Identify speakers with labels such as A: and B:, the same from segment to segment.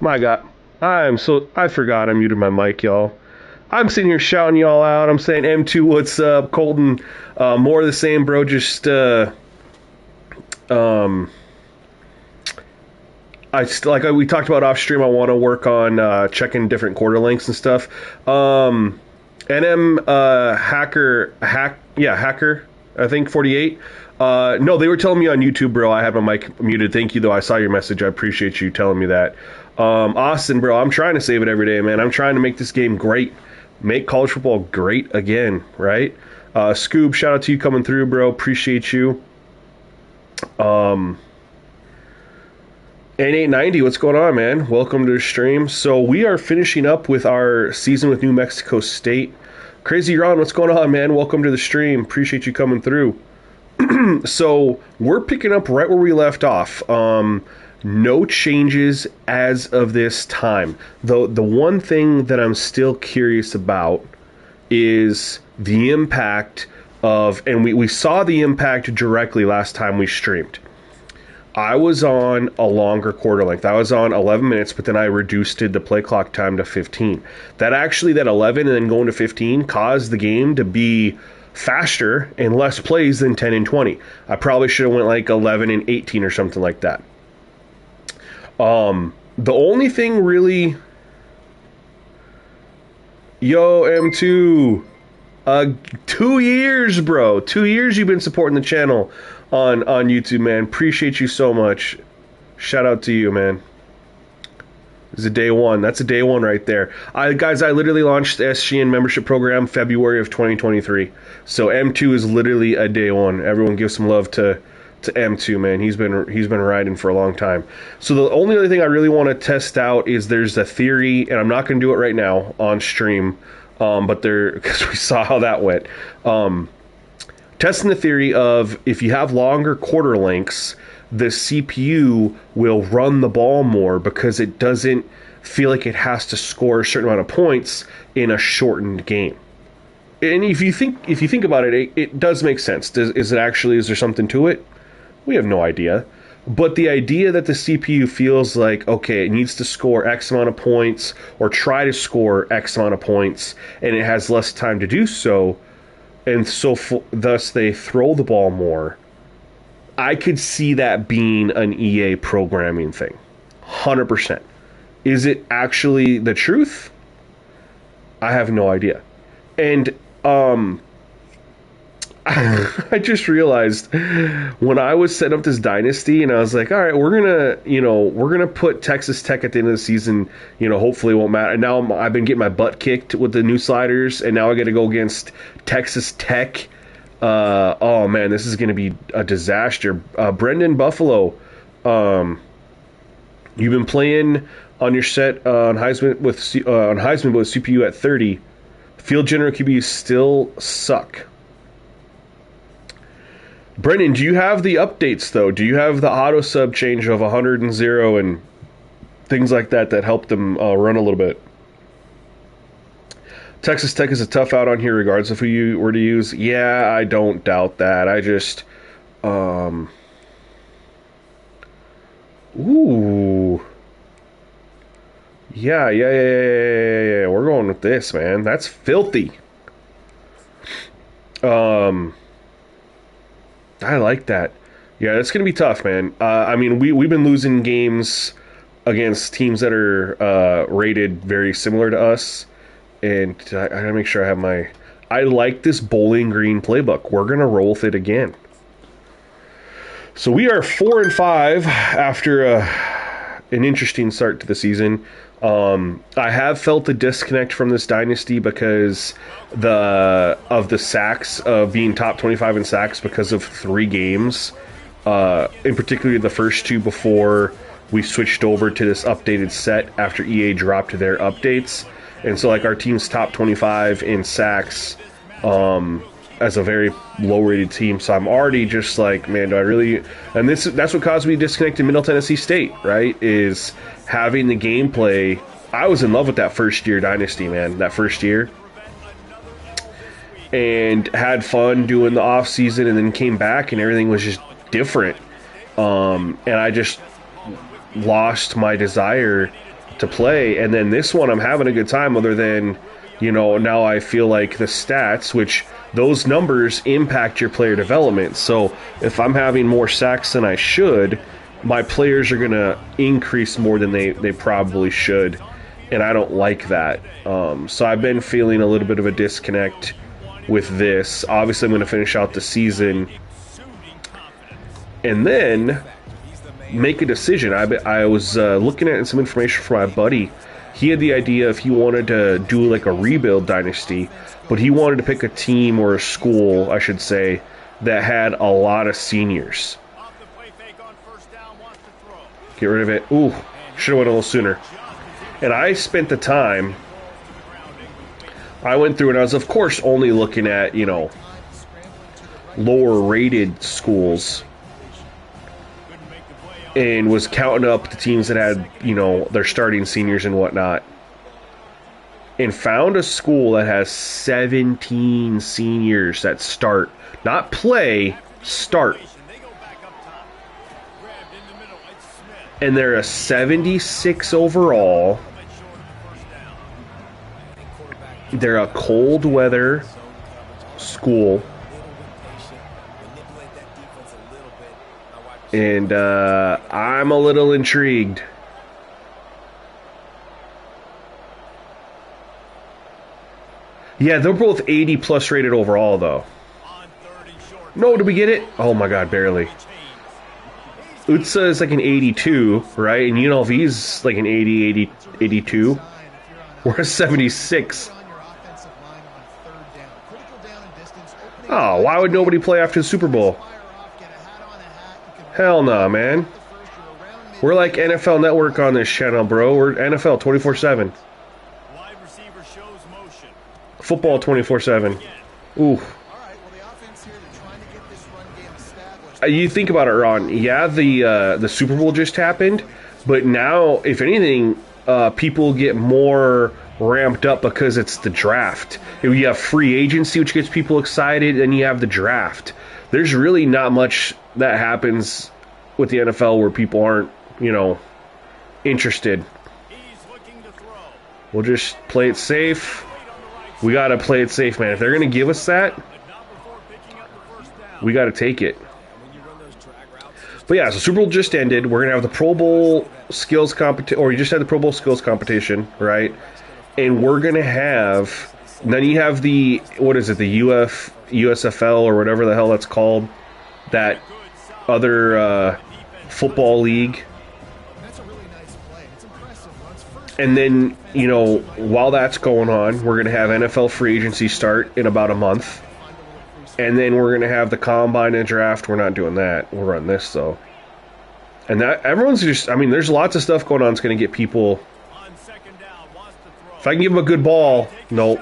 A: My God, I forgot I muted my mic, y'all. I'm sitting here shouting y'all out. I'm saying M2, what's up, Colton? More of the same, bro. Just um, like we talked about off stream. I want to work on checking different quarter lengths and stuff. NM hacker. I think 48. No, they were telling me on YouTube, bro. I have my mic muted. Thank you, though. I saw your message. I appreciate you telling me that. Austin, bro, I'm trying to save it every day, man. I'm trying to make this game great. Make college football great again, right? Scoob, shout out to you coming through, bro. Appreciate you. N890, what's going on, man? Welcome to the stream. So we are finishing up with our season with New Mexico State. Crazy Ron, what's going on, man? Welcome to the stream. Appreciate you coming through. So we're picking up right where we left off. No changes as of this time. The one thing that I'm still curious about is the impact of, and we saw the impact directly last time we streamed. I was on a longer quarter length. I was on 11 minutes, but then I reduced the play clock time to 15. That 11 and then going to 15 caused the game to be faster and less plays than 10 and 20. I probably should have went like 11 and 18 or something like that. The only thing really, yo, M2, 2 years, bro. 2 years you've been supporting the channel on YouTube, man. Appreciate you so much. Shout out to you, man. This is a day one. That's a day one right there. Guys, I literally launched the SGN membership program February of 2023. So M2 is literally a day one. Everyone give some love to M2, man. He's been riding for a long time. So the only other thing I really want to test out is there's a theory, and I'm not going to do it right now on stream, but because we saw how that went. Testing the theory of if you have longer quarter lengths, the CPU will run the ball more because it doesn't feel like it has to score a certain amount of points in a shortened game. And if you think about it, it does make sense. Is there something to it? We have no idea. But the idea that the CPU feels like, okay, it needs to score X amount of points or try to score X amount of points, and it has less time to do so, and so thus they throw the ball more. I could see that being an EA programming thing. 100%. Is it actually the truth? I have no idea. And I just realized when I was setting up this Dynasty and I was like, all right, we're gonna put Texas Tech at the end of the season, hopefully it won't matter. And now I've been getting my butt kicked with the new sliders, and now I gotta go against Texas Tech. Oh man, this is gonna be a disaster. Brendan Buffalo, you've been playing on your set on Heisman with CPU at 30. Field general QBs still suck. Brendan, do you have the updates, though? Do you have the auto sub change of 100 and 0 and things like that help them run a little bit? Texas Tech is a tough out on here regardless of who you were to use. Yeah, I don't doubt that. I just... Ooh. Yeah. We're going with this, man. That's filthy. I like that. Yeah, it's going to be tough, man. I mean, we've been losing games against teams that are rated very similar to us, and I got to make sure I have my... I like this Bowling Green playbook. We're going to roll with it again. So we are 4-5 after an interesting start to the season. I have felt a disconnect from this dynasty because of the sacks, being top 25 in sacks because of 3 games, in particular the first 2 before we switched over to this updated set after EA dropped their updates. And so like our team's top 25 in sacks as a very low rated team. So I'm already just like, man, do I really... And that's what caused me to disconnect in Middle Tennessee State, right? Is having the gameplay. I was in love with that first year Dynasty, man. That first year. And had fun doing the off season, and then came back and everything was just different. And I just lost my desire to play. And then this one, I'm having a good time, other than, you know, now I feel like the stats, which those numbers impact your player development. So if I'm having more sacks than I should, my players are going to increase more than they probably should. And I don't like that. So I've been feeling a little bit of a disconnect with this. Obviously, I'm going to finish out the season and then make a decision. I was looking at some information from my buddy. He had the idea if he wanted to do like a rebuild dynasty, but he wanted to pick a team or a school, I should say, that had a lot of seniors. Get rid of it. Ooh, should have went a little sooner. And I spent the time. I went through and I was, of course, only looking at, you know, lower rated schools, and was counting up the teams that had, you know, their starting seniors and whatnot, and found a school that has 17 seniors that start, not play, start. And they're a 76 overall. They're a cold weather school. And I'm a little intrigued. Yeah, they're both 80 plus rated overall, though. No, did we get it? Oh my god, barely. Utsa is like an 82, right? And UNLV's like an 80, 80, 82. We're a 76. Oh, why would nobody play after the Super Bowl? Hell no, man. We're like NFL Network on this channel, bro. We're NFL 24/7. Football 24/7. Ooh. You think about it, Ron. Yeah, the Super Bowl just happened, but now, if anything, people get more ramped up because it's the draft. You have free agency, which gets people excited, and you have the draft. There's really not much that happens with the NFL where people aren't, you know, interested. We'll just play it safe. We got to play it safe, man. If they're going to give us that, we got to take it. But yeah, so Super Bowl just ended. We're going to have the Pro Bowl skills competition, or you just had the Pro Bowl skills competition, right? And we're going to have, then you have the, what is it, the USFL or whatever the hell that's called, that other football league. And then, you know, while that's going on, we're going to have NFL free agency start in about a month. And then we're going to have the combine and draft. We're not doing that. We'll run this, though. And that, everyone's just, I mean, there's lots of stuff going on that's going to get people. If I can give him a good ball, nope.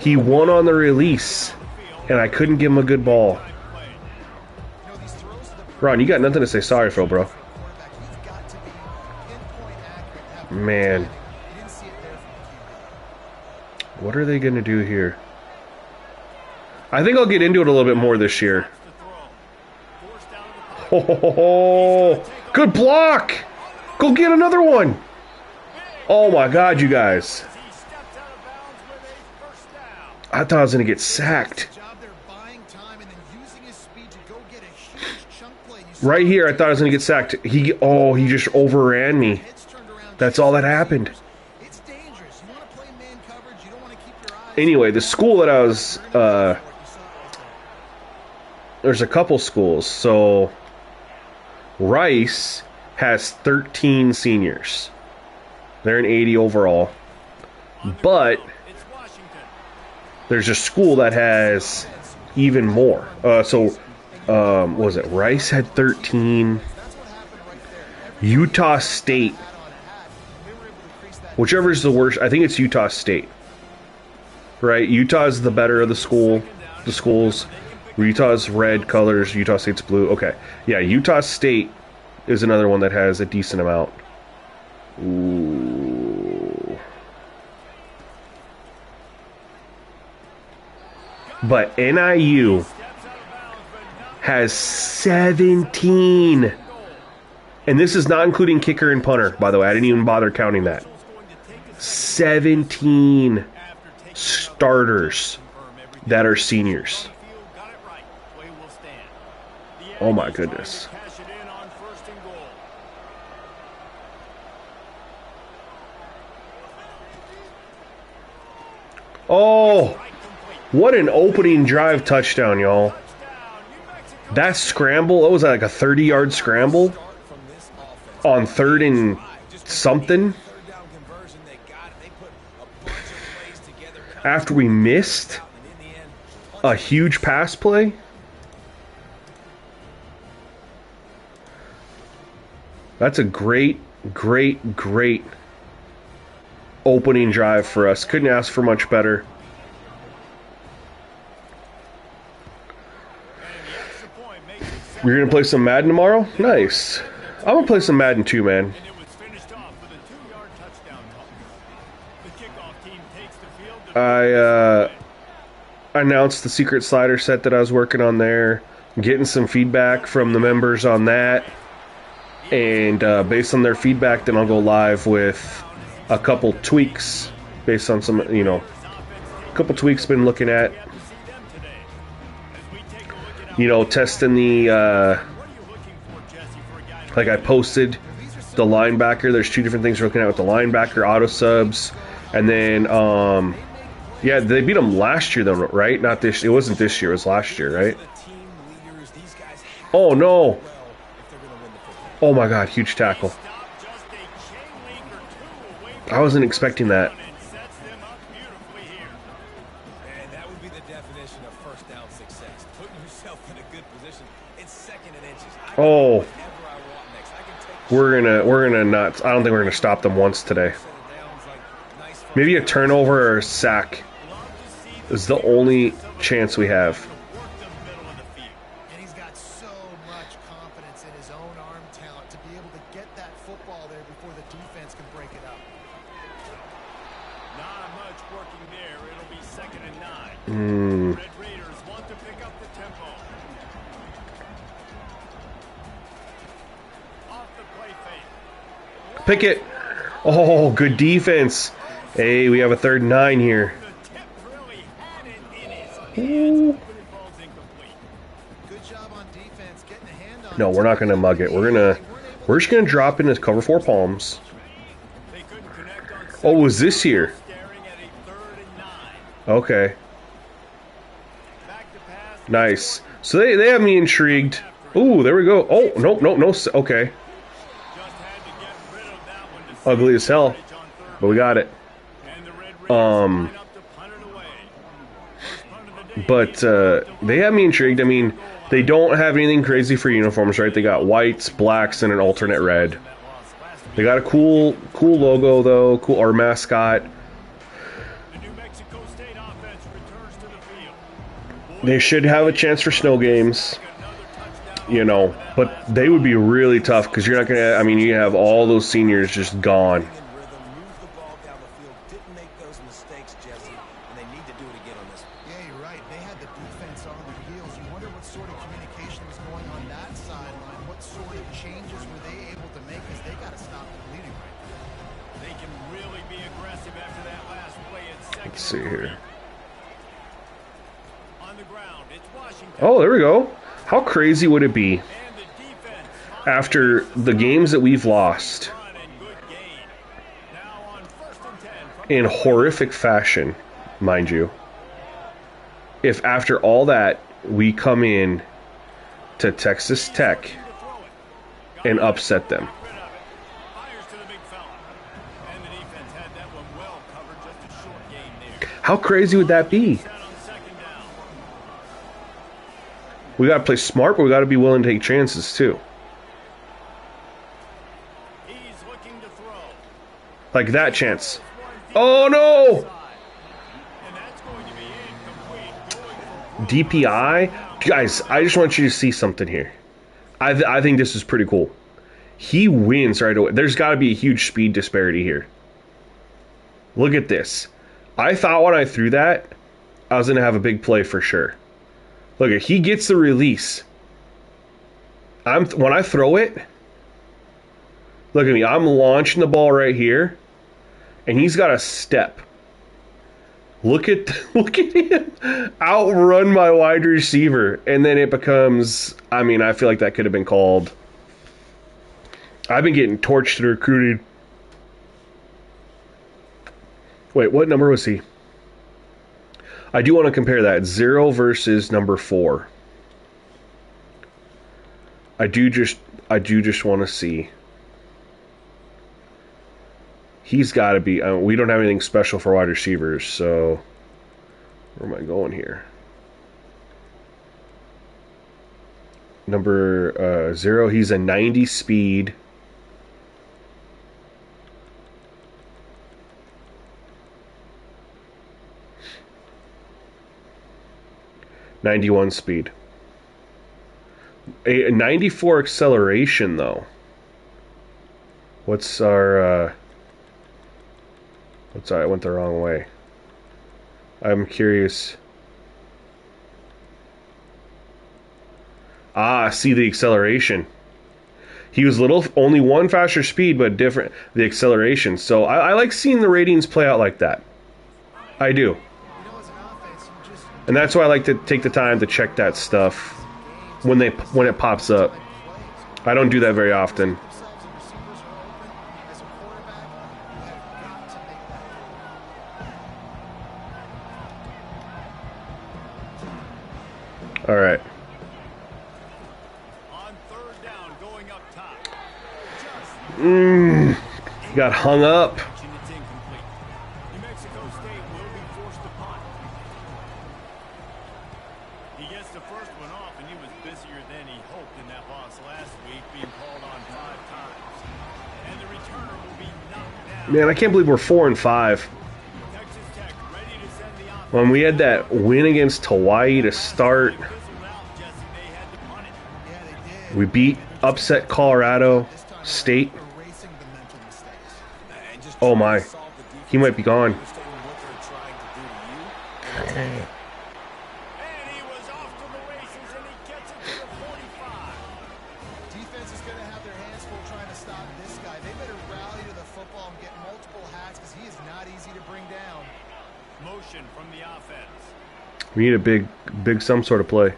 A: He won on the release, and I couldn't give him a good ball. Ron, you got nothing to say sorry for, bro. Man. What are they going to do here? I think I'll get into it a little bit more this year. Oh, good block! Go get another one! Oh my god, you guys. I thought I was going to get sacked. Right here, I thought I was going to get sacked. He just overran me. That's all that happened. Anyway, the school that I was... there's a couple schools. So, Rice has 13 seniors. They're an 80 overall. But there's a school that has even more. What was it? Rice had 13. Utah State. Whichever is the worst. I think it's Utah State. Right? Utah is the better of the schools. Utah's red colors. Utah State's blue. Okay. Yeah, Utah State is another one that has a decent amount. Ooh. But NIU has 17. And this is not including kicker and punter, by the way. I didn't even bother counting that. 17 starters that are seniors. Oh my goodness. Oh, what an opening drive touchdown, y'all. That scramble, it was like a 30-yard scramble on 3rd and something. After we missed a huge pass play. That's a great opening drive for us. Couldn't ask for much better. We're going to play some Madden tomorrow? Nice. I'm going to play some Madden too, man. I announced the secret slider set that I was working on there. Getting some feedback from the members on that. And based on their feedback, then I'll go live with a couple tweaks based on some, a couple tweaks been looking at. Testing the, like I posted the linebacker. There's 2 different things we're looking at with the linebacker, auto subs. And then, yeah, they beat them last year, though, right? Not this. It wasn't this year. It was last year, right? Oh, no. Oh, my God. Huge tackle. I wasn't expecting that. Oh. We're gonna not. I don't think we're gonna stop them once today. Maybe a turnover or a sack is the only chance we have.
B: And he's got so much confidence in his own arm talent to be able to get that football there before the defense can break it up. Not much working there. It'll be 2nd and 9. Red Raiders want to pick up the tempo. Off the play fake.
A: Pickett. Oh, good defense. Hey, we have a 3rd and 9 here. Ooh. No, we're not going to mug it. We're just going to drop in his cover 4 palms. Oh, was this here? Okay. Nice. So they have me intrigued. Ooh, there we go. Oh, no. Okay. Ugly as hell. But we got it. But they have me intrigued. I mean, they don't have anything crazy for uniforms, right? They got whites, blacks, and an alternate red. They got a cool logo, though. Cool, our mascot. They should have a chance for snow games, but they would be really tough because you're not going to, I mean, you have all those seniors just gone. Let's see here. Oh, there we go. How crazy would it be after the games that we've lost in horrific fashion, mind you, if after all that we come in to Texas Tech and upset them? How crazy would that be? We got to play smart, but we got to be willing to take chances too. Like that chance. Oh no! DPI? Guys, I just want you to see something here. I think this is pretty cool. He wins right away. There's got to be a huge speed disparity here. Look at this. I thought when I threw that, I was going to have a big play for sure. Look, he gets the release. When I throw it, Look at me. I'm launching the ball right here, and he's got a step. Look at him outrun my wide receiver, and then it becomes. I mean, I feel like that could have been called. I've been getting torched in recruiting. Wait, what number was he? I do want to compare that 0 versus number 4. I do just want to see. He's got to be. We don't have anything special for wide receivers, so where am I going here? Number 0. He's a 90 speed. '91 speed. A 94 acceleration though. What's our? I went the wrong way. I'm curious. See the acceleration. He was only one faster speed, but different the acceleration. So I like seeing the ratings play out like that. I do. And that's why I like to take the time to check that stuff when it pops up. I don't do that very often. All right.
B: On 3rd down, going up top.
A: Got hung up.
B: New Mexico State will be forced to punt. He gets the first one off, and he was busier than he hoped in that loss last week, being called on 5 times. And the returner will be knocked down.
A: Man, I can't believe we're 4-5.
B: Texas Tech ready to send the offense.
A: When we had that win against Hawaii to start, we beat upset Colorado State. Oh my, he might be gone.
B: And he was off to the races, and he gets it to the 45. Defense is going to have their hands full trying to stop this guy. They better rally to the football and get multiple hats because he is not easy to bring down. Motion from the offense.
A: We need a big some sort of play.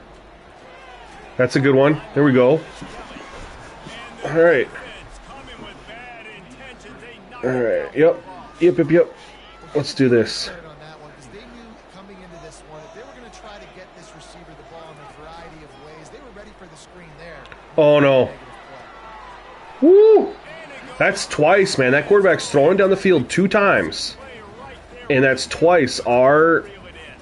A: That's a good one. There we go. All right. All right. Yep. Let's do this.
B: On that one, because they knew coming into this one, if they were going to try to get this receiver the ball in a variety of ways, they were ready for the screen there.
A: Oh no. Woo! That's twice, man. That quarterback's throwing down the field 2 times. And that's twice our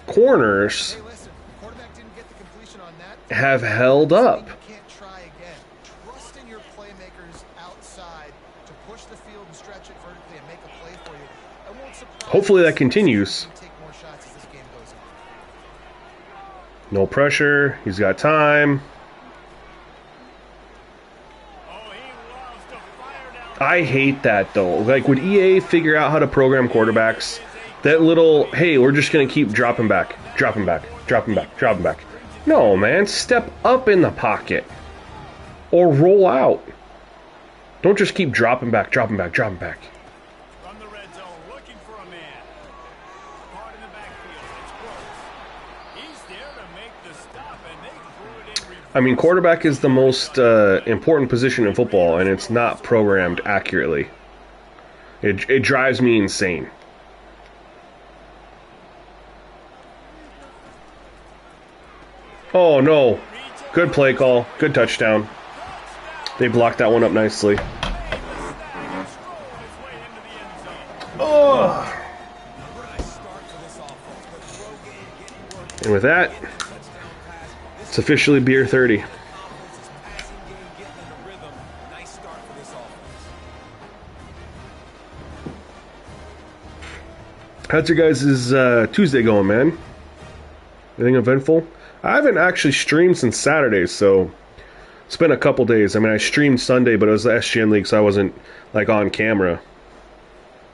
A: corners
B: Hey, listen, quarterback didn't get the completion on that.
A: have held up.
B: You can't try again. Trust in your playmakers outside to push the field and stretch it vertically and make a play for you. I won't surprise
A: Hopefully that
B: you
A: continues.
B: if you take more shots as this game goes on.
A: No pressure. He's got time. I hate that though. Like, would EA figure out how to program quarterbacks? That little, hey, we're just going to keep dropping back. No, man. Step up in the pocket. Or roll out. Don't just keep dropping back.
B: From the red zone, looking for a man. Hard in the backfield. It's close. He's there to make the stop, and they threw it in reverse.
A: I mean, quarterback is the most important position in football, and it's not programmed accurately. It drives me insane. Oh, no. Good play call. Good touchdown. They blocked that one up nicely. Oh. And with that, it's officially beer 30. How's your guys' Tuesday going, man? Anything eventful? I haven't actually streamed since Saturday, so it's been a couple days. I mean, I streamed Sunday, but it was the SGN League, so I wasn't, like, on camera.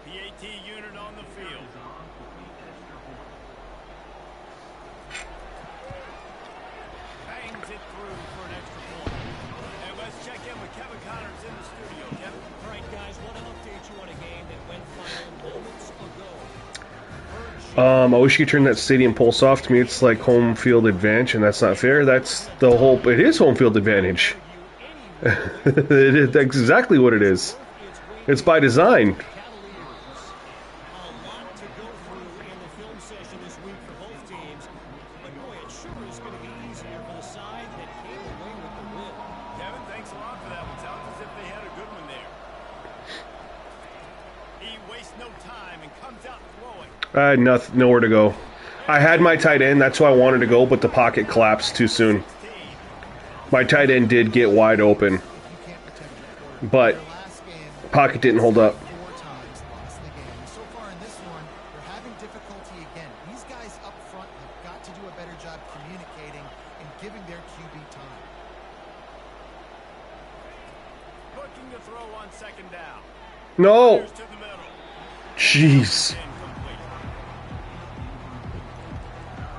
B: PAT unit on the field. Bangs it through for an extra point. And let's check in with
A: I wish you could turn that stadium pulse off. To me, it's like home field advantage, and that's not fair. That's the whole. It is home field advantage. That's exactly what it is. It's by design. I had nowhere to go. I had my tight end, that's who I wanted to go, but the pocket collapsed too soon. My tight end did get wide open, but pocket didn't hold up.
B: So far in this one, they're having difficulty again. These guys up front have got to do a better job communicating and giving their QB time. Looking to throw on second down.
A: No. Jeez.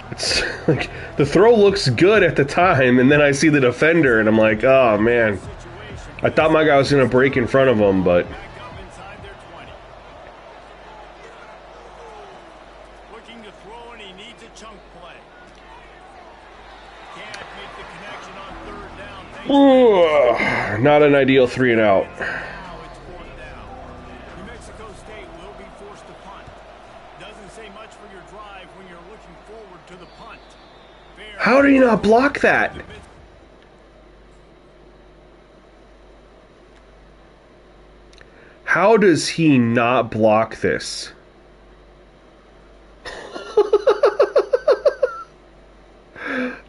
A: It's like the throw looks good at the time, and then I see the defender, and I'm like, oh man. I thought my guy was going to break in front of him, but
B: Looking to throw, and he needs a chunk play. Can't make the connection on third down.
A: not an ideal 3 and out.
B: Now it's 4th down. New Mexico State will be forced to punt. Doesn't say much for your drive when you're looking forward to the punt.
A: How do you not block that? How does he not block this?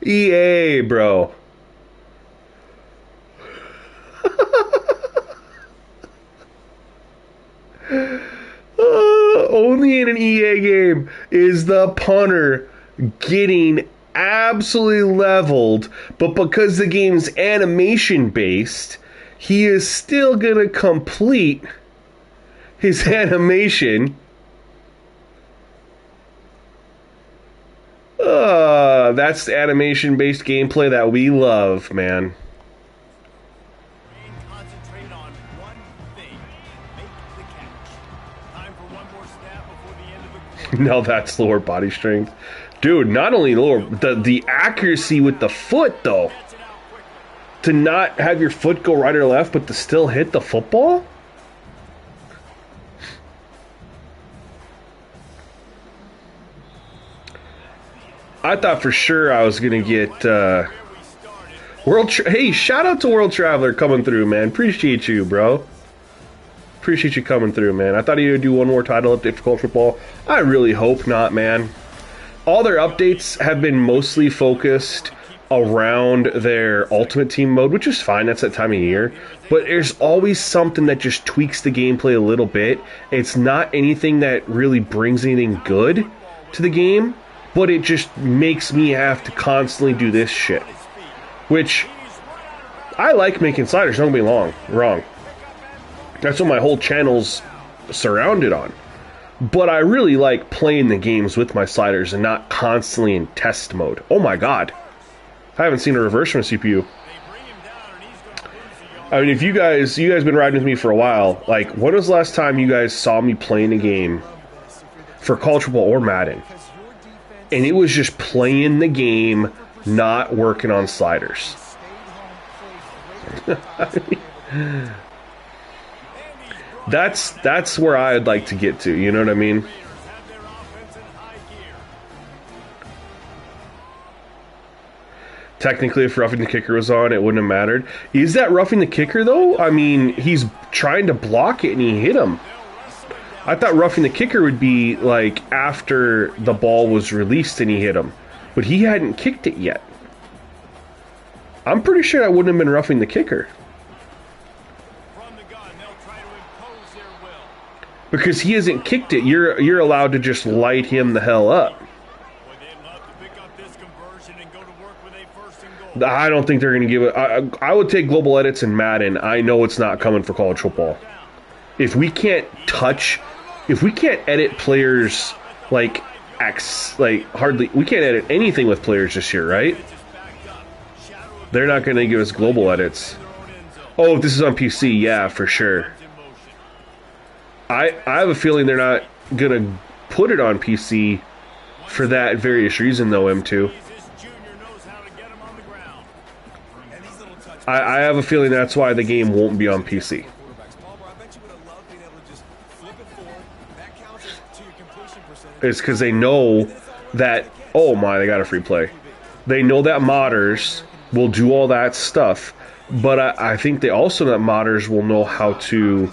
A: EA, bro. Only in an EA game is the punter getting absolutely leveled, but because the game's animation based, he is still gonna complete his animation. That's the animation-based gameplay that we love, man.
B: Concentrate on one thing. Make the catch. Time for one more snap before the end of the quarter.
A: No, that's lower body strength. Dude, not only lower, the accuracy with the foot, though. To not have your foot go right or left, but to still hit the football? I thought for sure I was going to get hey, shout out to World Traveler coming through, man. Appreciate you, bro. Appreciate you coming through, man. I thought he would do one more title update for college football. I really hope not, man. All their updates have been mostly focused around their Ultimate Team mode, which is fine. That's that time of year. But there's always something that just tweaks the gameplay a little bit. It's not anything that really brings anything good to the game, but it just makes me have to constantly do this shit. Which, I like making sliders, don't get me wrong. That's what my whole channel's surrounded on. But I really like playing the games with my sliders and not constantly in test mode. Oh my god. I haven't seen a reverse from a CPU. I mean, if you guys been riding with me for a while, like, when was the last time you guys saw me playing a game for college football or Madden? And it was just playing the game, not working on sliders. That's where I'd like to get to, you know what I mean? Technically, if roughing the kicker was on, it wouldn't have mattered. Is that roughing the kicker, though? I mean, he's trying to block it and he hit him. I thought roughing the kicker would be, like, after the ball was released and he hit him. But he hadn't kicked it yet. I'm pretty sure that wouldn't have been roughing the kicker. Because he hasn't kicked it. You're allowed to just light him the hell up. I don't think they're going to give it. I would take global edits in Madden. I know it's not coming for college football. If we can't edit players we can't edit anything with players this year, right? They're not going to give us global edits. Oh, if this is on PC, yeah, for sure. I have a feeling they're not gonna put it on PC for that various reason, though. M2. I have a feeling that's why the game won't be on PC. It's because they know that, oh my, they got a free play. They know that modders will do all that stuff, but I think they also know that modders will know how to,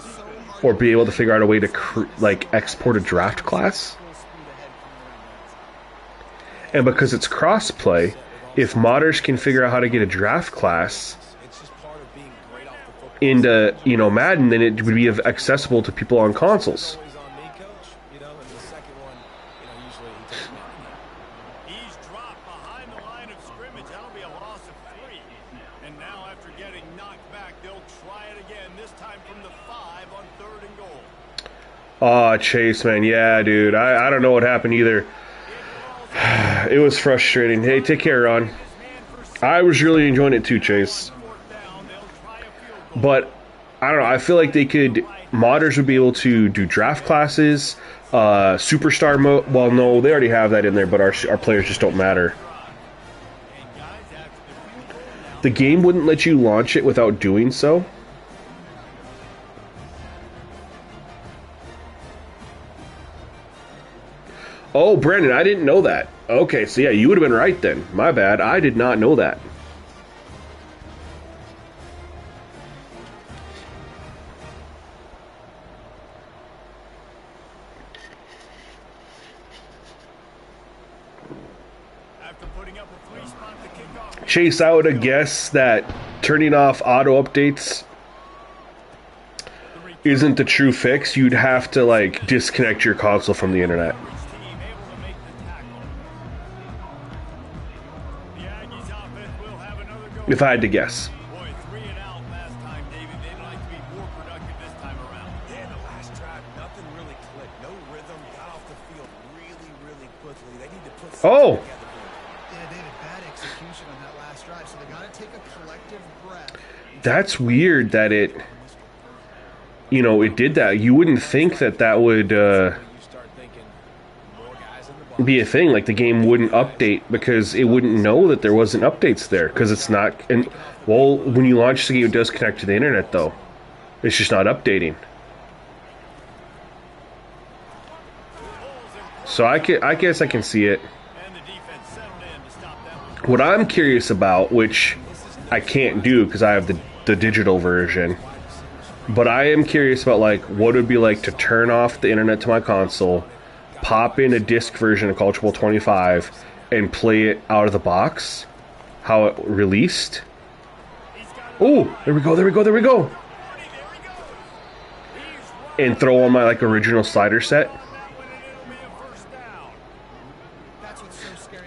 A: or be able to figure out a way to like export a draft class. And because it's crossplay, if modders can figure out how to get a draft class into, you know, Madden, then it would be accessible to people on consoles. Aw, Chase, man. Yeah, dude. I don't know what happened either. It was frustrating. Hey, take care, Ron. I was really enjoying it too, Chase. But, I don't know. I feel like they could... Modders would be able to do draft classes, superstar mode. Well, no, they already have that in there, but our players just don't matter. The game wouldn't let you launch it without doing so. Oh, Brandon, I didn't know that. Okay, so yeah, you would have been right then. My bad. I did not know that. Chase, I would have guessed that turning off auto updates isn't the true fix. You'd have to, like, disconnect your console from the internet. If I had to guess. Oh! That's weird that it, you know, it did that. You wouldn't think that that would be a thing. Like, the game wouldn't update because it wouldn't know that there wasn't updates there because it's not. And well, when you launch the game, it does connect to the internet, though. It's just not updating. So I guess I can see it. What I'm curious about, which I can't do because I have the digital version, but I am curious about, like, what it would be like to turn off the internet to my console, pop in a disc version of College Bowl 25, and play it out of the box, how it released. Oh, there we go, there we go, there we go. And throw on my, like, original slider set.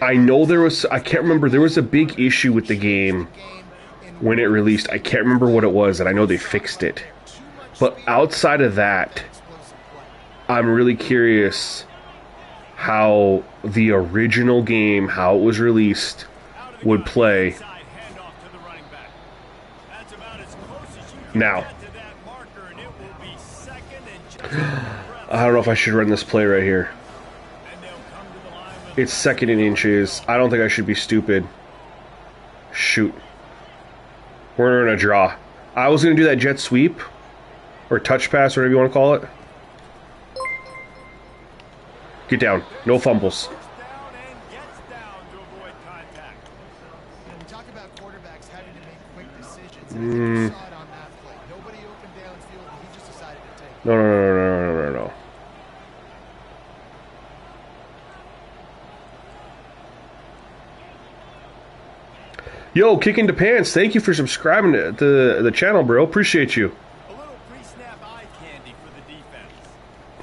A: I know there was, I can't remember, there was a big issue with the game when it released. I can't remember what it was, and I know they fixed it. But outside of that, I'm really curious how the original game, how it was released, would play now. I don't know if I should run this play right here. It's 2nd and inches. I don't think I should be stupid. Shoot. We're in a draw. I was going to do that jet sweep, or touch pass, whatever you want to call it. Get down. No fumbles. No. Yo, Kicking the Pants, thank you for subscribing to the channel, bro. Appreciate you.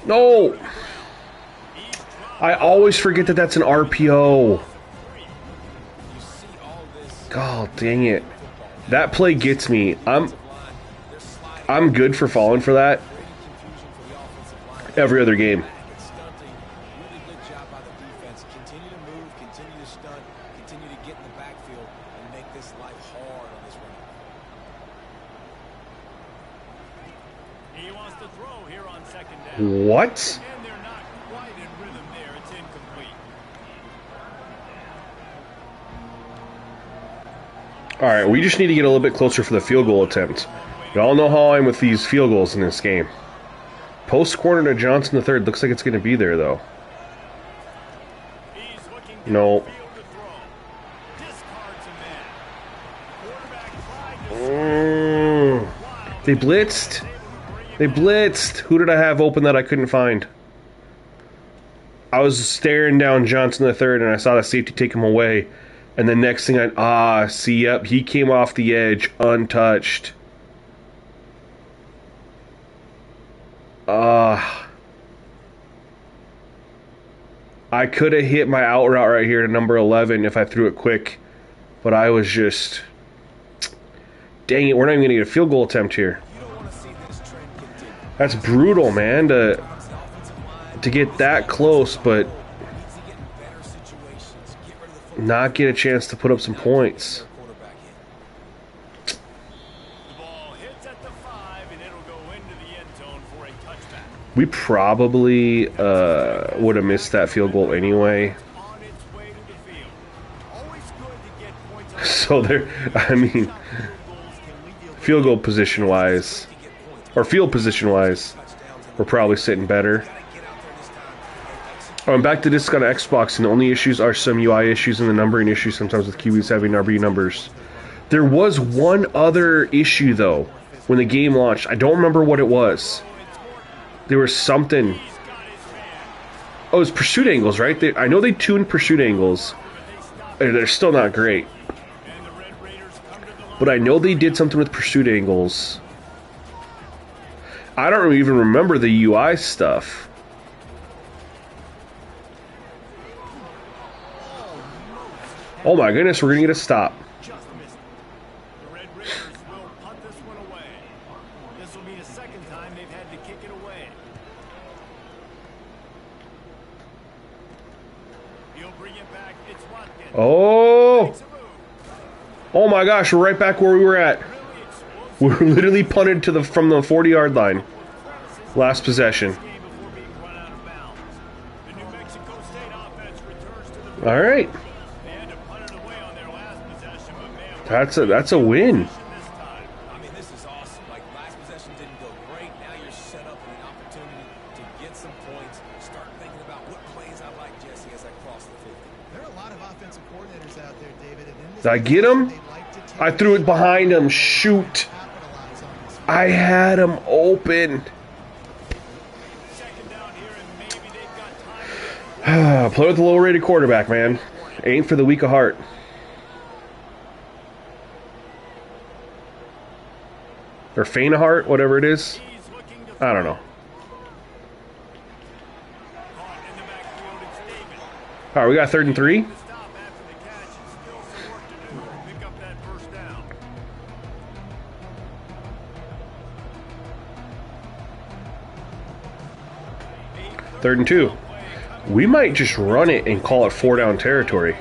A: No! I always forget that that's an RPO. God dang it. That play gets me. I'm good for falling for that every other game.
B: He wants to throw here on second down.
A: What?
B: And they're not quite in rhythm there. It's incomplete.
A: All right, we just need to get a little bit closer for the field goal attempt. You all know how I am with these field goals in this game. Post corner to Johnson III. Looks like it's going to be there, though. No. They blitzed. They blitzed. Who did I have open that I couldn't find? I was staring down Johnson III, and I saw the safety take him away. And the next thing yep, he came off the edge untouched. I could have hit my out route right here to number 11 if I threw it quick. But I was just... Dang it, we're not even going to get a field goal attempt here. That's brutal, man, to get that close, but not get a chance to put up some points. We probably would have missed that field goal anyway. So there, I mean, field goal position-wise, or field position-wise, we're probably sitting better. I'm back to this on Xbox, and the only issues are some UI issues and the numbering issues sometimes with QBs having RB numbers. There was one other issue, though, when the game launched. I don't remember what it was. There was something. Oh, it was pursuit angles, right? I know they tuned pursuit angles. They're still not great. But I know they did something with pursuit angles. I don't even remember the UI stuff. Oh my goodness, we're going to get a stop.
B: The Red Raiders will punt this one away. This will be the second time they've had to kick it away. He'll bring it back. It's Watkins.
A: Oh! Oh my gosh, we're right back where we were at. We're literally punted to from the 40-yard line. Last possession. All right. That's a win.
B: I mean, this is awesome. Like, last possession didn't go great. Now you're set up with an opportunity to get some points. Start thinking about what plays I like, Jesse, as I cross the 50. There are a lot of offensive coordinators out there, David.
A: Did I get him? I threw it behind him. Shoot. I had him open. Play with the low-rated quarterback, man. Ain't for the weak of heart. Or faint of heart, whatever it is. I don't know. All right, we got 3rd and 3. Third and 2. We might just run it and call it 4-down territory.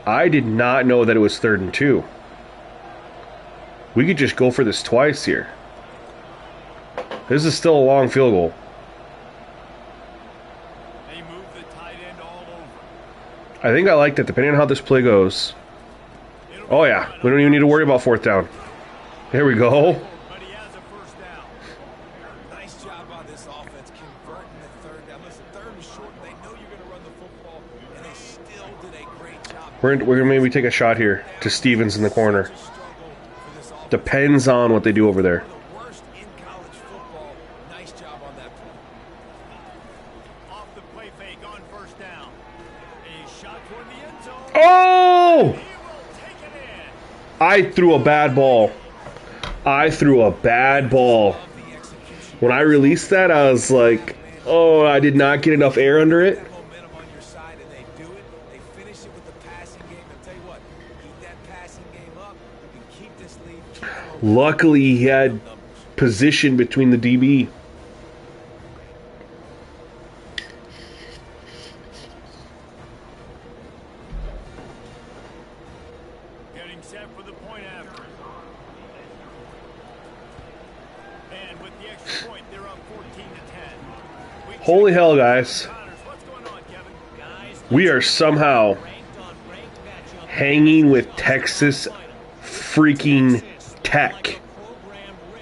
A: I did not know that it was 3rd and 2. We could just go for this twice here. This is still a long field goal.
B: They move the tight end all over.
A: I think I like that, depending on how this play goes. Oh yeah, we don't even need to worry about 4th down. There we go.
B: But he has a first down. Nice job on this offense converting the 3rd down. Listen, 3rd and short. They know you're going to run the football, and they still did a great job.
A: We're gonna maybe take a shot here to Stevens in the corner. Depends on what they do over there.
B: The worst in college football. Nice job on that play. Off the play fake on first down. A shot toward the end zone.
A: Oh!
B: He will take it in.
A: I threw a bad ball. I threw a bad ball. When I released that, I was like, oh, I did not get enough air under it.
B: Momentum on your side, and they do it. They finish it with the passing game. And tell you what, keep that passing game up. You can keep this lead.
A: Luckily, he had position between the DB.
B: Getting set for the point after. And with the extra point. They're up 14-10.
A: Holy hell, guys.
B: What's going on, Kevin?
A: We are somehow hanging with Texas freaking Tech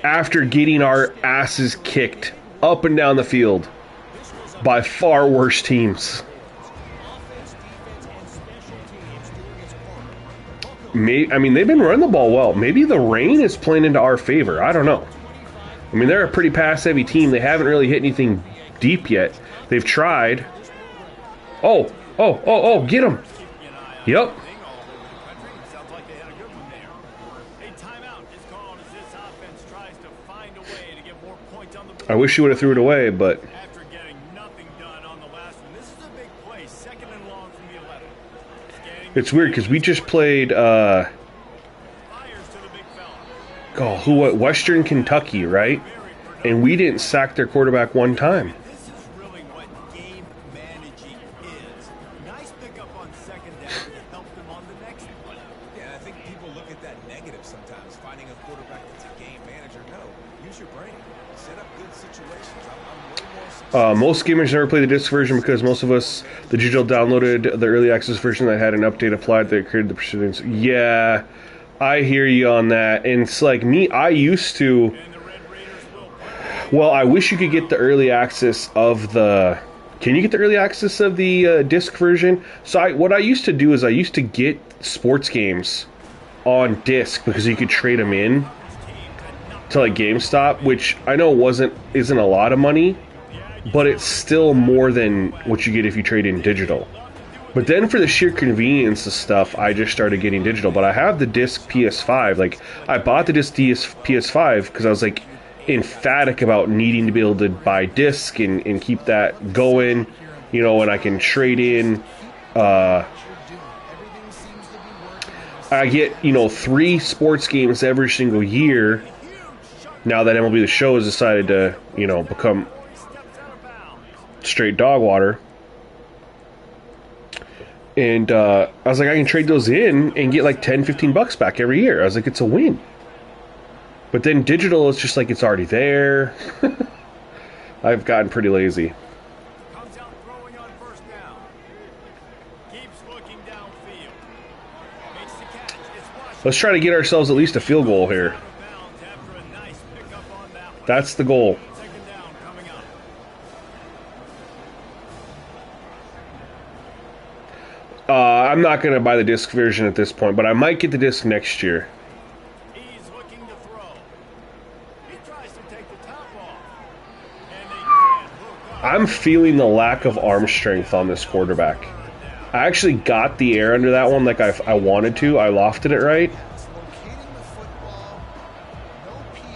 A: after getting our asses kicked up and down the field by far worse teams. I mean, they've been running the ball well. Maybe the rain is playing into our favor. I don't know. I mean, they're a pretty pass-heavy team. They haven't really hit anything deep yet. They've tried. Oh, get him. Yep. I wish you would have threw it away, but
B: After getting nothing done on the last one, this is a big play. Second and long from the 11.
A: it's weird because we just played,
B: Fires to the big fella.
A: Western Kentucky, right? And we didn't sack their quarterback one time.
B: This is really what game managing is. Nice pickup on second down to help them on the next one.
C: Yeah, I think people look at that negative sometimes, finding a quarterback that's a game manager. No, use your brain. Set up good situations. I'm way more successful.
A: Most gamers never play the disc version because most of us, the digital, downloaded the early access version that had an update applied that created the precedence. Yeah, I hear you on that. And it's like me, I used to...
B: And the Red Raiders will
A: Well, I wish you could get the early access of the... Can you get the early access of the disc version? So what I used to do is I used to get sports games on disc because you could trade them in to like GameStop, which I know isn't a lot of money, but it's still more than what you get if you trade in digital. But then for the sheer convenience of stuff, I just started getting digital. But I have the disc PS5. Like, I bought the disc PS5 because I was like emphatic about needing to be able to buy disc and keep that going, you know, and I can trade in. I get, 3 sports games every single year. Now that MLB The Show has decided to, become straight dog water. And I was like, I can trade those in and get like $10-15 back every year. I was like, it's a win. But then digital, it's just like it's already there. I've gotten pretty lazy.
B: comes out throwing on first down. Keeps looking downfield. Makes the catch. It's Washington.
A: Let's try to get ourselves at least a field goal here.
B: Out of bounds after a nice pickup on that one.
A: That's the goal.
B: Second down coming up.
A: I'm not going to buy the disc version at this point, but I might get the disc next year.
B: He's looking to throw. He tries to take the top off. And they can't hook up.
A: I'm feeling the lack of arm strength on this quarterback. I actually got the air under that one like I wanted to. I lofted it right.
B: Locating the football. No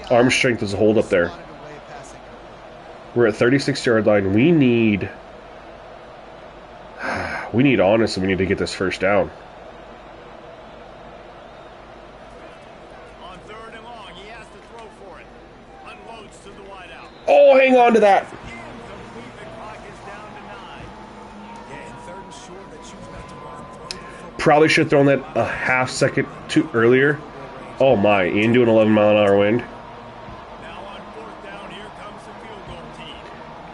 B: PI.
A: Arm strength is a hold up there.
B: Slotted away passing.
A: We're at 36-yard line. We need, honestly, we need to get this first down.
B: On third and long, he has to throw for it. Unloads to the wideout.
A: Oh, hang on to that.
B: Incomplete. The clock is down to 9.
C: Yeah, and third and short, that choose not to run. Throw the football.
A: Probably should have thrown that a half second too earlier. Oh my, into an 11-mile-an-hour wind.
B: Now on fourth down, here comes the field goal team.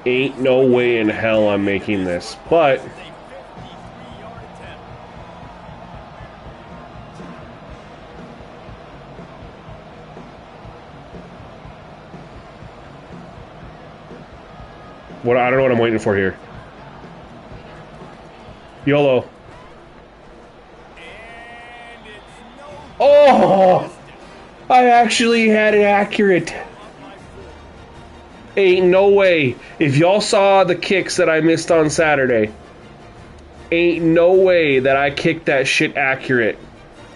A: Ain't no way in hell I'm making this. But
B: It's a 53-yard attempt.
A: I don't know what I'm waiting for here. YOLO.
B: And it's no
A: Oh! I actually had it accurate. Ain't no way. If y'all saw the kicks that I missed on Saturday, ain't no way that I kicked that shit accurate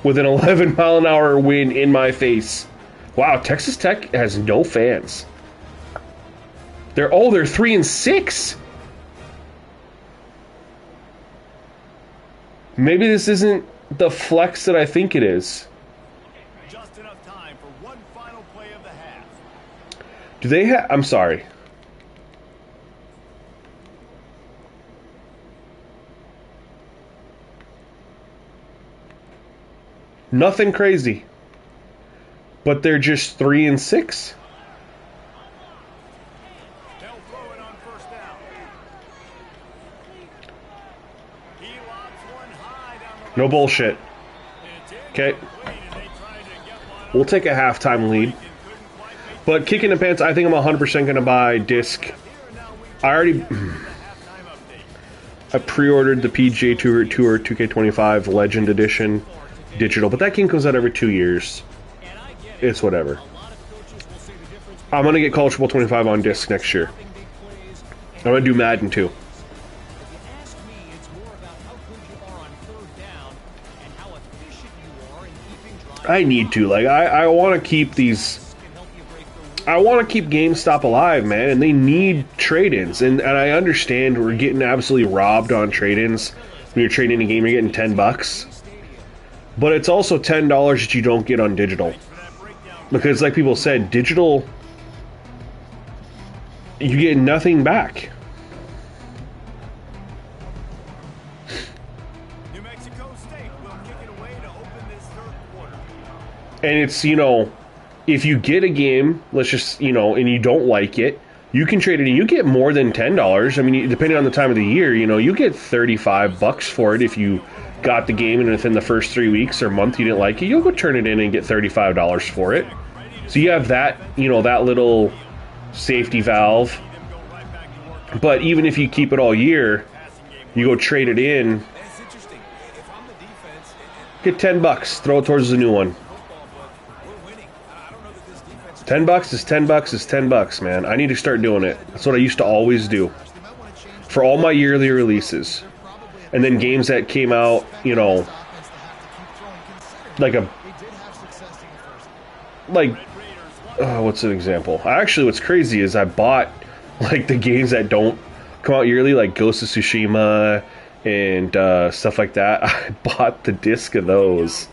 A: with an 11-mile-an-hour wind in my face. Wow, Texas Tech has no fans. They're 3-6. Maybe this isn't the flex that I think it is.
B: just enough time for one final play of the half.
A: Do they have... I'm sorry. Nothing crazy. But they're just 3-6. No bullshit. Okay. We'll take a halftime lead. But kicking the pants, I think I'm 100% going to buy disc. I pre-ordered the PGA Tour 2K25 Legend Edition digital, but that game comes out every 2 years. It's whatever. I'm going to get College Football 25 on disc next year. I'm going to do Madden too. I need to. Like, I want to keep these... I want to keep GameStop alive, man, and they need trade-ins. And I understand we're getting absolutely robbed on trade-ins. When you're trading a game, you're getting $10. But it's also $10 that you don't get on digital. Because, like people said, digital... you get nothing back.
B: New Mexico State will kick it away to open this third quarter.
A: And it's, you know, if you get a game, let's just, you know, and you don't like it, you can trade it in. You get more than $10. I mean, depending on the time of the year, you know, you get $35 for it if you got the game and within the first 3 weeks or month you didn't like it. You'll go turn it in and get $35 for it. So you have that, you know, that little safety valve. But even if you keep it all year, you go trade it in, get $10, throw it towards the new one. $10 is $10 is $10, man. I need to start doing it. That's what I used to always do for all my yearly releases, and then games that came out, you know, what's an example? Actually, what's crazy is I bought like the games that don't come out yearly, like Ghost of Tsushima and stuff like that. I bought the disc of those.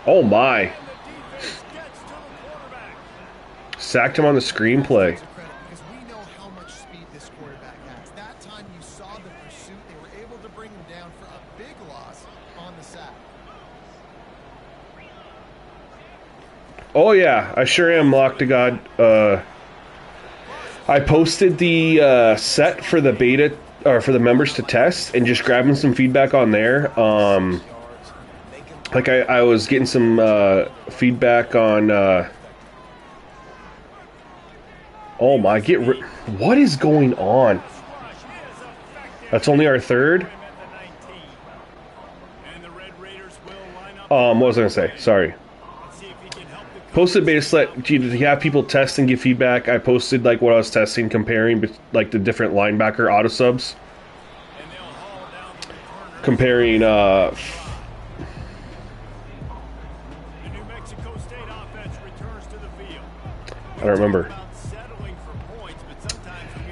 A: Oh my. Sacked him on the screenplay.
B: Because we know how much speed this quarterback has. That time you saw the pursuit, they were able to bring him down for a big loss on the sack.
A: Oh yeah, I sure am, Lock to God. I posted the set for the beta, or for the members to test, and just grabbing some feedback on there. Like I was getting some feedback on. Oh my! What is going on? That's only our third. What was I gonna say? Sorry. Posted beta set to have people test and give feedback. I posted like what I was testing, comparing like the different linebacker auto subs, comparing. I don't remember.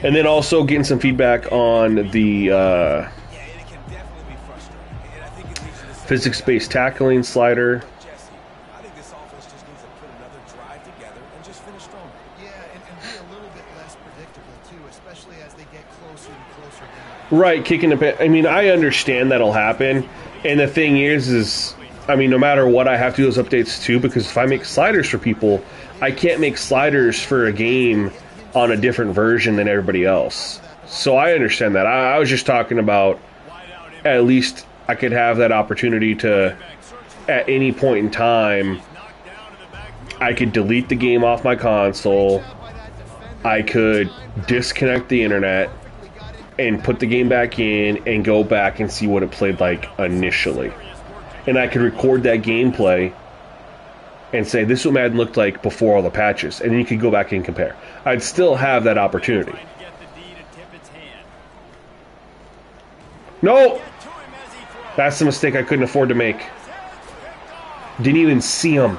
A: And then also getting some feedback on the physics-based tackling slider. Right, kicking the pin. I mean, I understand that'll happen. And the thing is, I mean, no matter what, I have to do those updates too, because if I make sliders for people, I can't make sliders for a game on a different version than everybody else. So I understand that. I was just talking about at least I could have that opportunity to, at any point in time, I could delete the game off my console. I could disconnect the internet and put the game back in and go back and see what it played like initially. And I could record that gameplay and say, this is what Madden looked like before all the patches. And then you could go back and compare. I'd still have that opportunity. No! That's the mistake I couldn't afford to make. Didn't even see him.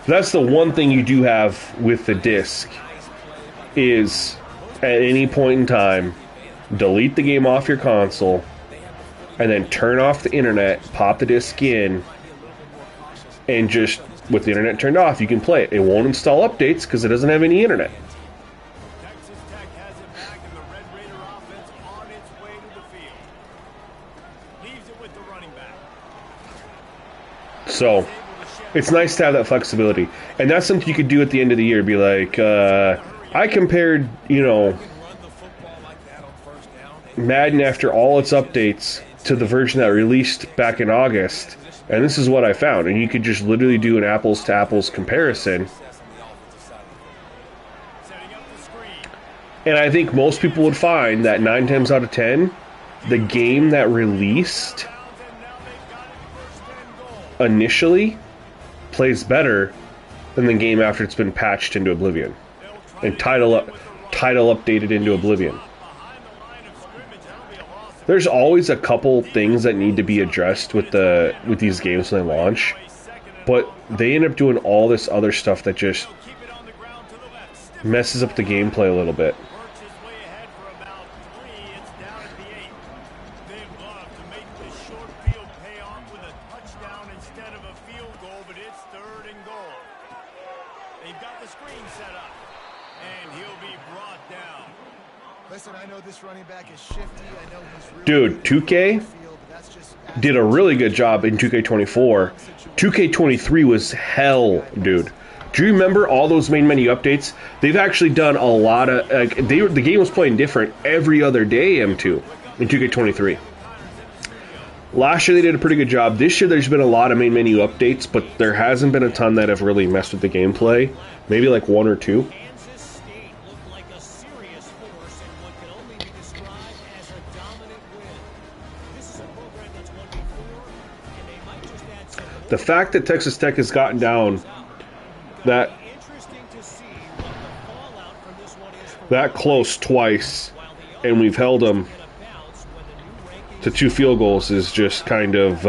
A: That's the one thing you do have with the disc, is at any point in time, delete the game off your console, and then turn off the internet, pop the disc in, and just, with the internet turned off, you can play it. It won't install updates because it doesn't have any internet. So, it's nice to have that flexibility. And that's something you could do at the end of the year. Be like, I compared, you know, Madden after all its updates to the version that released back in August, and this is what I found. And you could just literally do an apples to apples comparison. And I think most people would find that 9 times out of 10, the game that released initially plays better than the game after it's been patched into oblivion and title updated into oblivion. There's always a couple things that need to be addressed with these games when they launch, but they end up doing all this other stuff that just messes up the gameplay a little bit. Dude, 2K did a really good job in 2K24. 2K23 was hell, dude. Do you remember all those main menu updates? They've actually done a lot of... the game was playing different every other day, M2, in 2K23. Last year they did a pretty good job. This year there's been a lot of main menu updates, but there hasn't been a ton that have really messed with the gameplay. Maybe like 1 or 2. The fact that Texas Tech has gotten down that close twice, and we've held them to 2 field goals is just kind of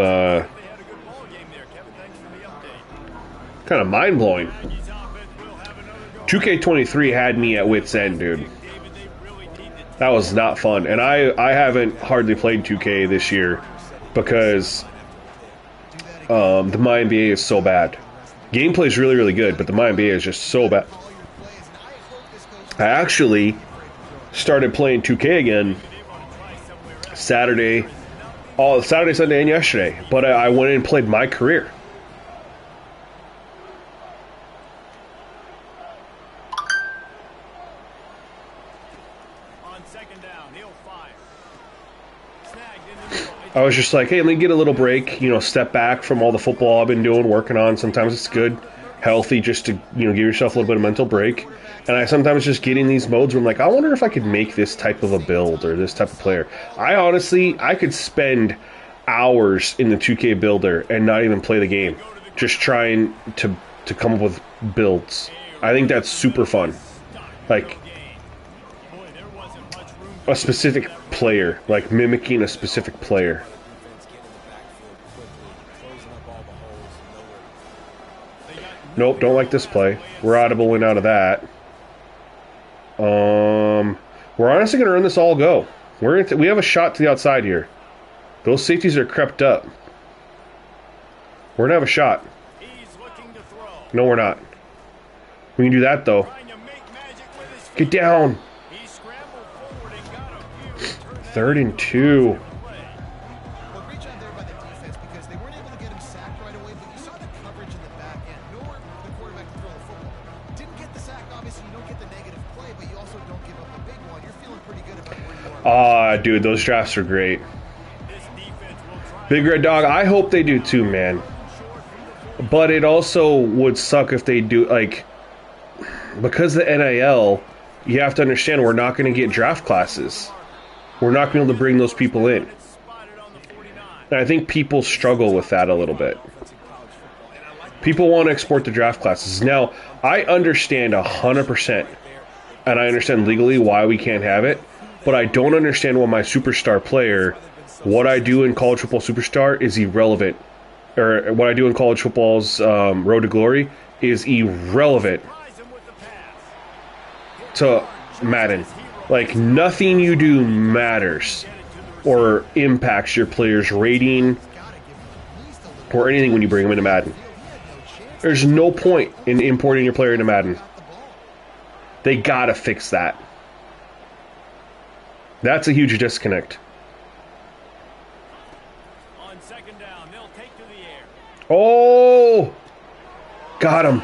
A: mind-blowing. 2K23 had me at wit's end, dude. That was not fun. And I haven't hardly played 2K this year because the My NBA is so bad. Gameplay is really, really good, but the My NBA is just so bad. I actually started playing 2K again Saturday, Sunday, and yesterday. But I went in and played My Career. I was just like, hey, let me get a little break, step back from all the football I've been doing, working on. Sometimes it's good, healthy, just to, give yourself a little bit of mental break. And I sometimes just get in these modes where I'm like, I wonder if I could make this type of a build or this type of player. I could spend hours in the 2K builder and not even play the game, just trying to come up with builds. I think that's super fun. Like, a specific player, like mimicking a specific player. Nope, don't like this play. We're audibling out of that. We're honestly going to run this all go. We have a shot to the outside here. Those safeties are crept up. We're going to have a shot. No, we're not. We can do that, though. Get down. 3rd and 2. Dude, those drafts are great. Big Red Dog, I hope they do too, man. But it also would suck if they do, like, because the NIL, you have to understand we're not going to get draft classes. We're not going to be able to bring those people in. And I think people struggle with that a little bit. People want to export the draft classes. Now, I understand 100%, and I understand legally why we can't have it, but I don't understand why my superstar player, what I do in college football superstar is irrelevant. Or what I do in college football's road to glory is irrelevant to Madden. Like, nothing you do matters or impacts your player's rating or anything when you bring them into Madden. There's no point in importing your player into Madden. They gotta fix that. That's a huge disconnect.
D: On 2nd down, they'll take to the air.
A: Oh! Got him.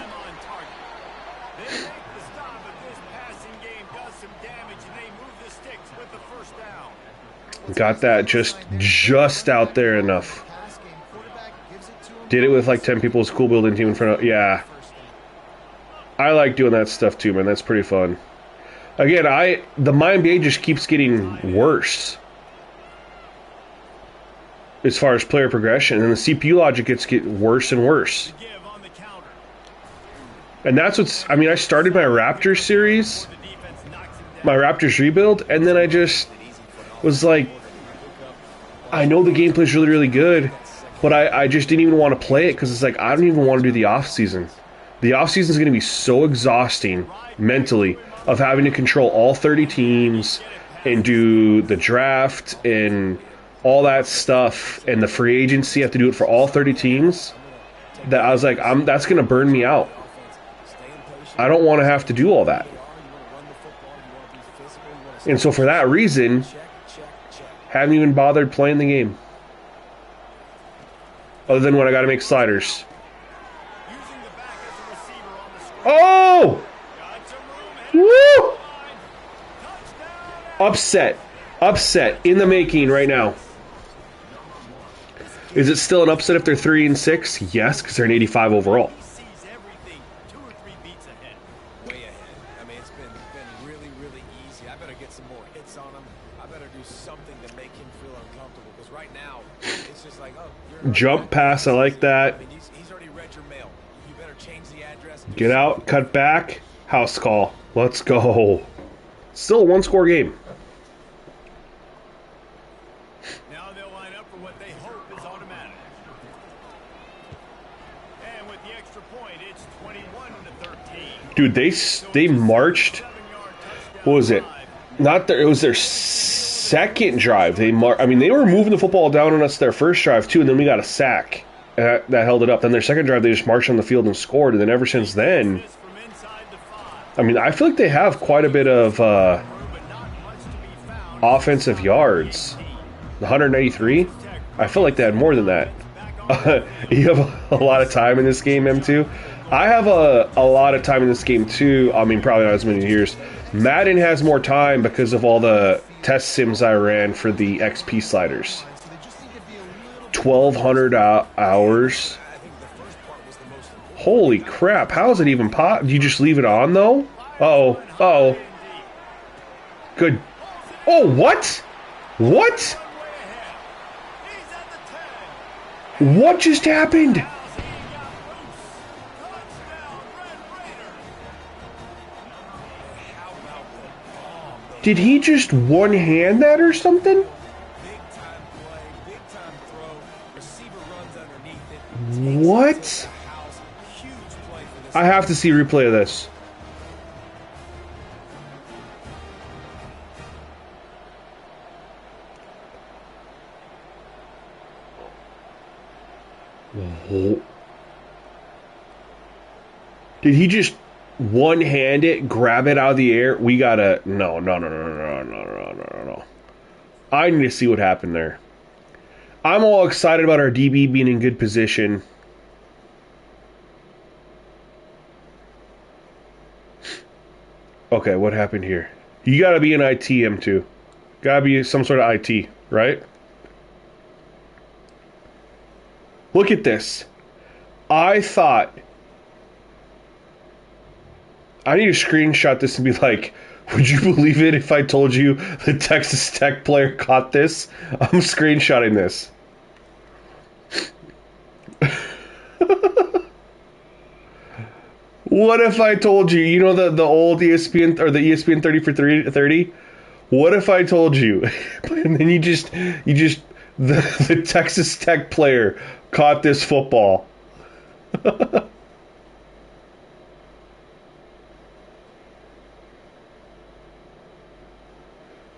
A: Got that just out there enough. Did it with like 10 people's cool building team in front of... Yeah. I like doing that stuff too, man. That's pretty fun. Again, the my NBA just keeps getting worse as far as player progression, and the CPU logic get worse and worse. And that's what's... I mean, I started my Raptors series, my Raptors rebuild, and then I just was like, I know the gameplay's really, really good, but I just didn't even want to play it because it's like, I don't even want to do the offseason. The offseason is going to be so exhausting mentally of having to control all 30 teams and do the draft and all that stuff and the free agency. I have to do it for all 30 teams. That I was like, that's going to burn me out. I don't want to have to do all that. And so for that reason, haven't even bothered playing the game. Other than when I got to make sliders. Oh! Woo! Upset. Upset in the making right now. Is it still an upset if they're 3-6? Yes, because they're an 85 overall.
C: Way ahead. I mean, it's been really, really easy. I better get some more hits on him. I better do something to make him feel uncomfortable. Because right now, it's just like, oh, you're
A: jump pass. I like that.
C: I mean, he's already read your mail. You better change the address.
A: Get out, cut back, house call. Let's go. Still a one-score game.
D: Now they'll line up for what they hope is automatic. And with the extra point, it's 21-13.
A: Dude, they marched. What was it? Not their. It was their second drive. I mean, they were moving the football down on us their first drive too, and then we got a sack that held it up. Then their second drive, they just marched on the field and scored. And then ever since then, I mean, I feel like they have quite a bit of offensive yards. 193. I feel like they had more than that. You have a lot of time in this game, M2. I have a lot of time in this game too. I mean, probably not as many years. Madden has more time because of all the test sims I ran for the XP sliders. 1,200 hours. Holy crap! How is it even pop? Do you just leave it on though? Uh-oh. Uh-oh. Good. Oh, what? What? What just happened? Did he just one-hand that or something? What? I have to see a replay of this. Did he just one-hand it, grab it out of the air? We gotta... No. I need to see what happened there. I'm all excited about our DB being in good position. Okay, what happened here? You gotta be an IT, M2. Gotta be some sort of IT, right? Look at this. I thought... I need to screenshot this and be like, would you believe it if I told you the Texas Tech player caught this? I'm screenshotting this. What if I told you, you know the old ESPN, or the ESPN 30 for 30? What if I told you, and then you just the Texas Tech player caught this football?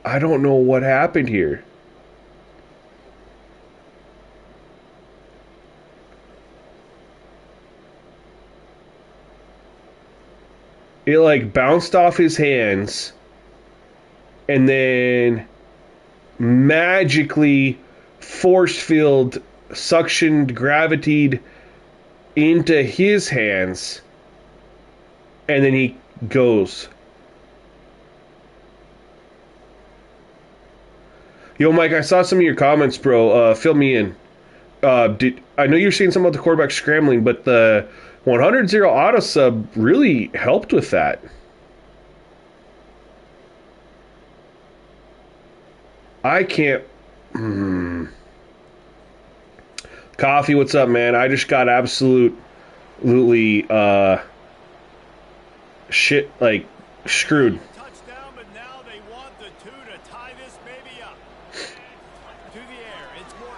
A: I don't know what happened here. It like bounced off his hands and then magically force field suctioned, gravitated into his hands, and then he goes. Yo, Mike, I saw some of your comments, bro. Fill me in. I know you're saying something about the quarterback scrambling, but the 100-0 auto sub really helped with that. I can't. Coffee, what's up, man? I just got absolutely shit like screwed.
D: Touchdown, but now they want the two to tie this baby up. To the air, it's Morton.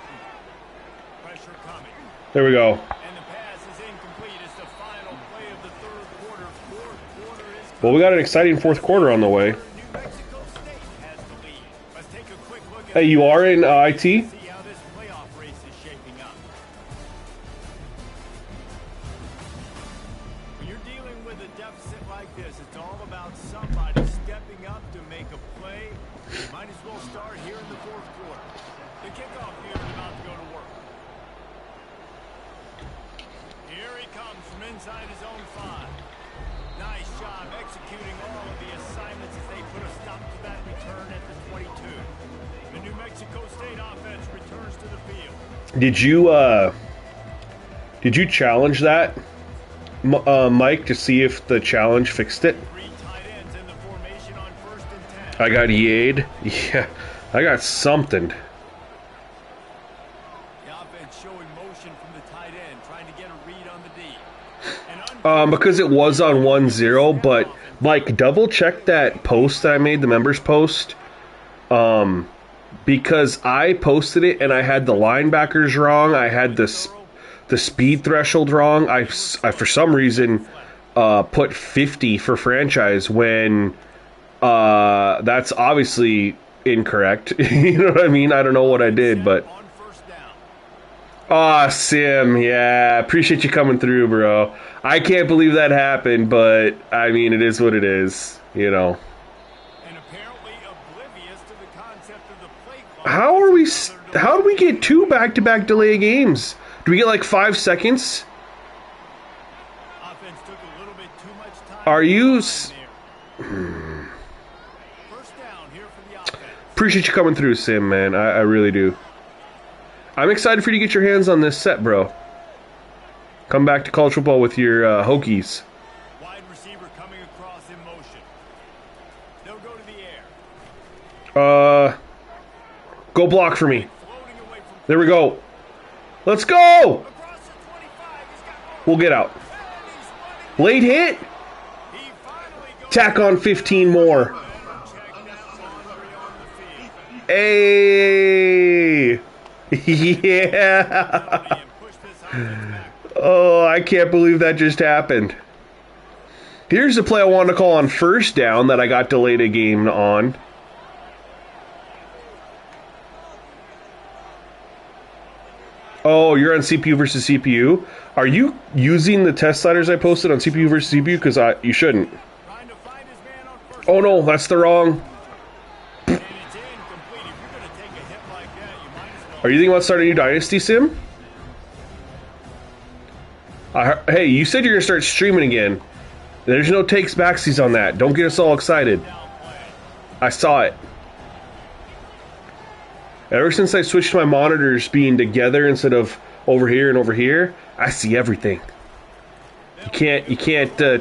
D: Pressure coming.
A: There we go.
D: And the pass is incomplete. It's the final play of the third quarter. Fourth quarter is
A: Well, we got an exciting fourth quarter on the way.
D: New Mexico State has the lead. Let's take a quick look at
A: Hey, you are in IT?
D: see how this playoff race is shaping up. When you're dealing with a deficit like this, it's all about somebody stepping up to make a play. You might as well start here in the fourth quarter. The kickoff here is about to go to work. Here he comes from inside his own 5. Nice job executing all of the assignments as they put a stop to that return at the 22. The New Mexico State offense returns to the field.
A: Did you challenge that, Mike, to see if the challenge fixed it?
D: 3 tight ends in the formation on 1st and 10.
A: I got EA'd. Yeah, I got something.
D: The offense showing motion from the tight end, trying to get a read on the D.
A: Because it was on 1-0, but Mike, double check that post that I made, the members post. Because I posted it and I had the linebackers wrong. I had the speed threshold wrong. I for some reason put 50 for franchise when that's obviously incorrect. You know what I mean? I don't know what I did, but
D: On 1st down.
A: Sim, yeah, appreciate you coming through, bro. I can't believe that happened, but I mean, it is what it is, you know.
D: And apparently oblivious to the concept of the play clock.
A: How do we get 2 back-to-back delay games? Do we get like 5 seconds?
D: Offense took a little bit too much time.
A: Are you
D: First down here for the offense.
A: Appreciate you coming through, Sim, man. I really do. I'm excited for you to get your hands on this set, bro. Come back to college football with your Hokies.
D: Wide receiver coming across in motion. They'll go to the air.
A: Go block for me.
D: Floating away from
A: There we go. Let's go!
D: across the 25. He's got
A: We'll get out.
D: and he's running.
A: Late hit.
D: He finally goes
A: Tack on 15 more.
D: check down Andre on the field.
A: Hey! Yeah!
D: And push this offense back.
A: Oh, I can't believe that just happened. Here's the play I wanted to call on 1st down that I got delayed a game on. Oh, you're on CPU versus CPU? Are you using the test sliders I posted on CPU versus CPU? Because you shouldn't.
D: Trying to find his man on 1st.
A: Oh no, that's the wrong.
D: And it's incomplete. If you're going to take a hit like that, you might as well.
A: Are you thinking about starting a new Dynasty sim? Hey, you said you're going to start streaming again. There's no takes backsies on that. Don't get us all excited. I saw it. Ever since I switched my monitors being together instead of over here and over here, I see everything. You can't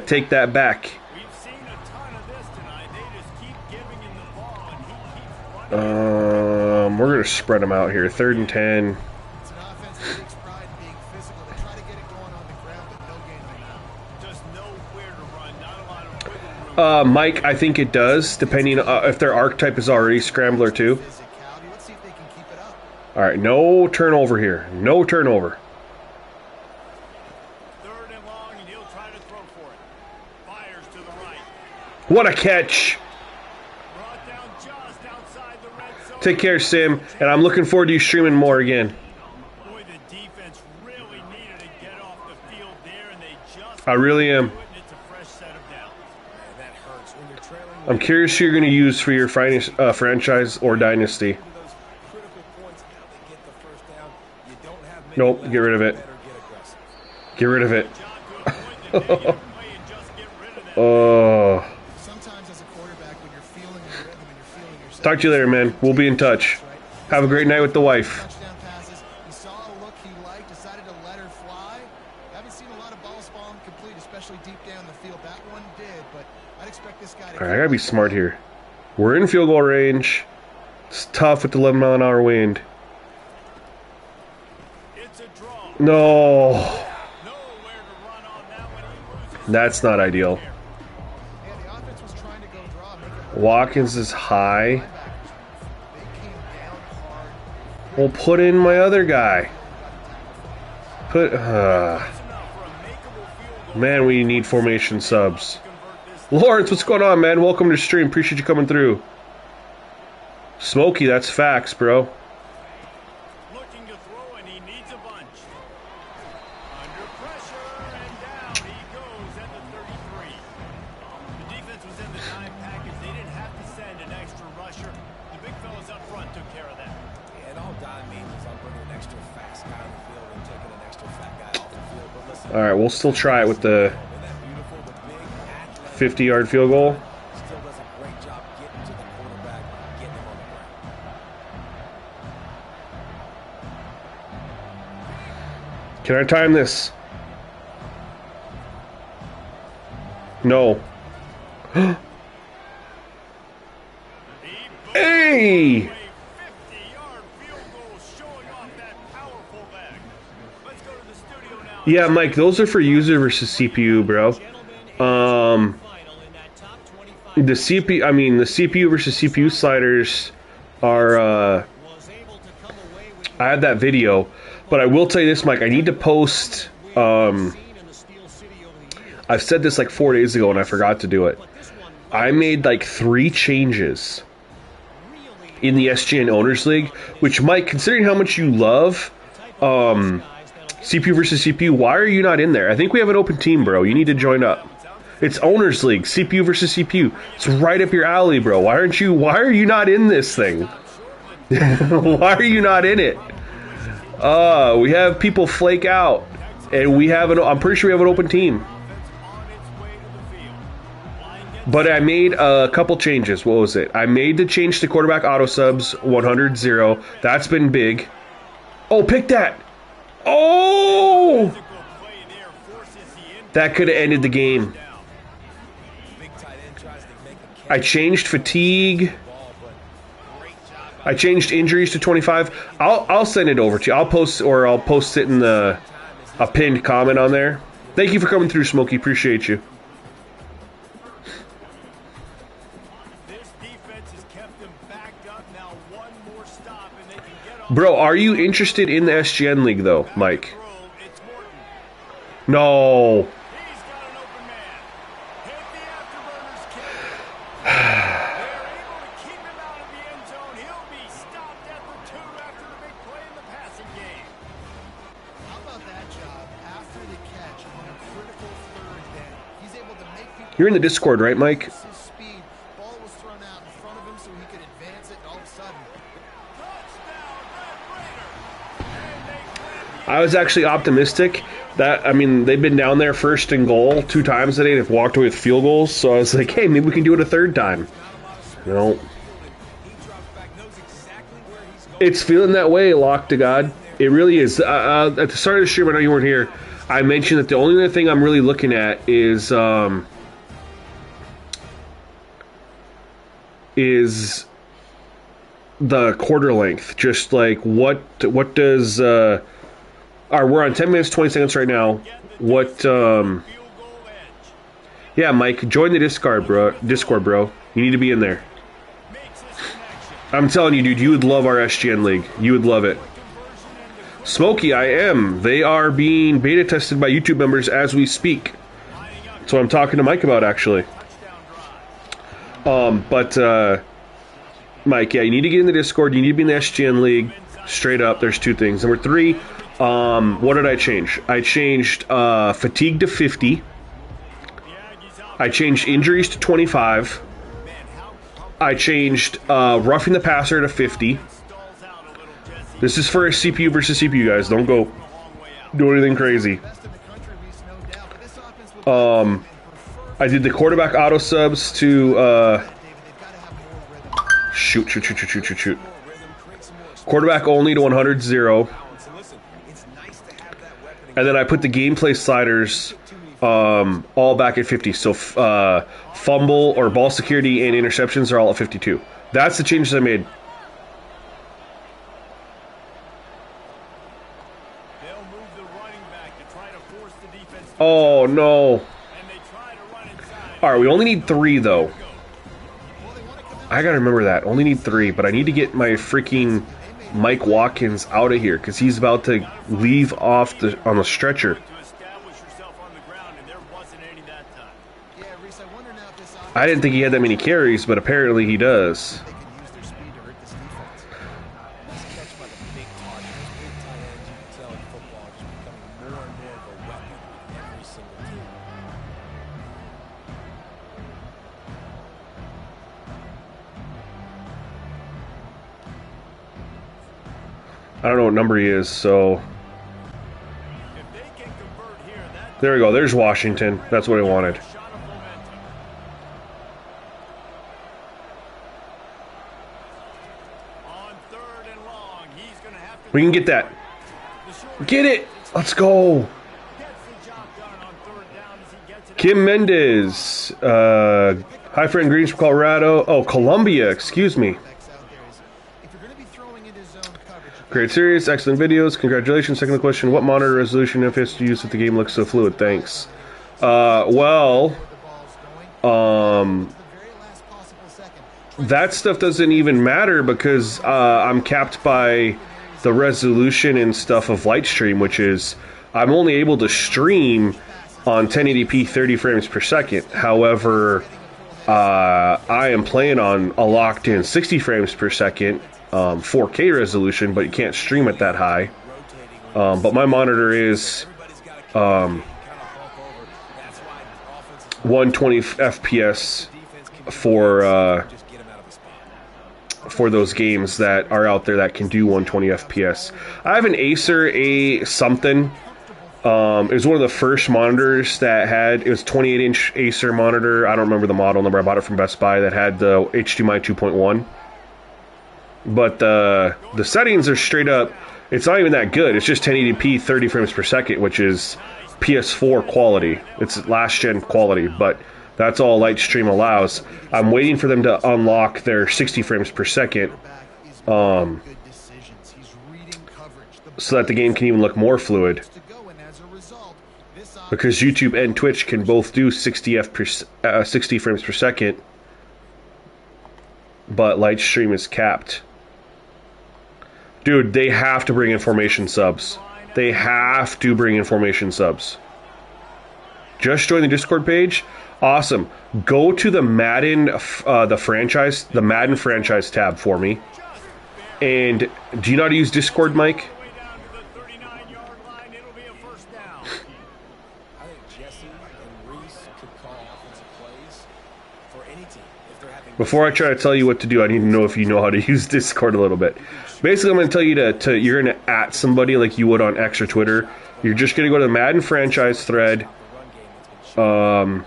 A: take that back.
D: We've seen a ton of this tonight. They just keep giving him the ball, and he keeps running.
A: We're going to spread them out here. 3rd and 10.
B: It's an offense that takes pride in being physical. They try to get it going on the ground, but no gain on that.
D: Just nowhere to run. Not a lot of wiggle room.
A: Mike, I think it does, depending if their archetype is already Scrambler too.
B: Physicality. Let's see if they can keep it up.
A: All right, no turnover here. No turnover.
D: 3rd and long, and he'll try to throw for it. Fires to the right.
A: What a catch.
D: Brought down just outside the red zone.
A: Take care, Sim, and I'm looking forward to you streaming more again.
D: Boy, the defense really needed to get off the field there, and they just
A: I really am.
D: do it, and it's a fresh set of downs.
C: Man, that hurts when you're trailing.
A: I'm curious who you're going to use for your franchise or Dynasty.
C: Those critical points, now they get the 1st down. You don't have many
A: Nope,
C: left.
A: get rid of it.
C: Better get aggressive.
A: Get rid of it.
D: John, to a point that maybe you can play and just get rid of that.
A: Oh.
B: Sometimes as a quarterback, when you're feeling your rhythm and you're feeling yourself,
A: Talk to you later, man. We'll be in touch.
B: right?
A: Have a great night with the wife.
B: Touchdown passes. He saw a look he liked, decided to let her fly. Haven't seen a lot of balls fall incomplete, especially deep down the field. That one did, but I'd expect this guy to...
A: All right, I gotta be smart here. We're in field goal range. It's tough with the 11-mile-an-hour wind.
D: It's a draw.
A: No,
D: Nowhere to run on that one. He loses.
A: that's not ideal.
B: Yeah, the offense was trying to go draw, make it
A: Watkins is high.
B: linebackers. They came down hard.
A: We'll put in my other guy. Put.
D: That's enough for a makeable field goal.
A: Man, we need formation subs.
D: Convert this.
A: Lawrence, what's going on, man? Welcome to the stream. Appreciate you coming through. Smokey, that's facts, bro.
D: Looking to throw, and he needs a bunch. Under pressure, and down he goes at the 33. The defense was in the time package. They didn't have to send an extra rusher. The big fellas up front took care of that.
C: And all Don means is I'm bringing an extra fast guy on the field and taking an extra fat guy off the field. But listen,
A: All right, we'll still try it with the
C: isn't that beautiful? The big athletic
A: 50-yard field goal.
C: still does a great job getting to the quarterback, getting him on the ground.
A: Can I time this? No.
D: He
A: Hey!
D: a 50-yard field goal showing off that powerful leg. Let's go to the studio now.
A: Yeah, Mike, those are for user versus CPU, bro. The CPU, I mean, the CPU versus CPU sliders are, I had that video, but I will tell you this, Mike, I need to post, I've said this like 4 days ago and I forgot to do it. I made like 3 changes in the SGN Owners League, which, Mike, considering how much you love, CPU versus CPU, why are you not in there? I think we have an open team, bro. You need to join up. It's Owners League, CPU versus CPU. It's right up your alley, bro. Why are you not in this thing? Why are you not in it? We have people flake out, and I'm pretty sure we have an open team. But I made a couple changes. What was it? I made the change to quarterback auto subs 100-0. That's been big. Oh, pick that. Oh! That could have ended the game. I changed fatigue. I changed injuries to 25. I'll send it over to you. I'll post it in a pinned comment on there. Thank you for coming through, Smokey. Appreciate you.
D: This defense has kept them backed up. Now one more stop, and they can get off.
A: Bro, are you interested in the SGN League, though, Mike?
D: Throw, it's Morton.
A: No.
D: He's got an open man. Hit the afterburners kick. They're able to keep him out of the end zone. He'll be stopped at the 2 after the big play in the passing game.
B: How about that job after the catch on a critical third down? He's able to make people...
A: You're in the Discord, right, Mike?
B: His speed. Ball was thrown out in front of him so he could advance it, and all of a sudden...
D: Touchdown, Red Raider. And they grab the
A: I was actually optimistic that, I mean, they've been down there first and goal 2 times today. They've walked away with field goals. So I was like, hey, maybe we can do it a 3rd time. You know,
C: He drops back, knows exactly where he's going.
A: it's feeling that way, lock to God. It really is. At the start of the stream, I know you weren't here, I mentioned that the only other thing I'm really looking at is the quarter length. Just like what does we're on 10 minutes 20 seconds right now. What
D: field goal edge.
A: yeah, Mike, join the Discord, bro. You need to be in there.
D: Makes his connection.
A: I'm telling you, dude, you would love our SGN League. You would love it. Smokey, I am. They are being beta tested by YouTube members as we speak. That's what I'm talking to Mike about, actually. Mike, yeah, you need to get in the Discord. You need to be in the SGN League. Straight up, there's 2 things. Number 3, what did I change? I changed fatigue to 50. I changed injuries to 25. I changed roughing the passer to 50. This is for a CPU versus CPU, guys. Don't go do anything crazy.
B: Best in the country, Reese, no doubt. But this offense will
A: I did the quarterback auto subs to
B: David, they've got to have more rhythm.
A: shoot.
C: More rhythm, create some more
A: Quarterback only to 100, 0.
C: balance. And listen, it's nice to have that weapon.
A: And then I put the gameplay sliders all back at 50. So fumble or ball security and interceptions are all at 52. That's the changes I made.
D: They'll move the running back to try to force the defense to
A: Oh, no.
D: and they try to run inside.
A: All right, we only need 3, though. I got to remember that. Only need 3, but I need to get my freaking Mike Watkins out of here because he's about to leave off on the stretcher.
D: To establish yourself on the ground, and there wasn't any that time.
B: Yeah, Reese, I wonder now if this
A: I didn't think he had that many carries, but apparently he does.
B: they can use their speed to hurt this defense.
C: Nice catch by the big target. Those big tight ends, you can tell in football, are just becoming more and more of a weapon in every single team.
A: I don't know what number he is, so
D: If they can convert here, that
A: there we go. There's Washington. That's what I wanted.
D: shot of momentum. On 3rd and long, he's going to have to
A: We can get that.
D: the short
A: Get it. Let's go.
D: gets the job done on 3rd down as he gets it.
A: Kim Mendez. Hi, friend. Greens from Colorado. Oh, Columbia. Excuse me.
B: Next out there is if you're going to be throwing into zone coverage, you
A: Great series. Excellent videos. Congratulations. Second question. What monitor resolution FPS do you use if the game looks so fluid? Thanks. Well,
B: the ball's going to the very last possible second.
A: that stuff doesn't even matter because I'm capped by the resolution and stuff of Lightstream, which is I'm only able to stream on 1080p 30 frames per second. However, I am playing on a locked-in 60 frames per second 4K resolution, but you can't stream it that high. But my monitor is 120 FPS for those games that are out there that can do 120 FPS. I have an Acer A something. It was one of the first monitors that had, it was 28-inch Acer monitor. I don't remember the model number. I bought it from Best Buy that had the HDMI 2.1. But the settings are straight up, it's not even that good. It's just 1080p 30 frames per second, which is PS4 quality. It's last gen quality, but that's all Lightstream allows. I'm waiting for them to unlock their 60 frames per second
B: good decisions. He's reading coverage. The
A: so that the game can even look more fluid.
B: to go, and as a result, this
A: Because YouTube and Twitch can both do 60 frames per second, but Lightstream is capped. Dude, they have to bring in formation subs. They have to bring in formation subs. Just join the Discord page. Awesome. Go to the Madden, the Madden franchise tab for me. And do you know how to use Discord, Mike?
D: Way down to the 39-yard line, it'll be a first down.
C: I think Jesse and Reese could call offensive plays for any team if they're having.
A: Before I try to tell you what to do, I need to know if you know how to use Discord a little bit. Basically, I'm going to tell you you're going to @ somebody like you would on X or Twitter. You're just going to go to the Madden franchise thread, and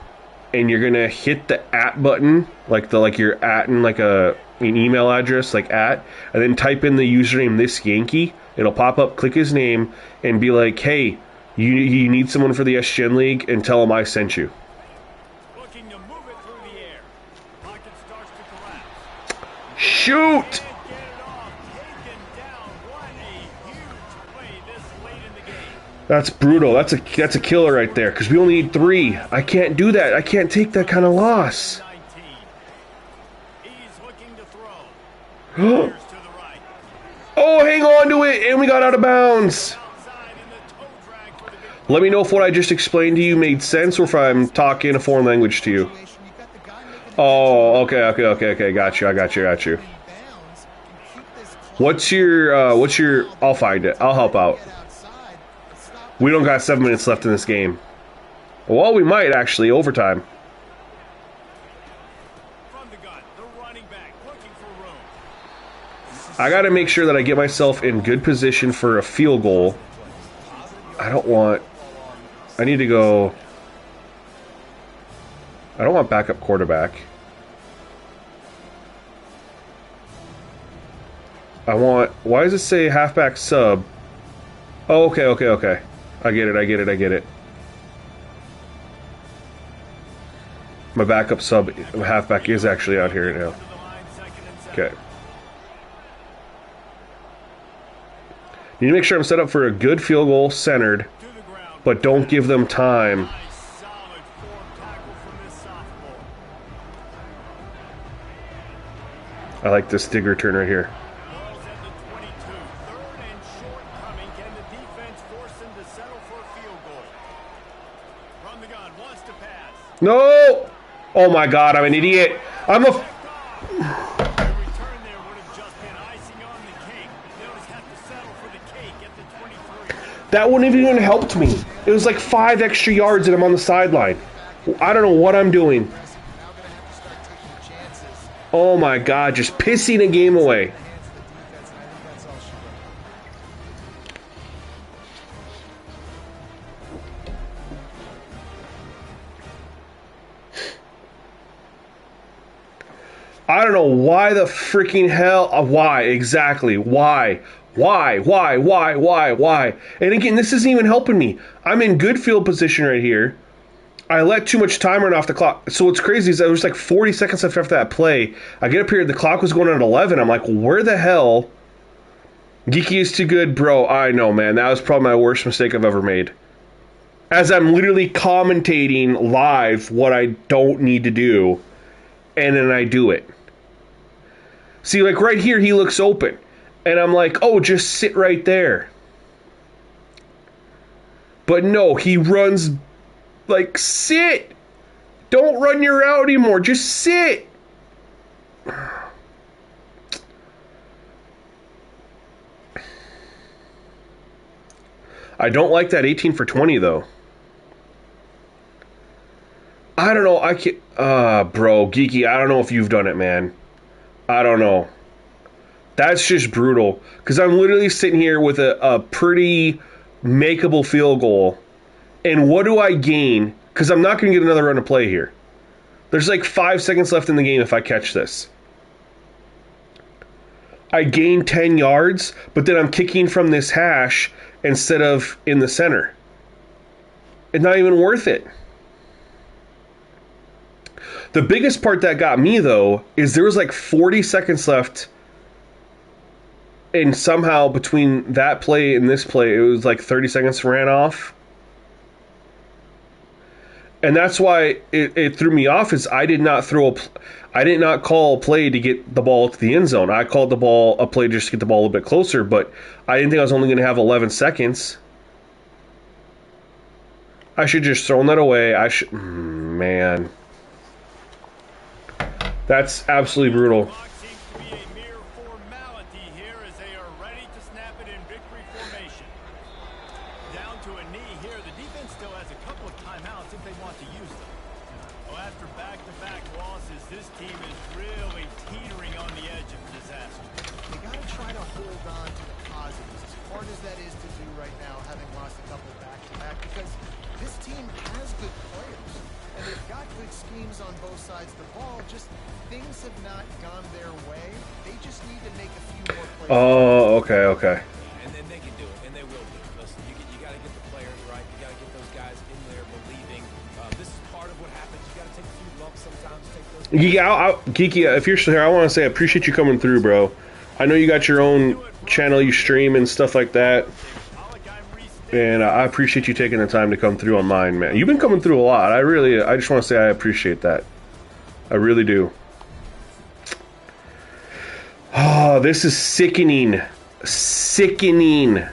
A: you're going to hit the @ button, like you're @ing like an email address, like @, and then type in the username This Yankee. It'll pop up, click his name, and be like, hey, you need someone for the SGN League, and tell him I sent you.
D: Looking to move it through the air. Pocket starts to collapse.
A: Shoot!
D: Can't get it off. Taken down. What a huge play this late in the game.
A: That's brutal. That's a killer right there. Because we only need 3. I can't do that. I can't take that kind of loss.
D: 19. He's looking to throw. Here's to the right.
A: Oh, hang on to it, and we got out of bounds.
D: Outside in the toe drag for the big
A: Let me know if what I just explained to you made sense, or if I'm talking a foreign language to you.
B: situation, you've got the guy making
A: Oh, okay. Got you.
B: bounds and keep this
A: What's your? I'll find it. I'll help out.
B: get outside. Stop
A: We don't got 7 minutes left in this game. Well, we might actually overtime.
D: from the gun. The running back looking for room.
A: I got to make sure that I get myself in good position for a field goal. I don't want backup quarterback. I want... Why does it say halfback sub? Oh, okay, okay, okay. I get it, I get it, I get it. My backup sub halfback is actually out here now. Okay. Need to make sure I'm set up for a good field goal, centered, but don't give them time. I like this digger turn right here. No! Oh my god, I'm an idiot. I'm a... That wouldn't have even helped me. It was like 5 extra yards and I'm on the sideline. I don't know what I'm doing. Oh my god, just pissing a game away. I don't know why the freaking hell, why, exactly, why? Why? And again, this isn't even helping me. I'm in good field position right here. I let too much time run off the clock. So what's crazy is there was like 40 seconds left after that play. I get up here, the clock was going on at 11. I'm like, where the hell? Geeky is too good, bro. I know, man. That was probably my worst mistake I've ever made. As I'm literally commentating live what I don't need to do, and then I do it. See, like right here, he looks open. And I'm like, oh, just sit right there. But no, he runs like, sit. Don't run your route anymore. Just sit. I don't like that 18 for 20, though. I don't know. I can't. Bro, Geeky, I don't know if you've done it, man. I don't know. That's just brutal. Because I'm literally sitting here with a pretty makeable field goal. And what do I gain? Because I'm not going to get another run of play here. There's like 5 seconds left in the game if I catch this. I gain 10 yards, but then I'm kicking from this hash instead of in the center. It's not even worth it. The biggest part that got me, though, is there was like 40 seconds left. And somehow between that play and this play, it was like 30 seconds ran off. And that's why it threw me off, is I did not call a play to get the ball to the end zone. I called a play just to get the ball a little bit closer, but I didn't think I was only going to have 11 seconds. I should just thrown that away. Man. That's absolutely brutal. Oh, okay.
C: And then they can do it, and they will do it. Listen, you got to get the players right. You got to get those guys in there believing. This is part of what happens. You got to take a few lumps sometimes.
A: Geeky, if you're still here, I want to say I appreciate you coming through, bro. I know you got your own channel, you stream and stuff like that. And I appreciate you taking the time to come through on mine, man. You've been coming through a lot. I just want to say I appreciate that. I really do. Oh, this is sickening. Sickening.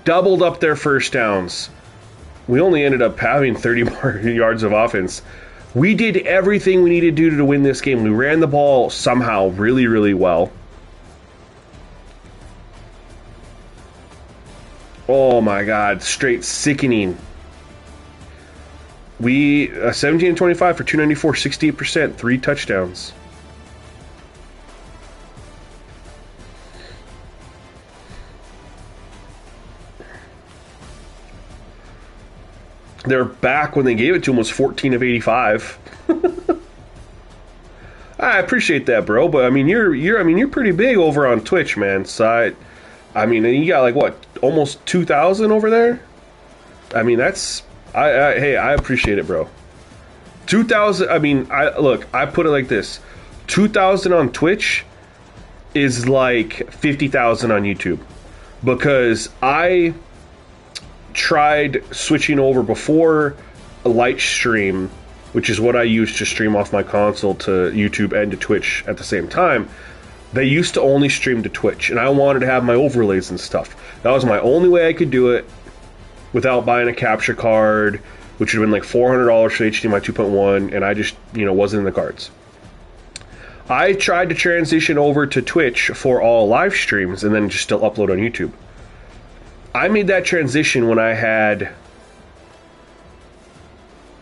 A: Doubled up their first downs. We only ended up having 30 more yards of offense. We did everything we needed to do to win this game. We ran the ball somehow really, really well. Oh my God, straight sickening. We 17-25 for 294, 68%, 3 touchdowns. Their back when they gave it to him was 14 of 85. I appreciate that, bro. But I mean, you're pretty big over on Twitch, man. So I mean, you got like what, almost 2,000 over there. I mean, that's hey, I appreciate it, bro. 2,000. I mean, I put it like this: 2,000 on Twitch is like 50,000 on YouTube, because I tried switching over before a light stream, which is what I use to stream off my console to YouTube and to Twitch at the same time. They used to only stream to Twitch, and I wanted to have my overlays and stuff. That was my only way I could do it without buying a capture card, which would have been like $400 for HDMI 2.1, and I just, wasn't in the cards. I tried to transition over to Twitch for all live streams and then just still upload on YouTube. I made that transition when I had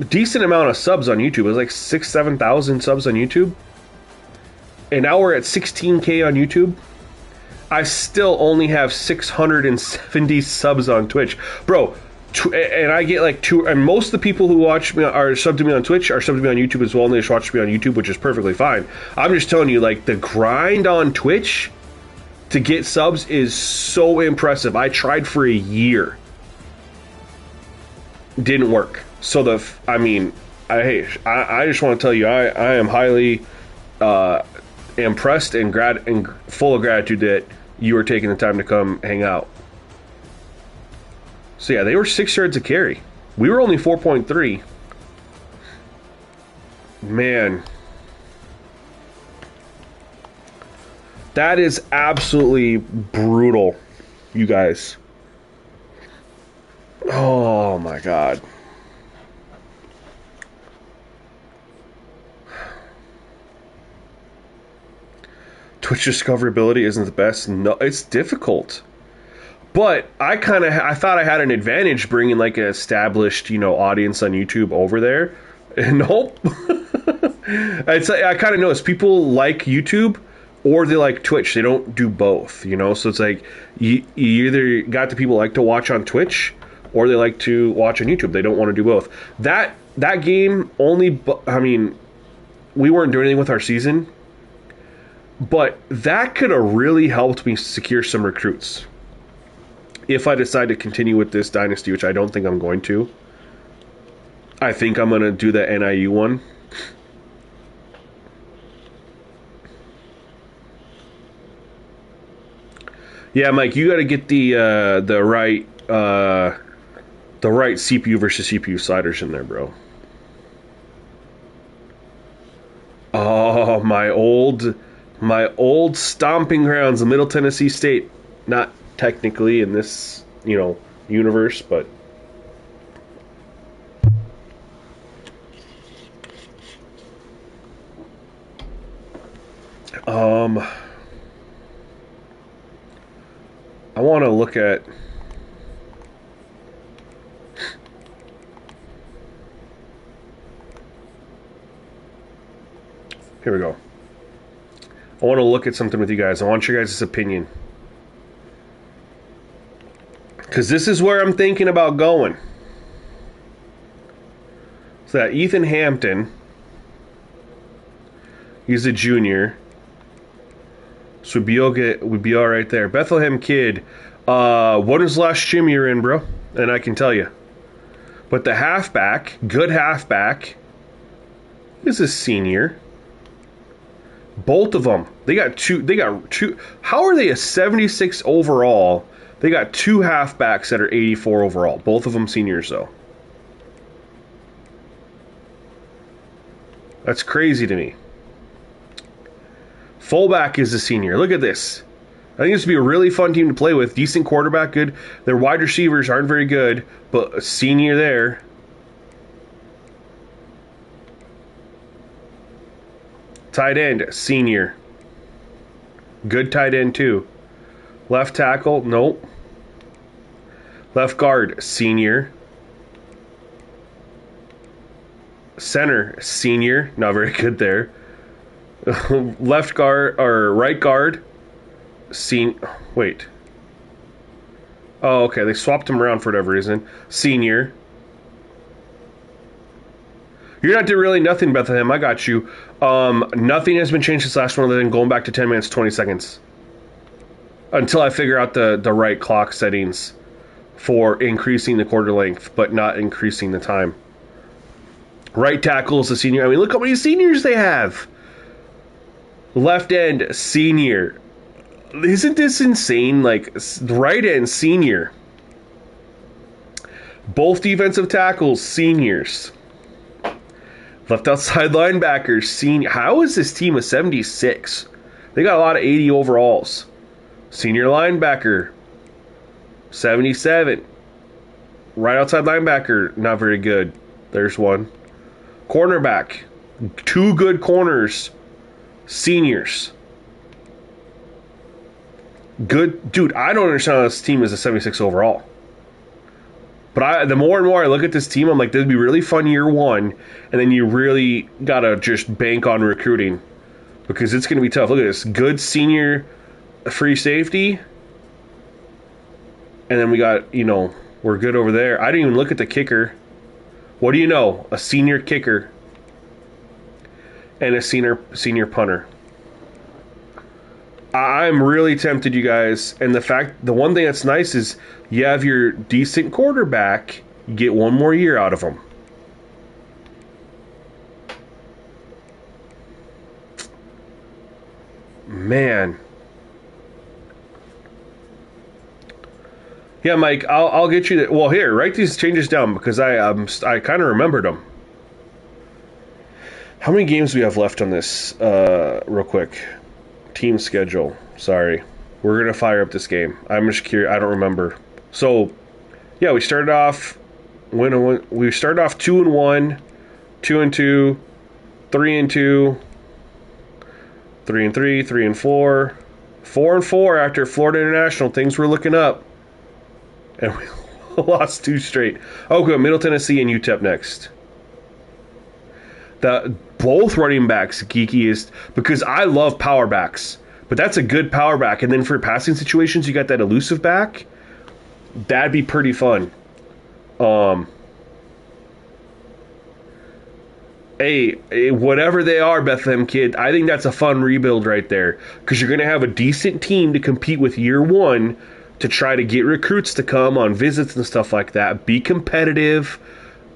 A: a decent amount of subs on YouTube. It was like 7,000 subs on YouTube. And now we're at 16K on YouTube. I still only have 670 subs on Twitch. Bro, and I get like and most of the people who watch me are subbed to me on Twitch are subbed to me on YouTube as well, and they just watch me on YouTube, which is perfectly fine. I'm just telling you, like, the grind on Twitch to get subs is so impressive. I tried for a year. Didn't work. So I just want to tell you, I am highly impressed and full of gratitude that you were taking the time to come hang out. So yeah, they were 6 yards a carry. We were only 4.3. Man. That is absolutely brutal, you guys. Oh my God. Twitch discoverability isn't the best. No, it's difficult. But I thought I had an advantage bringing like an established, audience on YouTube over there. And nope. I kind of noticed people like YouTube or they like Twitch. They don't do both, So it's like you either got the people like to watch on Twitch or they like to watch on YouTube. They don't want to do both. That game only, we weren't doing anything with our season. But that could have really helped me secure some recruits. If I decide to continue with this Dynasty, which I don't think I'm going to. I think I'm going to do the NIU one. Yeah, Mike, you got to get the right CPU versus CPU sliders in there, bro. Oh, my old stomping grounds, the Middle Tennessee State. Not technically in this, universe, but I want to look at here we go. I want to look at something with you guys. I want your guys' opinion. Because this is where I'm thinking about going. So that Ethan Hampton, he's a junior. So we'd be all right there. Bethlehem Kid, what is the last gym you're in, bro? And I can tell you. But the halfback, good halfback, is a senior. Both of them. They got two. How are they a 76 overall? They got two halfbacks that are 84 overall. Both of them seniors, though. That's crazy to me. Fullback is a senior. Look at this. I think this would be a really fun team to play with. Decent quarterback, good. Their wide receivers aren't very good, but a senior there. Tight end, senior. Good tight end, too. Left tackle, nope. Left guard, senior. Center, senior. Not very good there. Left guard, or right guard, wait. Oh, okay, they swapped him around for whatever reason. Senior. You're not doing really nothing, Bethlehem. I got you. Nothing has been changed since last one other than going back to 10 minutes, 20 seconds. Until I figure out the right clock settings for increasing the quarter length, but not increasing the time. Right tackle is a senior. I mean, look how many seniors they have. Left end, senior. Isn't this insane? Like, right end, senior. Both defensive tackles, seniors. Left outside linebackers, senior. How is this team a 76? They got a lot of 80 overalls. Senior linebacker, 77. Right outside linebacker, not very good. There's one. Cornerback, 2 good corners, seniors. Good. Dude, I don't understand how this team is a 76 overall. But the more and more I look at this team, I'm like, this would be really fun year one, and then you really got to just bank on recruiting because it's going to be tough. Look at this. Good senior free safety. And then we got, we're good over there. I didn't even look at the kicker. What do you know? A senior kicker and a senior punter. I'm really tempted, you guys. And the one thing that's nice is you have your decent quarterback. You get one more year out of him. Man. Yeah, Mike, I'll get you. Well, here, write these changes down because I kind of remembered them. How many games do we have left on this? Real quick. Team schedule. Sorry. We're going to fire up this game. I'm just curious. I don't remember. So, yeah, we started off 2-1, 2-2, 3-2, 3-3, 3-4, 4-4 after Florida International. Things were looking up. And we lost 2 straight. Oh, good. Middle Tennessee and UTEP next. Both running backs geeky is because I love power backs, but that's a good power back. And then for passing situations, you got that elusive back. That'd be pretty fun. Hey, whatever they are, Bethlehem kid, I think that's a fun rebuild right there because you're going to have a decent team to compete with year one to try to get recruits to come on visits and stuff like that. Be competitive.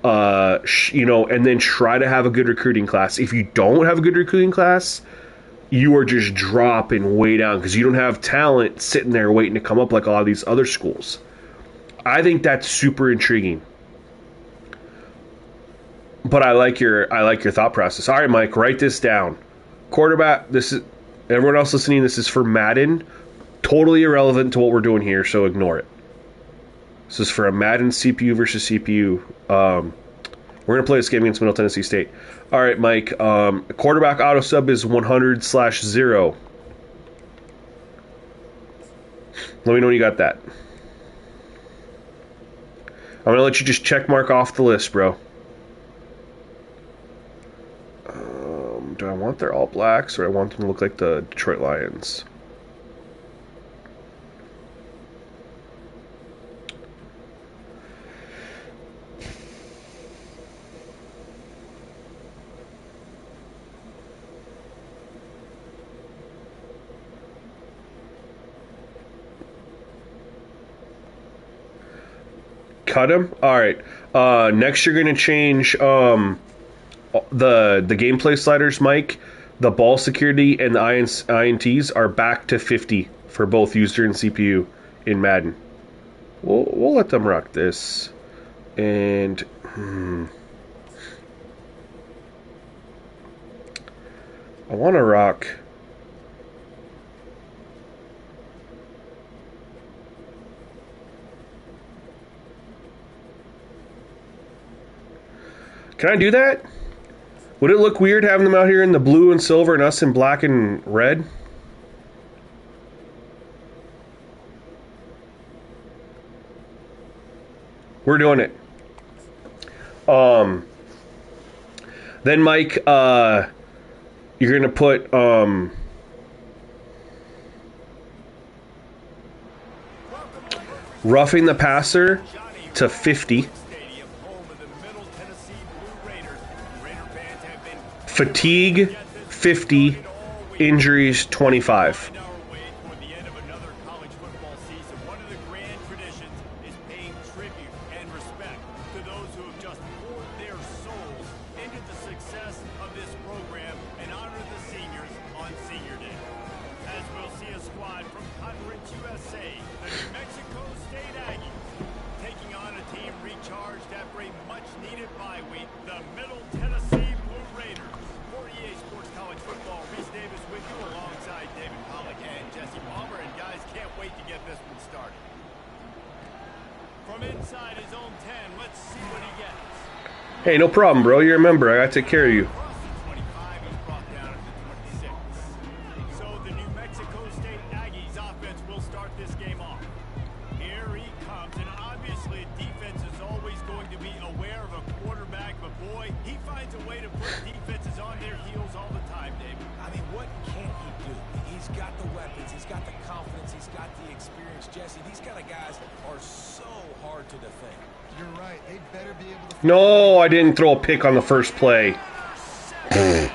A: And then try to have a good recruiting class. If you don't have a good recruiting class, you are just dropping way down because you don't have talent sitting there waiting to come up like a lot of these other schools. I think that's super intriguing. But I like your thought process. All right, Mike, write this down. Quarterback. This is everyone else listening. This is for Madden. Totally irrelevant to what we're doing here, so ignore it. This is for a Madden CPU versus CPU. We're going to play this game against Middle Tennessee State. All right, Mike. Quarterback auto sub is 100/0. Let me know when you got that. I'm going to let you just check mark off the list, bro. Do I want their all blacks or I want them to look like the Detroit Lions? Cut him? Alright. Next you're going to change the gameplay sliders, Mike. The ball security and the INTs are back to 50 for both user and CPU in Madden. We'll let them rock this. And I want to rock. Can I do that? Would it look weird having them out here in the blue and silver and us in black and red? We're doing it. Then Mike, you're gonna put roughing the passer to 50. Fatigue 50, injuries 25.
D: Wind our way toward the end of another college football season. One of the grand traditions is paying tribute and respect to those who have just poured their souls into the success of this program and honor the seniors on Senior Day. As we'll see a squad from Conference USA, the New Mexico State Aggies, taking on a team recharged after a much-needed bye week, the Middle Tennessee Blue Raiders. For EA Sports College Football, Reese Davis with you alongside David Pollock and Jesse Palmer, and guys, can't wait to get this one started. From inside his own 10, let's see what he gets.
A: Hey, no problem, bro. You're a member. I got to take care of you.
D: Across the 25, he's brought down at the 26. So the New Mexico State Aggies offense will start this game off. Here he comes, and obviously defense is always going to be aware of a quarterback, but boy, he finds a way to put defenses on their heels all the time, David.
C: I mean, what can't he do? He's got the weapons, he's got the confidence, he's got the experience. Jesse, these kind of guys are so hard to defend.
B: You're right. They better be able to.
A: No, I didn't throw a pick on the first play.
D: Even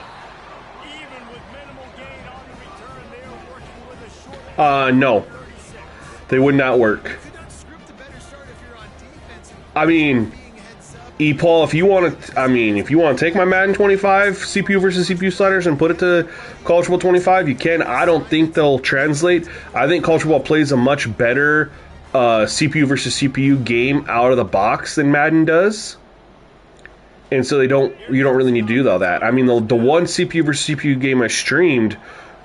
D: with minimal gain on the return, they are working with a short
A: No.
D: 36.
A: They would not work.
B: Could not script a better start if you're on defense. And
A: I mean,
B: being heads up.
A: Paul, if you want to take my Madden 25 CPU versus CPU sliders and put it to College Football 25, you can. I don't think they'll translate. I think College Football plays a much better CPU versus CPU game out of the box than Madden does. And so you don't really need to do all that. I mean, the one CPU versus CPU game I streamed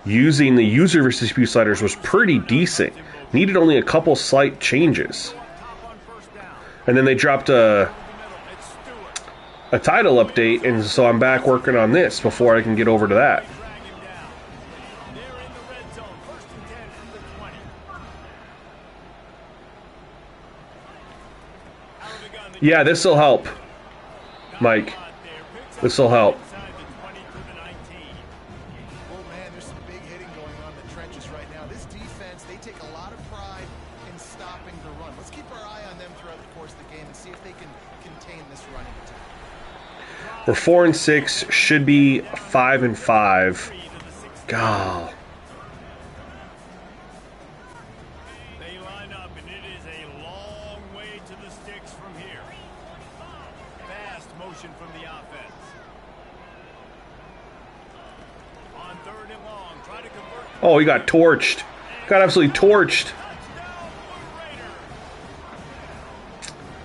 A: using the user versus CPU sliders was pretty decent. Needed only a couple slight changes. And then they dropped a title update, and so I'm back working on this before I can get over to that.
D: Drag him down. They're in the red zone. First and 10 from the 20. Out of the gun, the
A: Yeah, this will help, Mike. This will help.
D: inside the 20 to the 19.
B: Oh man, there's some big hitting going on in the trenches right now. This defense, they take a lot of pride in stopping the run. Let's keep our eye on them throughout the course of the game and see if they can contain this running attack.
A: We're 4-6, should be 5-5. God.
D: They line up, and it is a long way to the sticks from here. Fast motion from the offense. On third and long, try to convert.
A: Oh, he got torched. Got absolutely torched.
D: Touchdown, Blue Raider.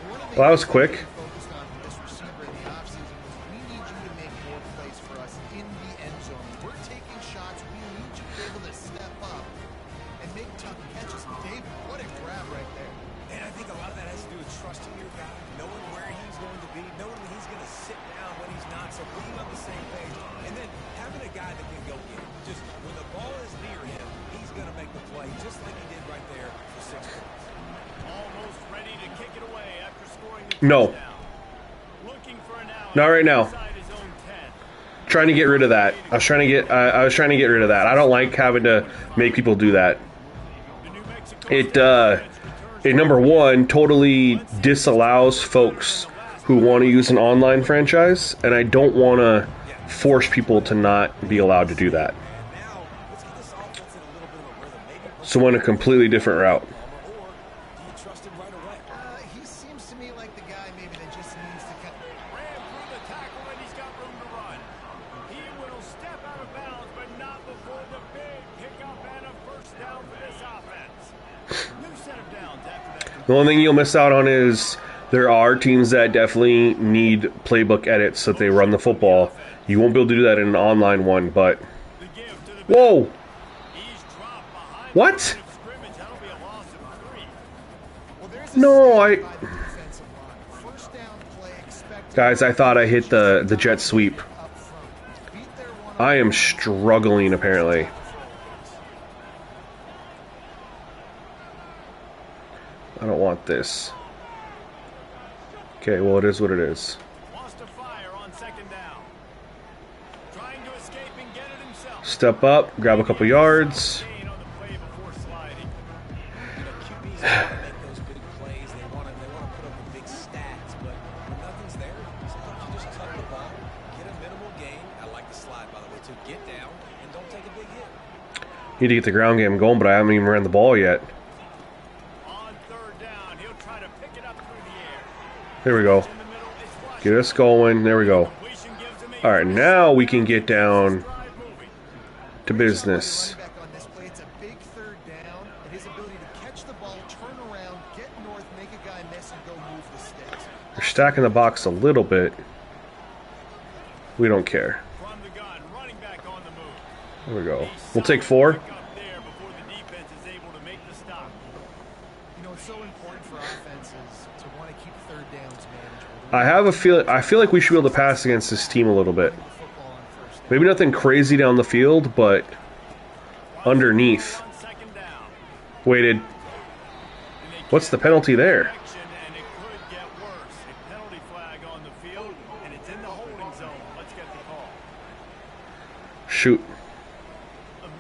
B: One of the
A: Well, that was quick.
B: focused on for this receiver in the offseason was we need you to make more plays for us in the end zone. We're taking shots. We need you to be able to step up and make tough catches. Dave, what a grab right there.
C: And I think a lot of that has to do with trusting your guy, knowing where he's going to be, knowing when he's going to sit down, when he's not, so being on the same page, and then having a guy that can go get it. Just when the ball is near him, he's going to make the play, just like he did right there for 6 points.
D: Almost ready to kick it away after scoring the
A: No.
D: touchdown. Looking for an out
A: Not right now.
D: inside his own 10.
A: Trying to get rid of that. I was trying to get rid of that. I don't like having to make people do that.
D: The New Mexico
A: It
D: State defense returns
A: number one totally disallows folks who want to use an online franchise, and I don't want to force people to not be allowed to do that.
C: And now, let's get this offense in a little bit of a rhythm. Maybe
A: So went a completely different route.
C: or do you trust him right away?
B: He seems to me like the guy maybe that just needs to cut.
D: ran through the tackle, and he's got room to run. He will step out of bounds, but not before the big pickup and a first down for this offense. New set of downs after that.
A: The only thing you'll miss out on is there are teams that definitely need playbook edits so that they run the football. You won't be able to do that in an online one, but
D: The give to the
A: whoa,
D: He's dropped behind
A: What?
D: the line of scrimmage. That'll be a loss of 3.
B: Well, there's a
A: No,
B: stand
A: I-
B: by the defensive line. First down play expected
A: guys, I thought I hit the jet sweep.
B: up front. Beat their one
A: I am struggling apparently. I don't want this. Okay, well it is what it is.
D: Wants to fire on second down. Trying to escape and get it himself.
A: Step up, grab a couple yards.
D: Gain on the play before sliding.
C: You know, QBs want to make those big plays. They want to put up the big stats. But when nothing's there, sometimes you just tuck the ball, get a minimal gain. I like the slide down and don't take a big hit.
A: Need to get the ground game going, but I haven't even ran the ball yet.
D: On third down, he'll try to pick it up through the air.
A: There we go.
D: In the middle, it's Rush.
A: Get us going. There we go.
D: Completion gives him
A: All right, now we can get down
D: drive moving.
A: to business.
B: Running back on this play, it's a big third down, and his ability to catch the ball, turn around, get north, make a guy miss, and go move the sticks.
A: They're stacking the box a little bit. We don't care.
D: From the gun, running back on the move.
A: There we go. We'll take 4.
D: Pick up there before the defense is able to make the stop.
B: You know, it's so important for offenses to want to keep third downs manageable.
A: I have a feeling. I feel like we should be able to pass against this team a little bit.
B: The football on first down.
A: Maybe nothing crazy down the field, but underneath.
D: On second down.
A: Waited. What's the penalty there?
D: And it could get worse. A penalty flag on the field, and it's in the holding zone. Let's get the call.
A: Shoot.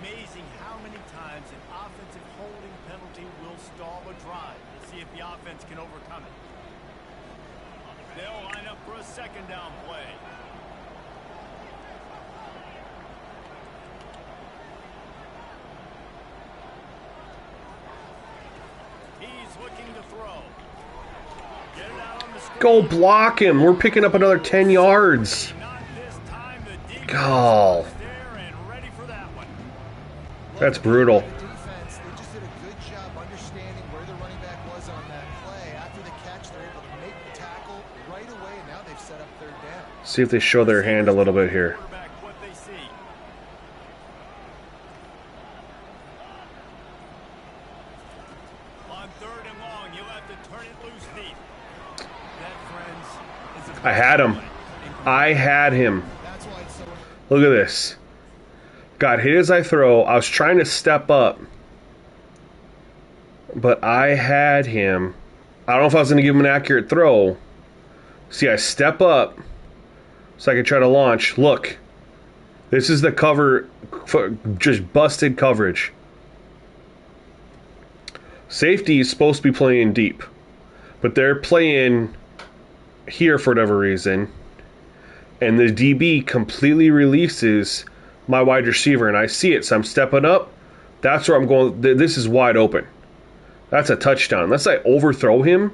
D: Amazing how many times an offensive holding penalty will stall a drive. We'll see if the offense can overcome it. They'll line up for a second down play. He's looking to throw. Get it out on the screen.
A: Go block him. We're picking up another 10 yards.
D: Not this time. The defense
A: Go.
D: is there and ready for that one.
A: That's brutal.
B: The defense, they just did a good job understanding where the running back was on that play. After the catch, they're able to make the tackle right away, and now they've set up third down.
A: See if they show their hand a little bit here.
D: Quarterback, what they see. On third and long, you'll have to turn it loose deep. That, friends, is a
A: I had him. I had him.
B: That's why it's so
A: Look at this. Got hit as I throw. I was trying to step up, but I had him. I don't know if I was going to give him an accurate throw. See, I step up so I can try to launch. Look, this is the cover, just busted coverage. Safety is supposed to be playing deep, but they're playing here for whatever reason, and the DB completely releases my wide receiver, and I see it, so I'm stepping up. That's where I'm going. This is wide open. That's a touchdown. Unless I overthrow him,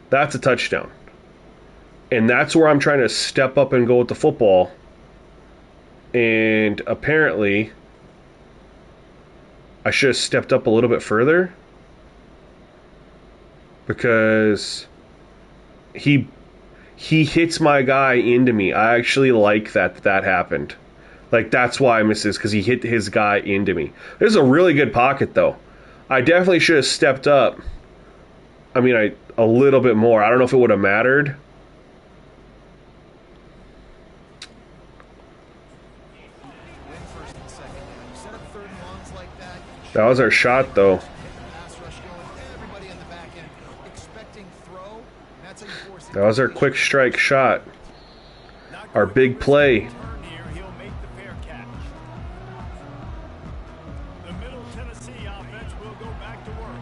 A: that's a touchdown. And that's where I'm trying to step up and go with the football. And apparently, I should have stepped up a little bit further, because he hits my guy into me. I actually like that happened. Like, that's why I missed this, because he hit his guy into me. This is a really good pocket, though. I definitely should have stepped up. I mean, a little bit more. I don't know if it would have mattered.
B: win first and second down. You set up third and longs like that.
A: That was our shot, though.
B: Get the pass rush going. Everybody in the back end expecting throw. And that's how you force it.
A: That was our quick strike shot. Our big play.
D: Turn here, he'll make the fair catch. The Middle Tennessee offense will go back to work.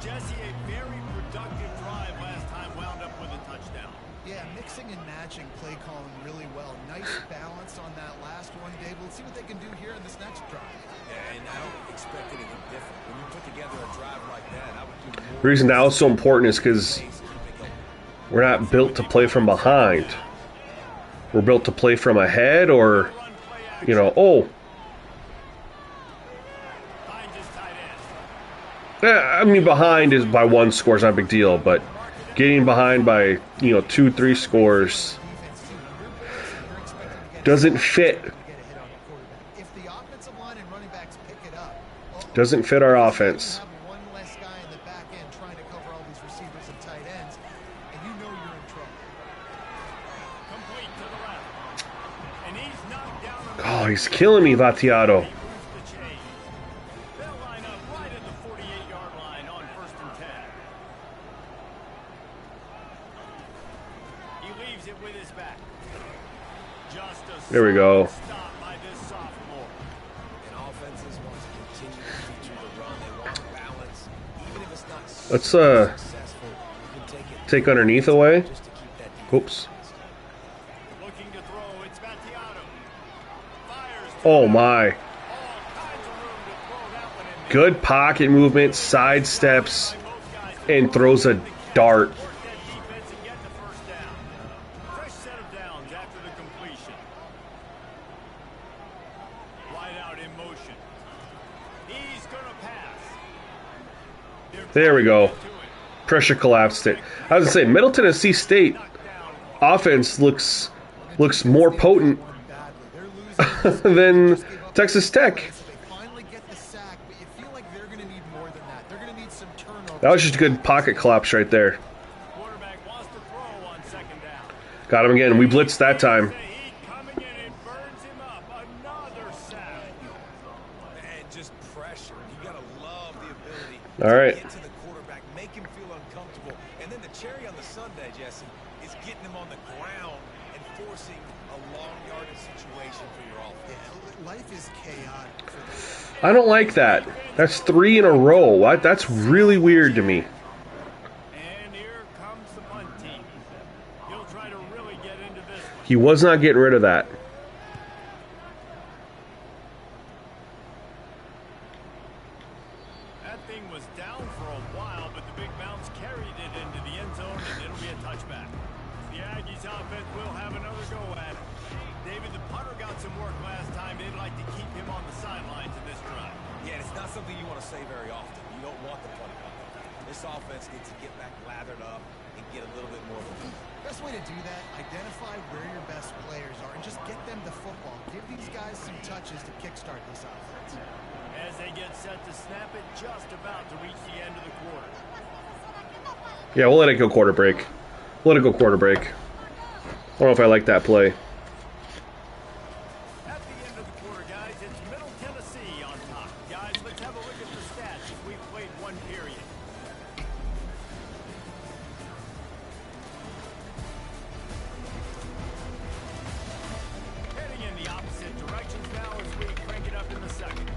D: Jesse, a very productive drive last time, wound up with a touchdown.
B: Yeah, mixing and matching play calling really well. Nice balance on that last one, Dave. Let's see what they can do here in this next drive.
C: Yeah, and I don't expect anything different. When you put together a drive like that, I would do more.
A: The reason that was so important is because we're not built to play from behind. We're built to play from ahead, or, you know,
D: Finds his tight end.
A: I mean, behind is by 1 score is not a big deal, but getting behind by, 2, 3 scores doesn't fit.
B: Get a hit on the quarterback. If the offensive line and running backs pick it up,
A: Doesn't fit our offense.
B: have one less guy in the back end trying to cover all these receivers and tight ends, and you know you're in trouble.
D: Complete to the left. And he's knocked down the
A: Oh, he's killing me, Vattiato.
D: He moves the chains. They'll line up right at the 48-yard line on 1st and 10. He leaves it with his back. Just a
A: There we go.
D: stop by this sophomore.
C: And offenses want to continue to feature the run. They want balance. Even if it's not
A: Let's
C: successful, you can take it
A: take underneath away.
C: just to keep that defense
A: Oops.
C: honest.
D: Looking to throw, it's Vattiato. Fires.
A: Oh my. Good pocket movement, side steps, and throws a dart.
D: Fresh set of downs after the completion. Wide out in motion. He's gonna pass.
A: There we go. Pressure collapsed it. I was gonna say, Middle Tennessee State offense looks more potent than Texas Tech. That was just a good pocket collapse right there.
D: Quarterback wants to throw on second down.
A: Got him again. We blitzed that time.
D: Heat coming in and burns him up. Another sack.
C: Man, just pressure. You gotta love the ability
A: All right.
C: to get to the quarterback, make him feel uncomfortable. And then the cherry on the sundae, Jesse, is getting him on the ground and forcing a long yardage situation for your offense.
B: Yeah, life is chaotic for them.
A: I don't like that. That's 3 in a row. What? That's really weird to me.
D: And here comes the punt team. He'll try to really get into this one.
A: He was not getting rid of that.
D: That thing was down for a while, but the big bounce carried it into the end zone, and it'll be a touchback. The Aggies offense will have another go at it. David, the punter got some work last time. They'd like to keep him on the sidelines in this drive.
C: Yeah, it's not something you want to say very often. You don't want the punt back. This offense needs to get back lathered up and get a little bit more of a lead.
B: Best way to do that, identify where your best players are and just get them the football. Give these guys some touches to kickstart this offense.
D: As they get set to snap it, just about to reach the end of the quarter.
A: Yeah, we'll let it go quarter break. Let it go quarter break. I don't know if I like that play.
D: At the end of the quarter, guys, it's Middle Tennessee on top. Guys, let's have a look at the stats as we've played one period. Heading in the opposite directions now as we crank it up in the second.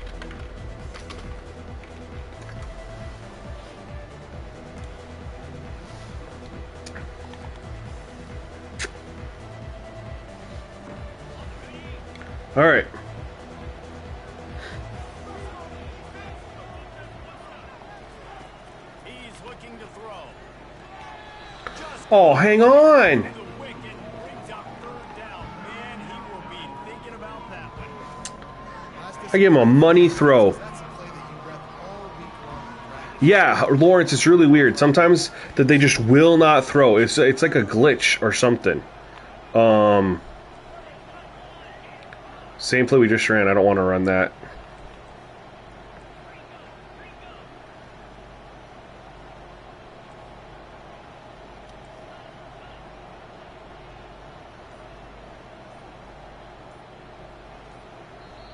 A: All right.
D: He's looking to throw.
A: Oh, hang on.
D: The wicket brings up third down. Man, he will be thinking about that one.
A: I give him a money throw.
B: That's a play that you rep all week long in practice.
A: Yeah, Lawrence, it's really weird. Sometimes that they just will not throw. It's like a glitch or something. Same play we just ran. I don't want to run that.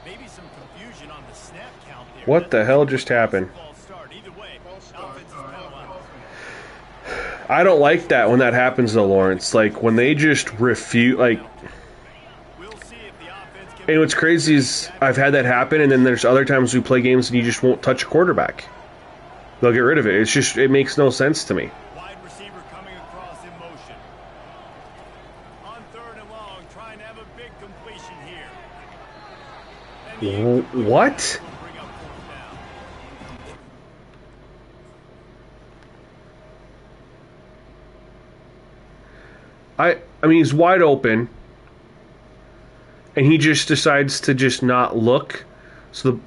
D: Maybe some confusion on the snap count there.
A: What the hell just happened?
D: False start. Either way, offense is penalized.
A: I don't like that when that happens though, Lawrence. Like when they just refuse. Like,
D: We'll see if the offense can
A: and what's crazy is I've had that happen, and then there's other times we play games and you just won't touch a quarterback. They'll get rid of it. It's just it makes no sense to me.
D: wide receiver coming across in motion. On third and long, trying to have a big completion here. And the
A: What?
D: will bring up fourth down.
A: I mean, he's wide open, and he just decides to just not look. So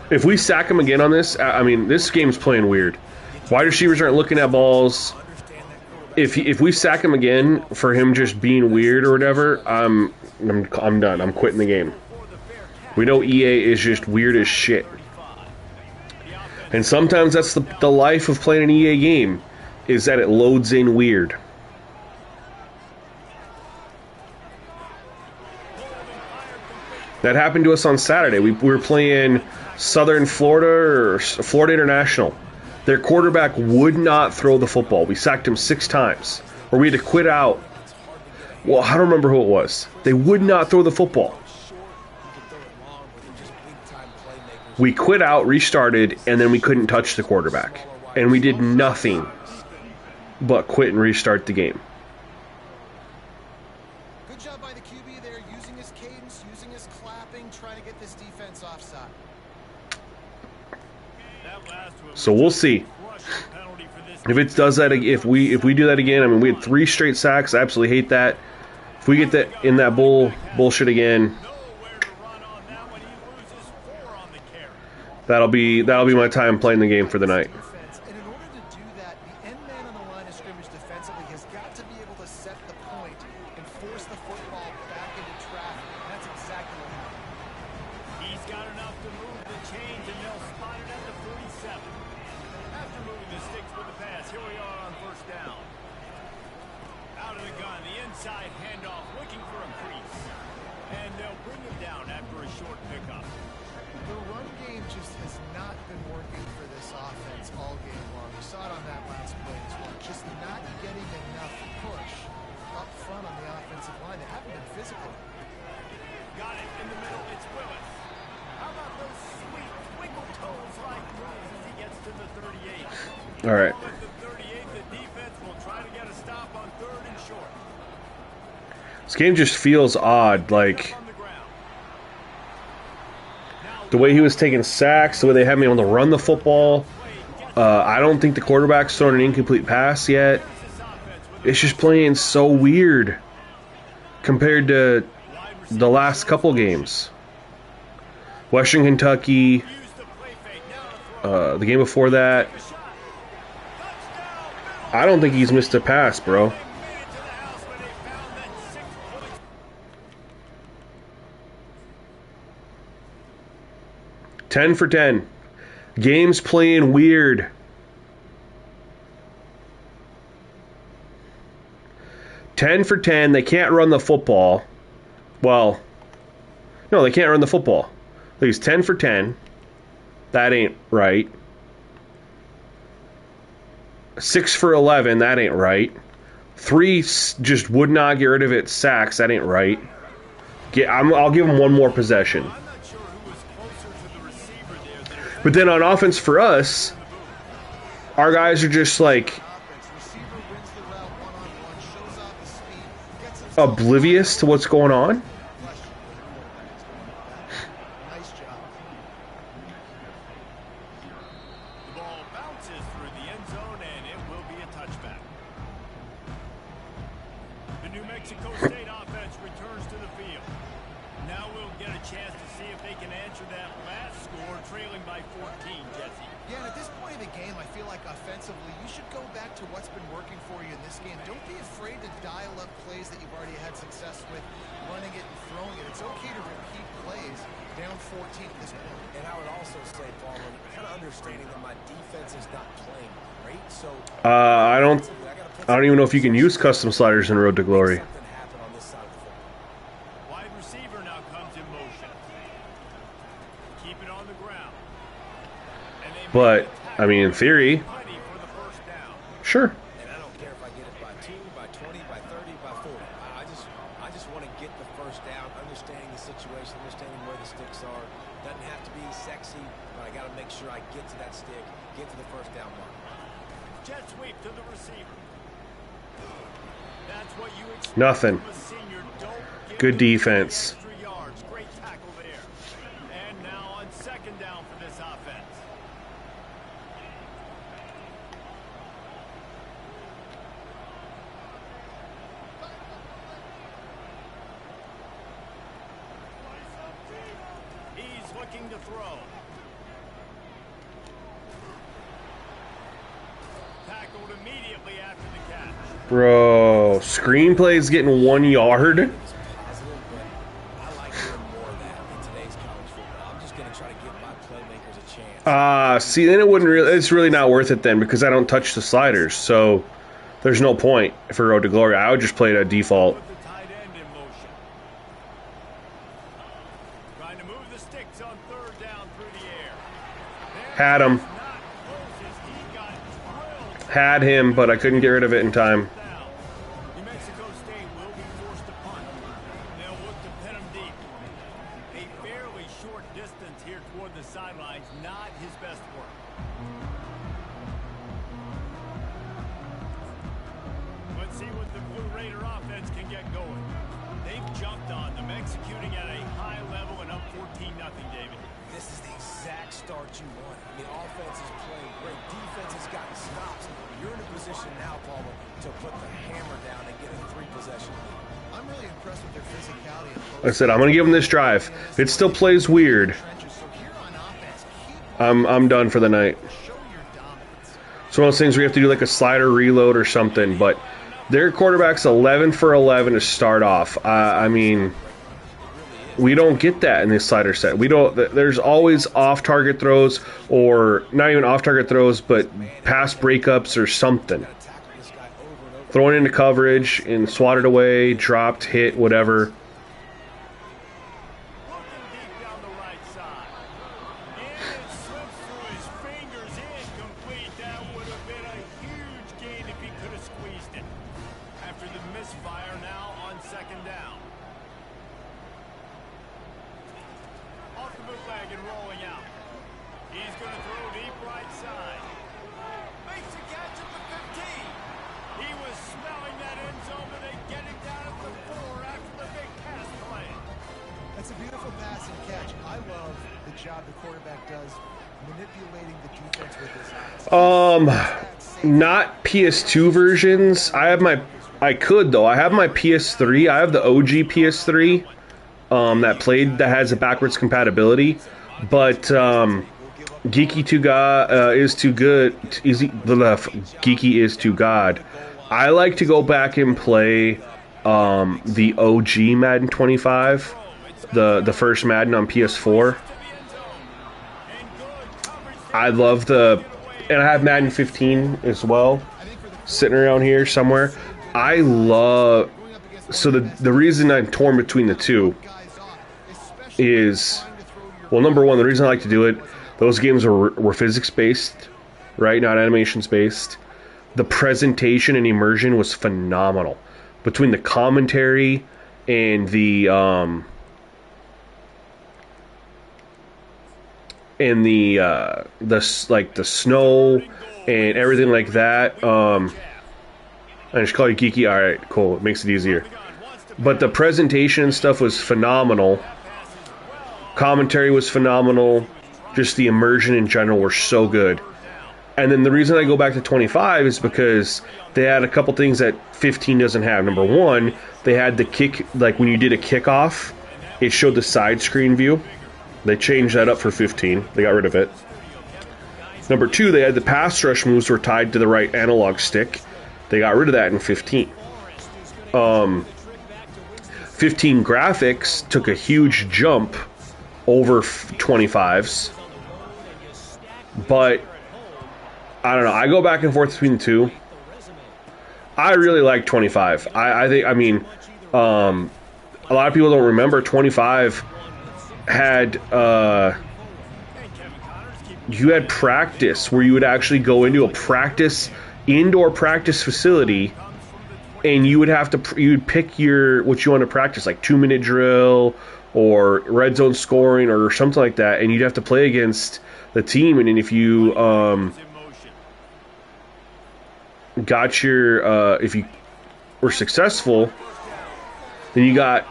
A: if we sack him again on this, I mean, this game's playing weird. Wide receivers aren't looking at balls. If we sack him again for him just being weird or whatever, I'm done. I'm quitting the game. We know EA is just weird as shit. And sometimes that's the life of playing an EA game, is that it loads in weird. That happened to us on Saturday. We were playing Southern Florida or Florida International. Their quarterback would not throw the football. We sacked him 6 times. Or we had to quit out. Well, I don't remember who it was. They would not throw the football. We quit out, restarted, and then we couldn't touch the quarterback. And we did nothing but quit and restart the game.
B: Good job by the QB there, using his cadence, using his clapping, trying to get this defense offside.
A: So we'll see if it does that. If we do that again, I mean, we had 3 straight sacks. I absolutely hate that. If we get that in that bullshit again, that'll be my time playing the game for the night.
B: And in order to do that, the end man on the line of scrimmage defensively has got to be able to set the point and force the football back into traffic. And that's exactly what happened.
D: He's got enough to move the chains, and they'll spot it at the 47. After moving the sticks with the pass, here we are on first down. Out of the gun, the inside handoff, looking for a crease. And they'll bring him down after a short pickup.
B: The run game just has not been working for this offense all game long. We saw it on that last play as well. Just not getting enough push up front on the offensive line. They haven't been physical.
D: Got it in the middle, it's Willis. How about those sweet twinkle toes like moves as he gets to the 38?
A: All right.
D: At the 38, the defense will try to get a stop on 3rd and short.
A: This game just feels odd, like the way he was taking sacks, the way they had me able to run the football. I don't think the quarterback's thrown an incomplete pass yet. It's just playing so weird compared to the last couple games. Western Kentucky, the game before that. I don't think he's missed a pass, bro. Ten for 10. Game's playing weird. Ten for 10. They can't run the football. Well, no, they can't run the football. He's 10 for 10. That ain't right. 6 for 11. That ain't right. 3 just would not get rid of it. Sacks. That ain't right. I'll give him one more possession. But then on offense for us, our guys are just like oblivious to what's going on.
B: Nice job.
D: The ball bounces through the end zone, and it will be a touchback. The New Mexico State offense returns to the field. Now we'll get a chance to see if they can answer that last score, trailing by 14, Jesse.
B: Yeah, and at this point in the game, I feel like offensively, you should go back to what's been working for you in this game. Don't be afraid to dial up plays that you've already had success with, running it and throwing it. It's okay to repeat plays down 14 at this point.
C: And I would also say, Paul, kind of understanding that my defense is not playing great, so
A: I don't even know if you can use custom sliders in Road to Glory.
C: something happen on this side of the football.
D: Wide receiver now comes in motion. Keep it on the ground. And they
A: But I mean, in theory,
D: plenty for the first down.
A: sure.
C: And I don't care if I get it by 2, by 20, by 30, by 40. I just want to get the first down, understanding the situation, understanding where the sticks are. Doesn't have to be sexy, but I got to make sure I get to that stick, get to the first down mark.
D: Jet sweep to the receiver. That's what you expect
A: Nothing.
D: from a senior. Don't give
A: Good
D: him
A: defense.
D: extra yards. Great tackle there. And now on 2nd down for this offense. He's looking to throw. Tackled immediately after the catch.
A: Bro, screenplay's getting 1 yard.
C: It's positive, but I like doing more of that in today's college football. I'm just going to try to give my playmakers a chance.
A: See, then it's really not worth it then because I don't touch the sliders. So there's no point for Road to Glory. I would just play it at default.
D: Put the tight end in motion. Trying to move the sticks on 3rd down through the air.
A: Had him.
D: Not close as he got drilled.
A: Had him, but I couldn't get rid of it in time.
D: Down. New Mexico State will be forced to punt. They'll look to pin him deep. A fairly short distance here toward the sidelines, not his best work. Let's see what the Blue Raider offense can get going.
C: start you want. I mean, offense is playing great. Defense has gotten stops. You're in a position now, Paul, to put the hammer down and get a 3-possession lead.
B: I'm really impressed with their physicality.
A: Like I said, I'm gonna give them this drive. If it still plays weird,
B: So here on offense,
A: I'm done for the night.
B: show your dominance.
A: It's one of those things where you have to do like a slider reload or something, but their quarterback's 11 for 11 to start off. I mean, we don't get that in this slider set. We don't. There's always off-target throws, or not even off-target throws, but pass breakups or something. Thrown into coverage and swatted away, dropped, hit, whatever.
D: Looking deep down the right side. And it slips through his fingers. Incomplete. That would have been a huge gain if he could have squeezed it. After the misfire, now on second down. Off the bootleg and rolling out. He's going to throw deep right side. Makes a catch at the 15. He was smelling that end zone, but they get him down at the 4 after the big pass play.
B: That's a beautiful pass and catch. I love the job the quarterback does manipulating the defense with his eyes.
A: Not PS2 versions. I could though. I have my PS3. I have the OG PS3 that has a backwards compatibility, but Geeky to God is too good. Geeky is to God. I like to go back and play the OG Madden 25, the first Madden on PS4. I love and I have Madden 15 as well, sitting around here somewhere. So the reason I'm torn between the two is, well, number one, the reason I like to do it, those games were physics-based, right, not animations-based. The presentation and immersion was phenomenal. Between the commentary and the snow and everything like that. I just call you Geeky. All right, cool. It makes it easier. But the presentation and stuff was phenomenal. Commentary was phenomenal. Just the immersion in general were so good. And then the reason I go back to 25 is because they had a couple things that 15 doesn't have. Number one, they had the kick, like when you did a kickoff, it showed the side screen view. They changed that up for 15. They got rid of it. Number two, they had the pass rush moves were tied to the right analog stick. They got rid of that in 15. 15 graphics took a huge jump over 25's. But I don't know. I go back and forth between the two. I really like 25. I think, I mean, a lot of people don't remember 25 had you had practice where you would actually go into a indoor practice facility, and you would pick what you want to practice, like 2-minute drill or red zone scoring or something like that, and you'd have to play against the team, and then if you if you were successful, then you got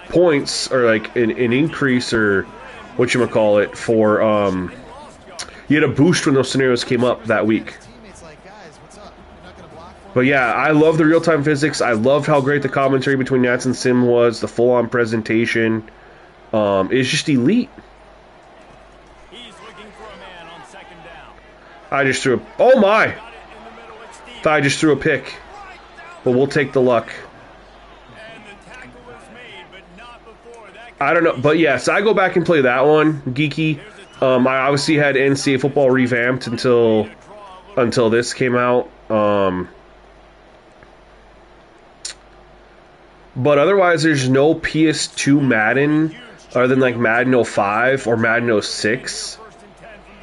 A: points or like an increase or whatchamacallit for you had a boost when those scenarios came up that week. But yeah, I love the real-time physics. I loved how great the commentary between Nats and Sim was, the full-on presentation. It's just elite.
D: He's looking for a man on second down.
A: I just threw oh my! Thought I just threw a pick. But we'll take the luck.
D: And the tackle was made, but not before that.
A: I don't know, but yes, I go back and play that one, Geeky. I obviously had NCAA football revamped until this came out. But otherwise, there's no PS2 Madden other than like Madden 05 or Madden 06.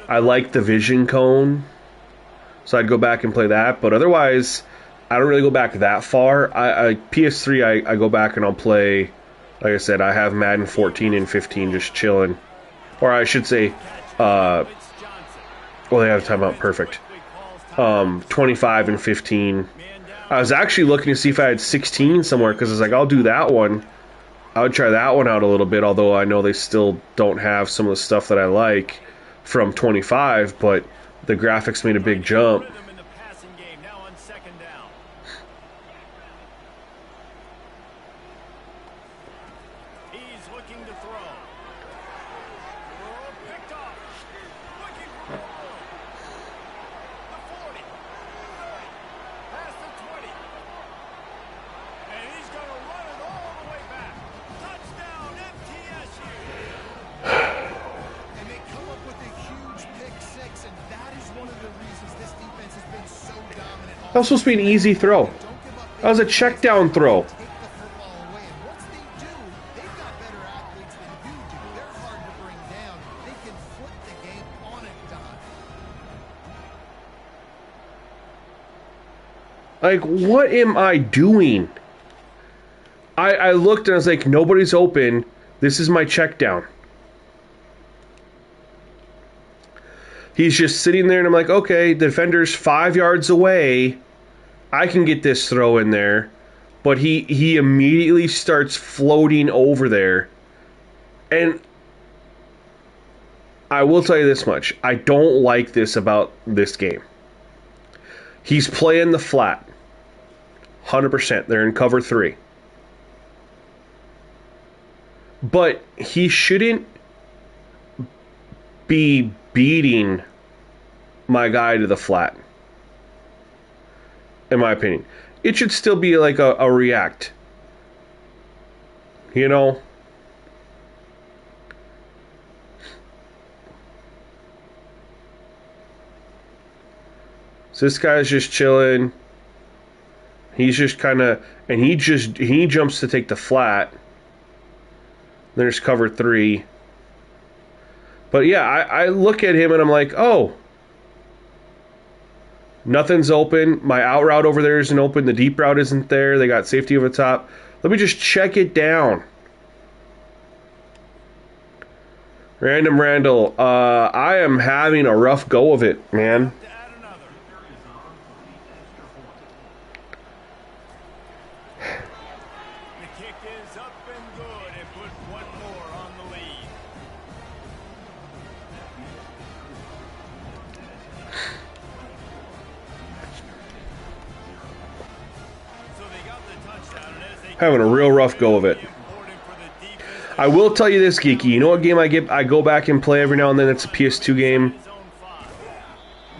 A: I like the Vision Cone, so I'd go back and play that. But otherwise, I don't really go back that far. PS3, I go back and I'll play. Like I said, I have Madden 14 and 15 just chilling. Or I should say, well, they have a timeout. Perfect. 25 and 15. I was actually looking to see if I had 16 somewhere, because I was like, I'll do that one. I would try that one out a little bit, although I know they still don't have some of the stuff that I like. from 25, but the graphics made a big jump.
D: Rhythm in the passing game now on second down. He's looking to throw. Oh, picked off. Looking for the throw. The 40. Past the 20. And he's going to run it all the way back. Touchdown, MTSU.
B: And they come up with a huge pick six, and that is one of the reasons this defense has been so dominant.
A: That was supposed to be an easy throw.
B: Don't give up.
A: That was a check down throw.
B: Take the football away, and once they do, they've got better athletes than you do. They're hard to bring down. They can flip the game on a dime.
A: Like, what am I doing? I looked and I was like, nobody's open. This is my check down. He's just sitting there and I'm like, okay, the defender's 5 yards away. I can get this throw in there. But he immediately starts floating over there. And I will tell you this much. I don't like this about this game. He's playing the flat. 100%. They're in cover 3. But he shouldn't be beating my guy to the flat. In my opinion. It should still be like a react. You know? So this guy's just chilling. He's just kind of... And he jumps to take the flat. There's cover 3. But yeah, I look at him and I'm like, oh. Nothing's open. My out route over there isn't open. The deep route isn't there. They got safety over the top. Let me just check it down. Random Randall. I am having a rough go of it, man.
D: To add another. The kick is up and good and put one more on the lead. So they got the touchdown, and as they
A: Having a real rough go of it.
D: important for the defense
A: I will tell you this, Geeky. You know what game I go back and play every now and then? It's a PS2 game.
D: his own 5.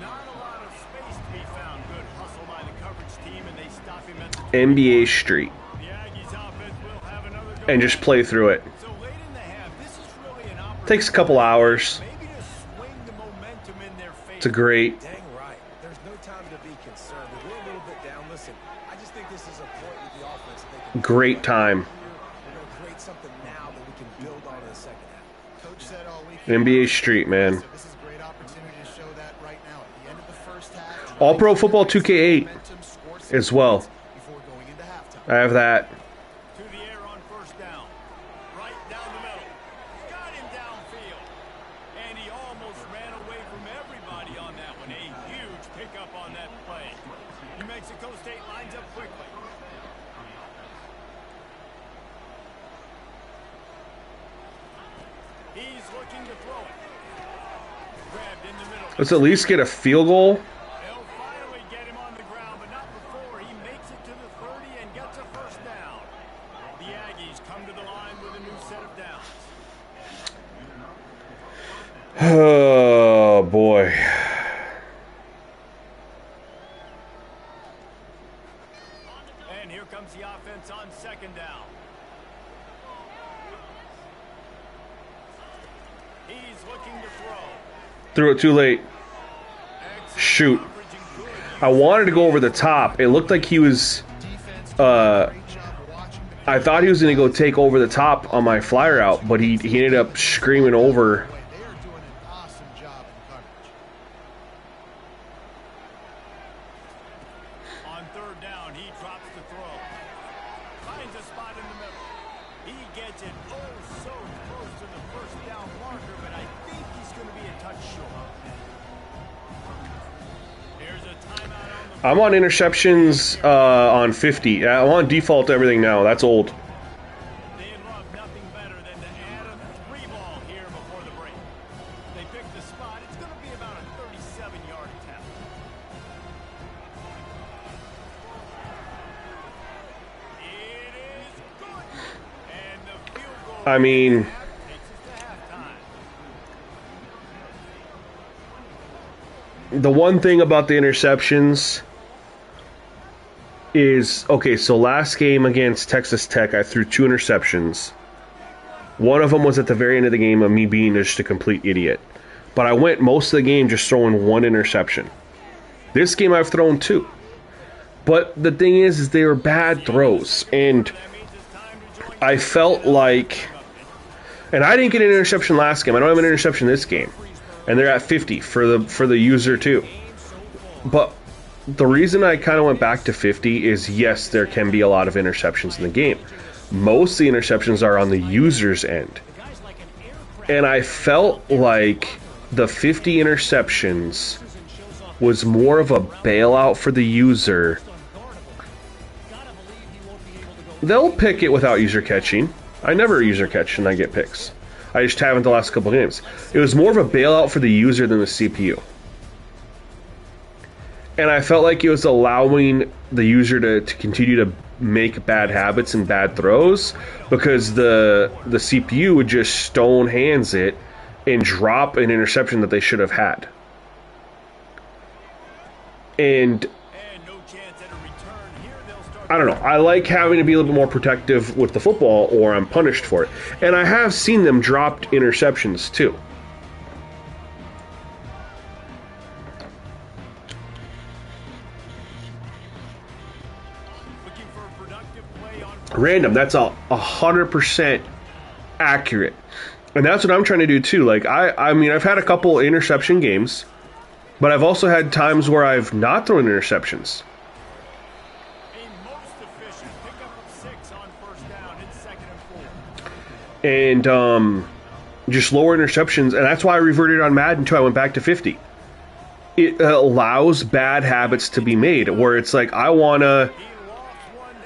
D: Not a lot of space to be found. Good hustle by the coverage team, and they stop him at the
A: NBA Street.
D: The Aggies offense will have another go.
A: And just play through it.
D: So late in the half, this is really an opportunity.
A: Takes a couple hours.
D: Maybe to swing the momentum in their favor.
A: It's a great...
C: Dang right. There's no time to be concerned. We're a little bit down. Listen, I just think this is a point with the offense that they can
A: Great time.
C: We're going to create something now that we can build on in the second half.
B: Coach said all week.
A: NBA Street, man.
B: So this is a great opportunity to show that right now. At the end of the first half,
A: All Pro Football 2K8
B: momentum, score some
A: as well.
B: points before going into halftime.
A: I have that.
D: To the air on first down. Right down the middle. Got him downfield. And he almost ran away from everybody on that one. A huge pickup on that play. New Mexico State lines up quickly. He's looking to throw it. Grabbed in the middle.
A: Let's at least get a field goal.
D: They'll finally get him on the ground, but not before he makes it to the 30 and gets a first down. The Aggies come to the line with a new set of downs.
A: Oh, boy.
D: And here comes the offense on second down. He's looking to throw.
A: Threw it too late.
D: Excellent
A: Shoot.
D: coverage and good
A: I wanted to go over the top. It looked like he was...
B: Defense doing a great job watching the
A: I thought he was going to go take over the top on my flyer out, but he ended up screaming over.
B: play. They are doing an awesome job in coverage.
D: On third down, he drops the throw. Finds a spot in the middle. He gets it so close to the first down marker, but I think he's going to be a touch short. Here's a timeout on the
A: I'm on interceptions on 50. I'm on default everything now. That's old.
D: They'd love nothing better than to add a 3 ball here before the break. They pick the spot
A: I mean, the one thing about the interceptions is, okay, so last game against Texas Tech, I threw 2 interceptions. One of them was at the very end of the game of me being just a complete idiot. But I went most of the game just throwing 1 interception. This game I've thrown 2. But the thing is they were bad throws. And I felt like... And I didn't get an interception last game. I don't have an interception this game. And they're at 50 for the user too. But the reason I kind of went back to 50 is, yes, there can be a lot of interceptions in the game. Most of the interceptions are on the user's end. And I felt like the 50 interceptions was more of a bailout for the user. They'll pick it without user catching. I never user catch and I get picks. I just haven't the last couple games. It was more of a bailout for the user than the CPU. And I felt like it was allowing the user to continue to make bad habits and bad throws, because the CPU would just stone hands it and drop an interception that they should have had. And I don't know. I like having to be a little bit more protective with the football, or I'm punished for it. And I have seen them dropped interceptions too. Random, that's 100% accurate. And that's what I'm trying to do too. Like, I mean, I've had a couple interception games, but I've also had times where I've not thrown interceptions. And just lower interceptions, and that's why I reverted on Madden too. I went back to 50. It allows bad habits to be made, where it's like, I want to...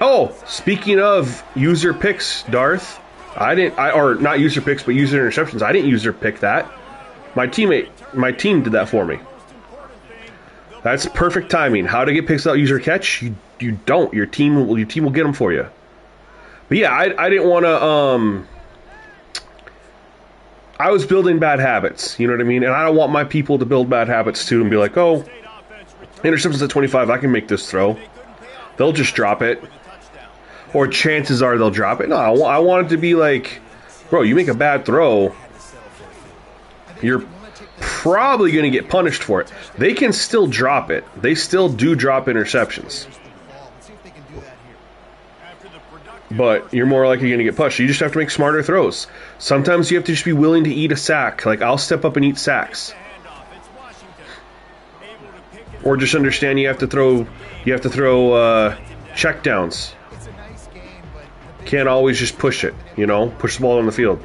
A: Oh, speaking of user picks, Darth, or not user picks, but user interceptions. I didn't user pick that. My team did that for me. That's perfect timing. How to get picks without user catch? You don't. Your team will get them for you. But yeah, I didn't want to. I was building bad habits. You know what I mean? And I don't want my people to build bad habits too and be like, oh, interceptions at 25. I can make this throw. They'll just drop it. Or chances are they'll drop it. No, I want it to be like, bro, you make a bad throw, you're probably going to get punished for it. They can still drop it. They still do drop interceptions. But you're more likely going to get pushed. You just have to make smarter throws. Sometimes you have to just be willing to eat a sack. Like, I'll step up and eat sacks. Or just understand you have to throw check downs. Can't always just push it, you know? Push the ball on the field.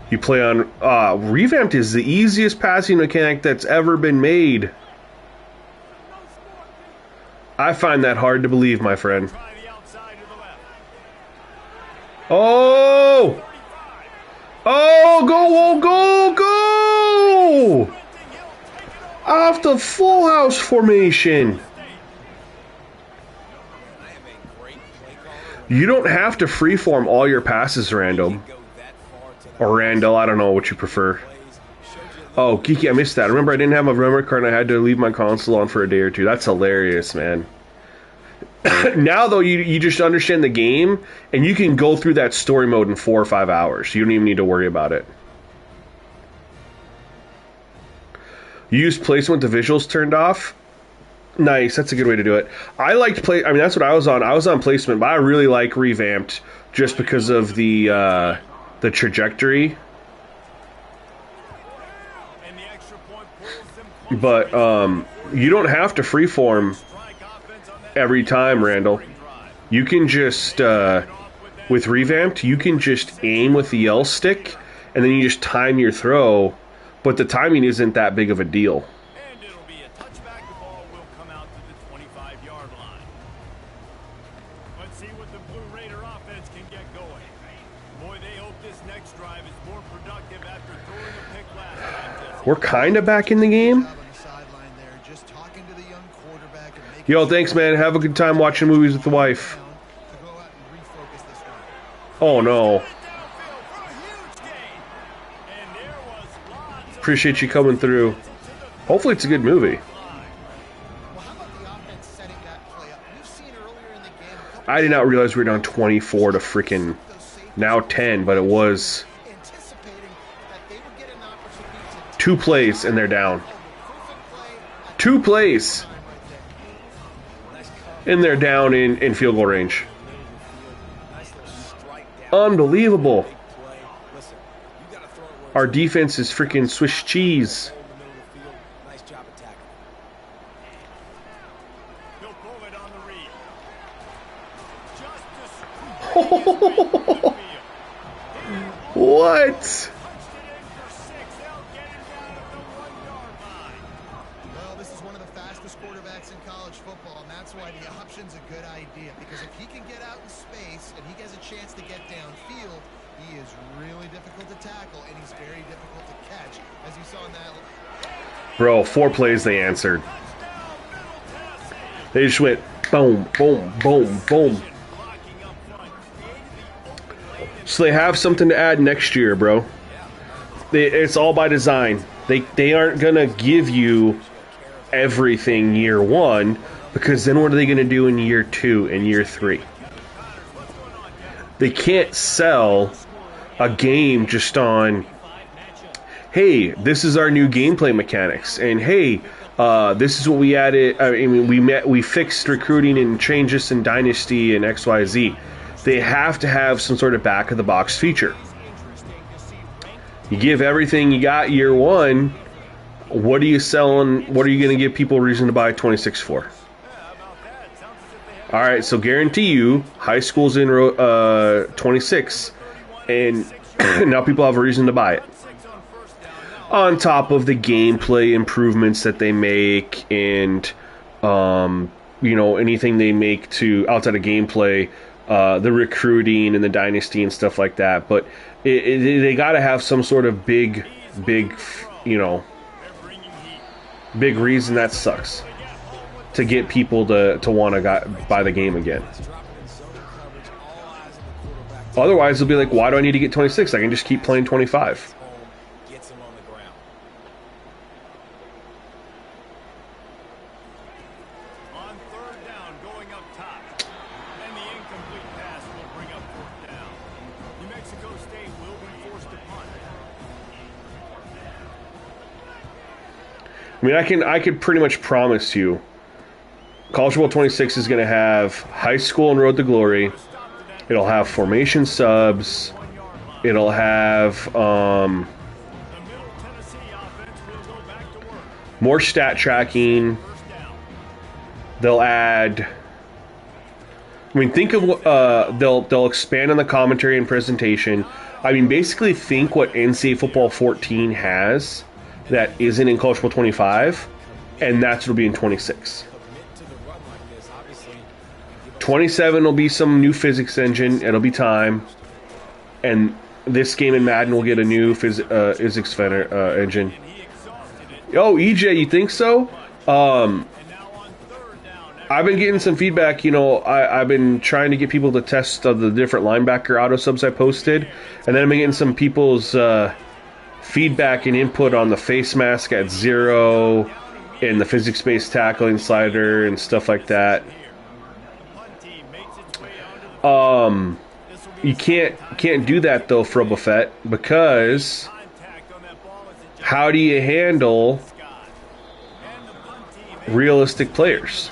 A: You play on... Revamped is the easiest passing mechanic that's ever been made. I find that hard to believe, my friend. Oh! Oh, go! Off the full house formation. You don't have to freeform all your passes, Randall. Or Randall, I don't know what you prefer. Oh, Geeky, I missed that. Remember, I didn't have a memory card and I had to leave my console on for a day or two. That's hilarious, man. Now, though, you just understand the game, and you can go through that story mode in 4 or 5 hours. You don't even need to worry about it. You use placement with the visuals turned off? Nice, that's a good way to do it. I liked that's what I was on. I was on placement, but I really like revamped just because of the trajectory. But you don't have to freeform every time, Randall. You can just with revamped, you can just aim with the L stick, and then you just time your throw. But the timing isn't that big of a deal.
D: And it'll be a touchback. The ball will come out to the 25-yard line. Let's see what the Blue Raider offense can get going. Boy, they hope this next drive is more productive after throwing a pick last time.
A: We're kind of back in the game.
B: Just talking to the young quarterback and making
A: Yo, thanks, man. Have a good time watching movies with the wife. Oh no. Appreciate you coming through. Hopefully it's a good movie.
B: Well, how about the offense setting that play up? We've seen earlier in the game a couple
A: I did not realize we were down 24 to freaking now 10, but it was
B: anticipating that they would get an opportunity to
A: 2 plays and they're down.
B: perfect play at
A: 2 plays
B: the time right there.
A: and they're down in field goal range.
C: Nice little strike down.
A: Unbelievable.
C: Big play. Listen, you got to throw it where
A: Our defense is freaking Swiss cheese.
C: in the middle of the field. Nice job attacking.
D: He'll pull it on the read. Just to scoop it his way through the field.
A: What?
D: Punched it in for 6. They'll get him down at the 1-yard line.
B: Well, this is one of the fastest quarterbacks in college football, and that's why the option's a good idea. Because if he can get out in space and he has a chance to get downfield, he is really difficult to tackle, and he's very difficult to catch, as you saw in that.
A: Bro, 4 plays they answered. They just went boom, boom, boom, boom.
D: Blocking up front. Created the open lane and
A: So they have something to add next year, bro. It's all by design. They aren't gonna give you everything year 1, because then what are they gonna do in year 2 and year 3? They can't sell a game just on, hey, this is our new gameplay mechanics, and hey, this is what we added. I mean, we fixed recruiting and changes in Dynasty and XYZ. They have to have some sort of back of the box feature. You give everything you got year 1. What are you selling? What are you going to give people a reason to buy 26 for? All right, so guarantee you, high school's in 26, and now people have a reason to buy it. On top of the gameplay improvements that they make, and anything they make to outside of gameplay, the recruiting and the dynasty and stuff like that. But they got to have some sort of big reason that sucks to get people to want to buy the game again. Otherwise, they'll be like, why do I need to get 26? I can just keep playing 25.
C: Gets him on the ground.
D: on 3rd down going up top. And the incomplete pass will bring up 4th down. New Mexico State will be forced to punt.
A: I mean, I could pretty much promise you, College Football 26 is going to have high school and Road to Glory. It'll have formation subs. It'll have
D: The Middle Tennessee offense will go back to work.
A: more stat tracking.
D: 1st down.
A: They'll add. I mean, think of what they'll expand on the commentary and presentation. I mean, basically think what NCAA Football 14 has that isn't in College Football 25, and that's what'll be in 26.
C: Commit to the run like this. Obviously,
A: 27 will be some new physics engine. It'll be time, and this game in Madden will get a new physics engine.
D: He exhausted it.
A: Oh, EJ, you think so?
D: And now on 3rd down.
A: I've been getting some feedback. I've been trying to get people to test the different linebacker auto subs I posted, and then I've been getting some people's feedback and input on the face mask at 0 and the physics-based tackling slider and stuff like that.
D: The punt team makes its way onto the This will be
A: You can't do that though, Frobo Fett, because
D: contact on that ball as it
A: how do you handle
D: just got. And the punt team
A: realistic players?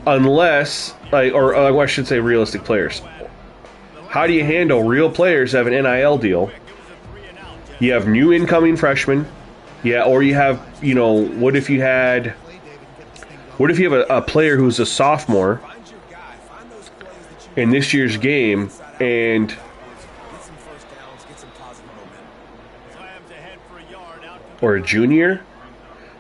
D: ground.
A: Unless, or I should say realistic players. How do you handle real players that have an NIL deal?
D: It was a 3 and out. Jeff.
A: You have new incoming freshmen. Yeah, or you have, what if you had, what if you have a player who's a sophomore
C: find your guy. Find those plays that you
A: in this year's game, and
C: get some 1st downs, get some positive momentum.
D: Slams ahead for a yard out to
A: or a junior?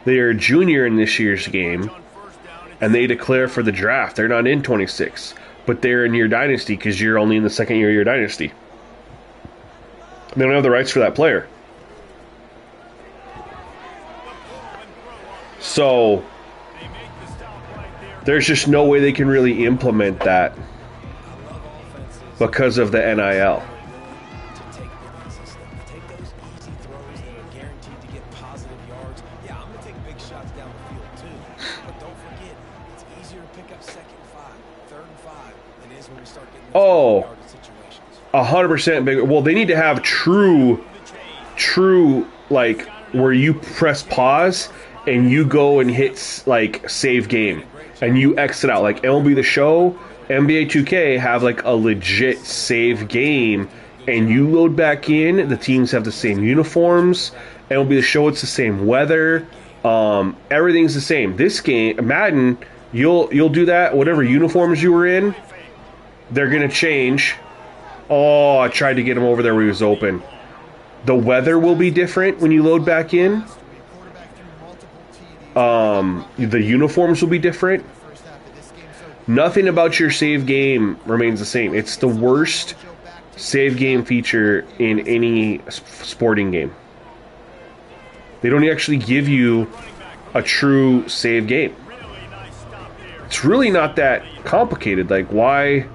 A: They are a junior in this year's game,
D: on 1st down.
A: and they declare for the draft. They're not in 26, but they're in your dynasty because you're only in the 2nd year of your dynasty. They don't have the rights for that player. So
D: They make the stop right there.
A: there's just no way they can really implement that.
C: I love offenses
A: because of the NIL.
C: To take the easy stuff, take those easy throws that are guaranteed to get positive yards. Yeah, I'm going to take big shots down the field too. But don't forget, it's easier to pick up 2nd and 5, 3rd and 5 than it is when we start getting those yardage situations.
A: 100% bigger. Well, they need to have true, like, where you press pause and you go and hit, like, save game. And you exit out. Like, MLB The Show, NBA 2K have, like, a legit save game. And you load back in, the teams have the same uniforms. MLB The Show, it's the same weather. Everything's the same. This game, Madden, you'll do that. Whatever uniforms you were in, they're going to change. Oh, I tried to get him over there where he was open. The weather will be different when you load back in. The uniforms will be different. Nothing about your save game remains the same. It's the worst save game feature in any sporting game. They don't actually give you a true save game. It's really not that complicated. Like, why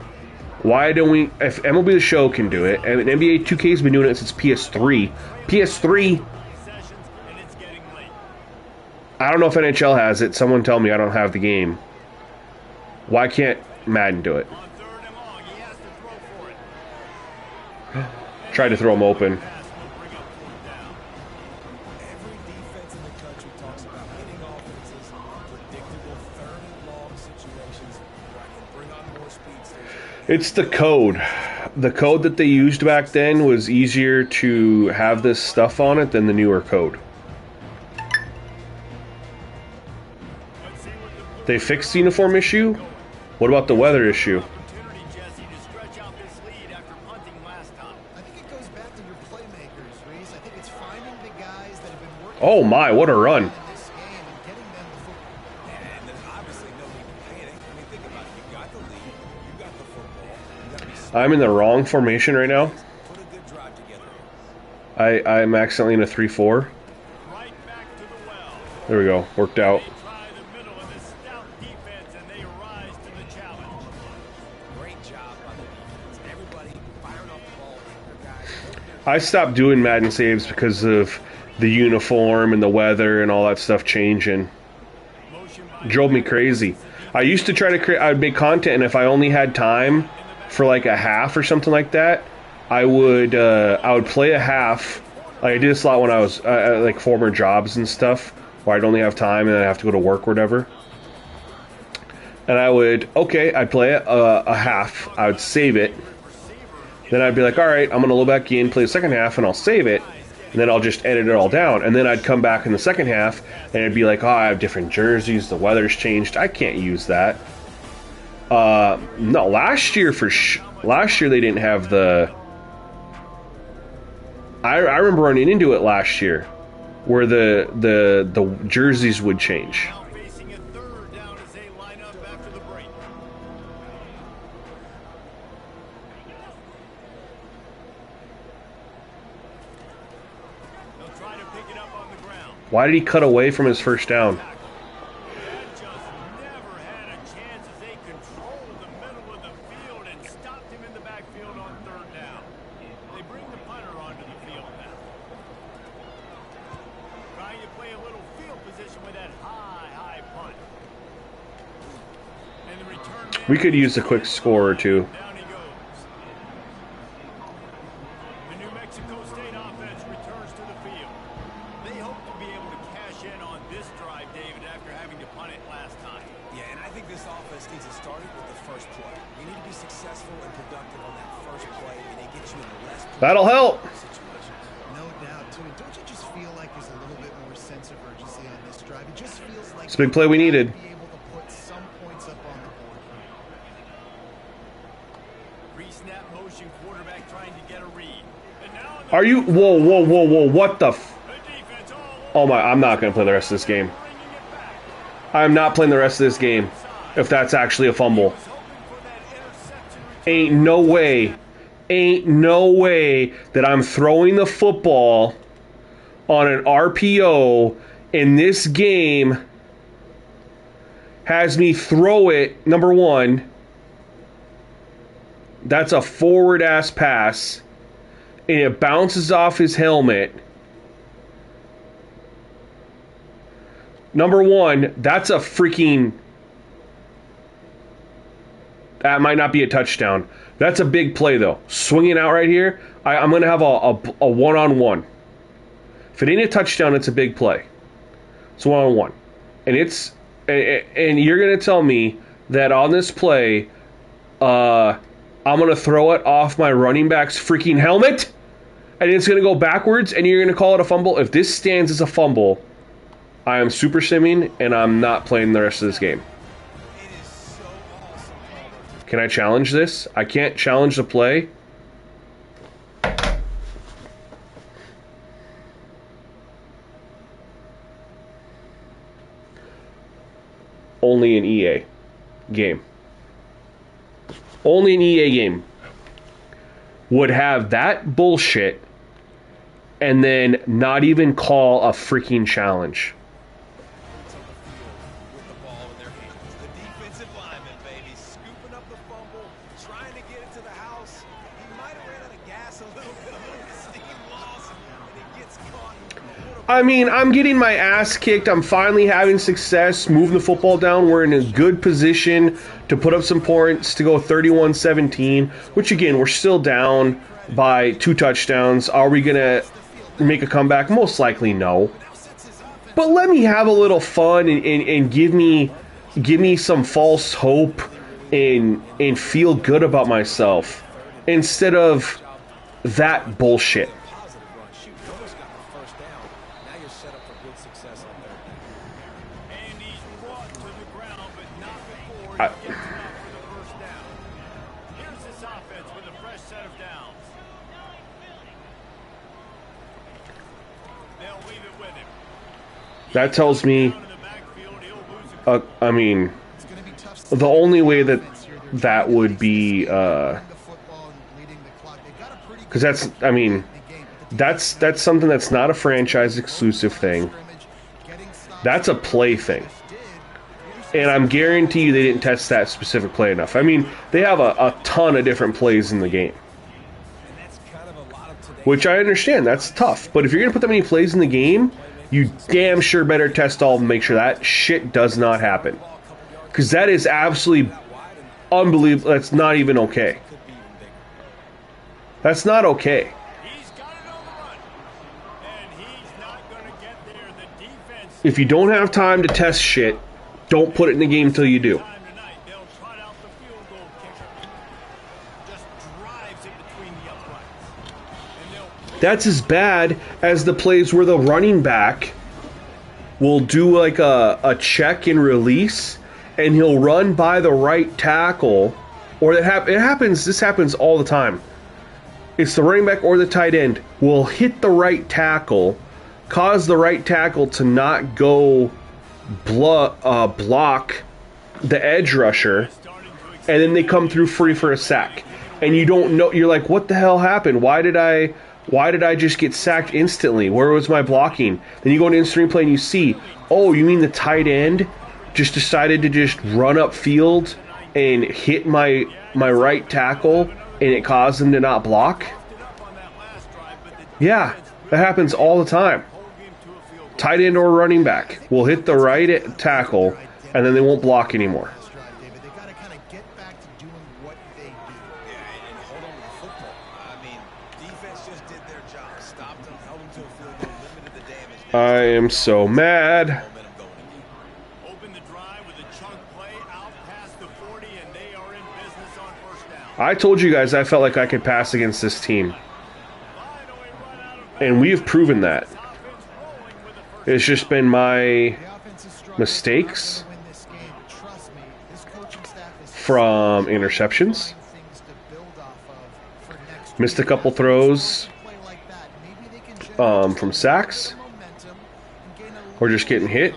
A: don't we... If MLB The Show can do it, and NBA 2K's been doing it since PS3. PS3... I don't know if NHL has it. Someone tell me I don't have the game. Why can't Madden do it? Tried to throw him open.
C: Every defense in the country talks about hitting offenses on predictable 3rd and long situations where I can bring on more speed stations.
A: It's the code. The code that they used back then was easier to have this stuff on it than the newer code. They fixed the uniform issue. What about the weather issue?
B: I think it goes back to your playmakers, Reese. I think it's finding the guys that have been working.
A: Oh my, what a run.
B: In this game and getting them the football.
C: And there's obviously no need to panic. I mean, think about it. You got the lead. You got the football. You got to be smart.
A: I'm in the wrong formation right now.
C: Put a good drive together.
A: I'm accidentally in a 3-4. There we go. Worked out.
C: Great job by the defense. Everybody firing off the ball. Guys,
A: I stopped doing Madden saves because of the uniform and the weather and all that stuff changing. It drove me crazy. I used to try to create... I'd make content, and if I only had time for like a half or something like that, I would play a half. Like I did this a lot when I was at like former jobs and stuff, where I'd only have time and I'd have to go to work or whatever. And I'd play a half. I would save it. Then I'd be like, all right, I'm going to load back in, play the second half, and I'll save it. And then I'll just edit it all down. And then I'd come back in the second half, and it'd be like, oh, I have different jerseys. The weather's changed. I can't use that. No, last year they didn't have the... I remember running into it last year, where the jerseys would change. Why did he cut away from his first down? We could use a quick score or two. That'll help.
B: No doubt, too. Don't you just feel like there's a little bit more sense of urgency on this drive? It just feels like
A: it's a big play we needed.
B: be able to put some points up on the board.
D: Pre-snap motion, quarterback trying to get a read. And now
A: Are you? Whoa! What the? Oh my! I'm not gonna play the rest of this game. I'm not playing the rest of this game. If that's actually a fumble, ain't no way that I'm throwing the football on an RPO and this game has me throw it, number one, That's a forward-ass pass. And it bounces off his helmet. Number one, that's a freaking... That might not be a touchdown. That's a big play, though. Swinging out right here, I'm going to have a one-on-one. If it ain't a touchdown, it's a big play. It's one-on-one. And you're going to tell me that on this play, I'm going to throw it off my running back's freaking helmet, and it's going to go backwards, and you're going to call it a fumble? If this stands as a fumble, I am super simming, and I'm not playing the rest of this game. Can I challenge this? I can't challenge the play. Only an EA game. Only an EA game would have that bullshit and then not even call a freaking challenge.
C: With the ball in their hands. The defensive lineman, baby, scooping up the fumble, trying to get it to the house. He might have ran out of gas a little bit, a little steam loss, and he gets caught.
A: I mean, I'm getting my ass kicked. I'm finally having success moving the football down. We're in a good position to put up some points to go 31-17, which again, we're still down by 2 touchdowns. Are we going to make a comeback? Most likely no. But let me have a little fun and give me some false hope and feel good about myself instead of that bullshit. That tells me, I mean, the only way that would be, because that's, I mean, that's something that's not a franchise exclusive thing. That's a play thing. And I'm guarantee you they didn't test that specific play enough. I mean, they have a ton of different plays in the game. Which I understand, that's tough. But if you're going to put that many plays in the game, you damn sure better test all of them, make sure that shit does not happen. Because that is absolutely unbelievable. That's not even okay. That's not okay. If you don't have time to test shit, don't put it in the game until you do. That's as bad as the plays where the running back will do like a check and release, and he'll run by the right tackle, or it happens. This happens all the time. It's the running back or the tight end will hit the right tackle, cause the right tackle to not go block the edge rusher, and then they come through free for a sack, and you don't know. You're like, what the hell happened? Why did I just get sacked instantly? Where was my blocking? Then you go into instant replay and you see, oh, you mean the tight end just decided to just run upfield and hit my right tackle, and it caused them to not block? Yeah, that happens all the time. Tight end or running back will hit the right tackle, and then they won't block anymore. I am so mad. I told you guys I felt like I could pass against this team. And we have proven that. It's just been my mistakes from interceptions. Missed a couple throws from sacks. Or just getting hit.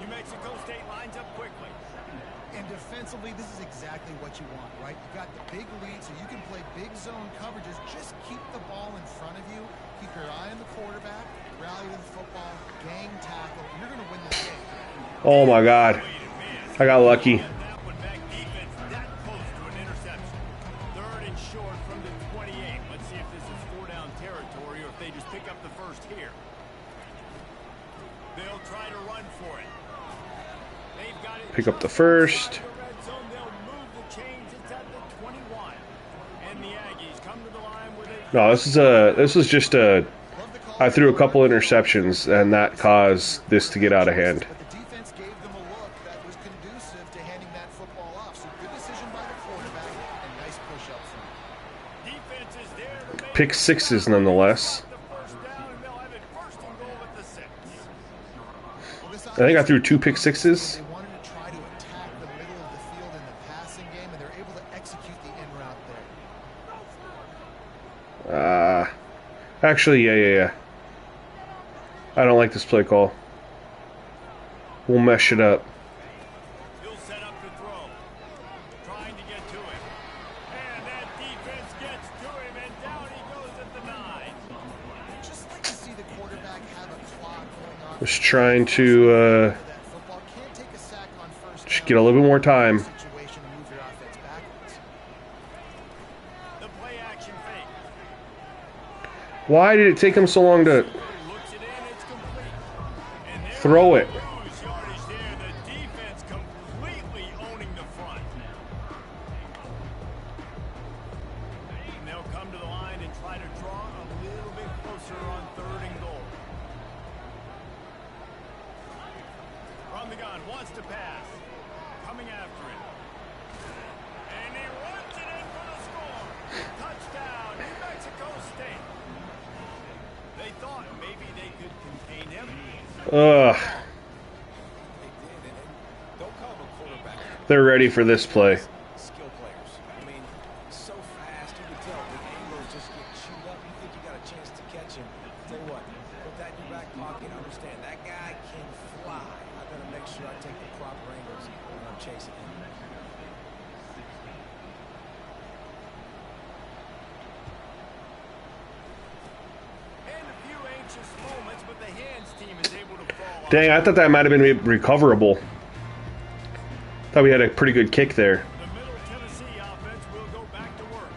D: New Mexico State lines up quickly.
B: And defensively, this is exactly what you want, right? You got the big lead, so you can play big zone coverages. Just keep the ball in front of you. Keep your eye on the quarterback. Rally to the football. Gang tackle. You're going to win the game.
A: Oh my God. I got lucky.
D: That one back defense that close to an interception. Third and short from the 28. Let's see if this is 4-down territory or if they just pick up the first here. They'll try to run for it. They've got it.
A: Pick up the first.
D: The red zone, they'll move the chains. It's at the 21. And the Aggies come to the line with a
A: No, this was just a. I threw a couple interceptions, and that caused this to get out of hand.
B: But the defense gave them a look that was conducive to handing that football off. So good decision by the quarterback and nice push up front.
D: defense is there to make
A: Pick sixes nonetheless.
D: the first down, and they'll have it first and goal at the 6.
B: Well, this
A: I think I threw 2 pick sixes.
B: They wanted to try to attack the middle of the field in the passing game, and they're able to execute the in route there.
A: Actually, yeah. I don't like this play call. We'll mesh it up.
D: He'll set up to throw. Trying to get to him. And that defense gets to him, and down he goes at the 9.
B: Just like to see the quarterback have a clock going on.
A: Just trying to
B: That football can't take a sack on first
A: just
B: down.
A: get a little bit more time.
B: Situation to move your offense backwards.
D: The play action fake.
A: Why did it take him so long to
D: Looks it in, it's complete. And there
A: throw it?
D: lose yardage there. The defense completely owning the front. And they'll come to the line and try to draw a little bit closer on 3rd and goal. From the gun, wants to pass. Coming after it. And he runs it in for the score. Touchdown, New Mexico State. They thought maybe they could contain him.
A: Ugh.
C: Don't call him a quarterback.
A: They're ready for this play.
C: Skill players. I mean, so fast, you can tell the angles just get chewed up. You think you got a chance to catch him. Tell you what, put that in your back pocket. Understand, that guy can fly. I better make sure I take the proper angles when I'm chasing him.
D: And a few anxious moments, but the hands team is able to fall
A: Dang, I thought that might have been recoverable. Thought we had a pretty good kick there.
D: The Middle Tennessee offense will go back to work.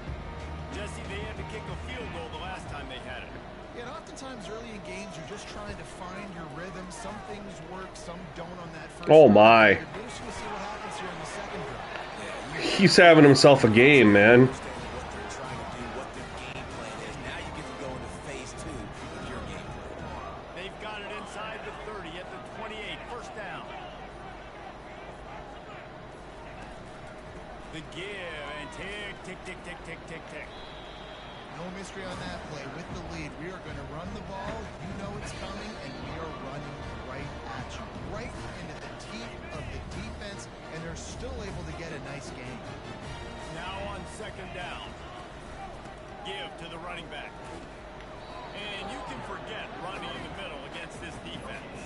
D: Jesse, they had to kick a field goal the last time they had it.
B: Yeah, and oftentimes early in games, you're just trying to find your rhythm. Some things work, some don't on that first
A: Oh,
B: drive.
A: my.
B: You're just going to see what happens here in the second drive.
A: He's having himself a game, man.
C: Understand what they're trying to do, what their game plan is. Now you get to go into phase 2 of your game plan.
D: They've got it inside the 30 at the 28. First down. The give and tick.
B: No mystery on that play. With the lead, we are going to run the ball. You know it's coming, and we are running right at you. Right into the teeth of the defense, and they're still able to get a nice game.
D: Now on 2nd down. Give to the running back. And you can forget running in the middle against this defense.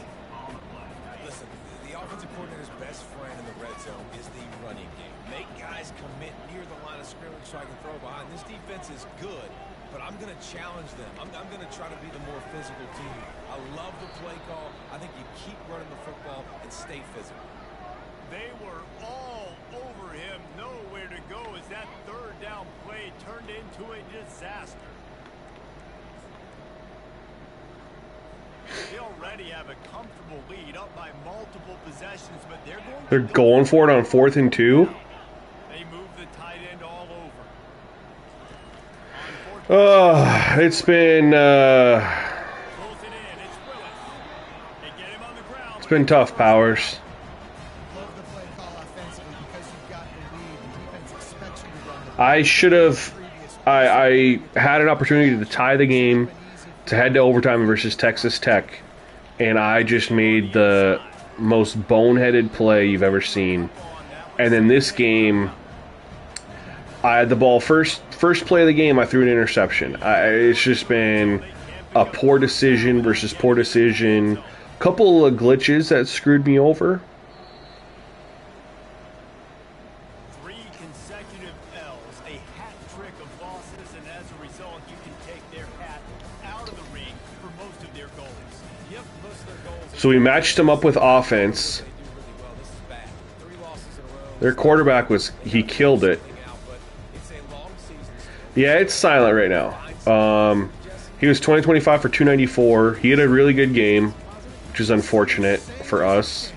C: Listen, the offensive coordinator's best friend in the red zone is the running game. Make guys commit near the line of scrimmage so I can throw behind. This defense is good, but I'm going to challenge them. I'm going to try to be the more physical team. I love the play call. I think you keep running the football and stay physical.
D: They were all over him. Nowhere to go as that 3rd down play turned into a disaster. They already have a comfortable lead up by multiple possessions, but
A: They're going for it on 4th and 2.
D: They move the tight end all over.
A: It's been
D: Pulls it in. It's Willis. They get him on the ground.
A: it's been tough, Powers.
B: Love the play call offensively because you've got the lead. The defense expects you to run the ball.
A: I should have. I had an opportunity to tie the game, to head to overtime versus Texas Tech, and I just made the most boneheaded play you've ever seen. And then this game, I had the ball first play of the game. I threw an interception. It's just been a poor decision versus poor decision Couple of glitches that screwed me over.
D: 3 consecutive L's, a hat trick of losses, and as a result, you can take their hat out of the ring for most of their goals.
C: Yep, most of their goals.
A: So we matched them up with offense.
C: They do really well. This is bad. 3 losses in a row.
A: Their quarterback he killed it.
C: It's a long season.
A: Yeah, it's silent right now. He was 20-25 for 294. He had a really good game, which is unfortunate for us.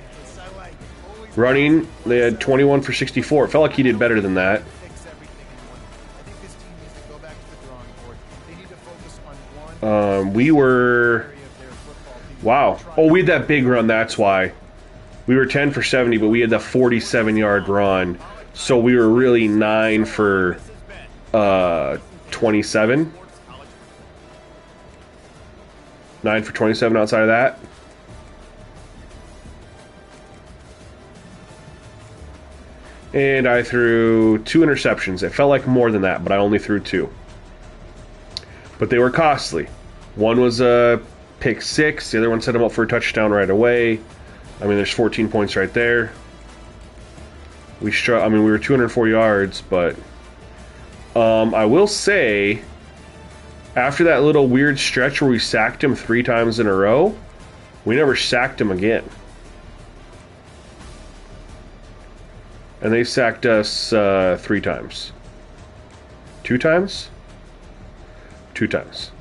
A: Running, they had 21 for 64. It felt like he did better than that.
B: Fix everything in one. I think this team needs to go back to the drawing board. They need to focus on one
A: We were...
B: area of their football team.
A: Wow. Oh, we had that big run, that's why. We were 10 for 70, but we had the 47-yard run. So we were really 9 for 27. 9 for 27 outside of that. And I threw 2 interceptions. It felt like more than that, but I only threw 2. But they were costly. One was a pick 6. The other one set him up for a touchdown right away. I mean, there's 14 points right there. We were 204 yards, but I will say, after that little weird stretch where we sacked him 3 times in a row, we never sacked him again. And they sacked us 3 times. 2 times? 2 times.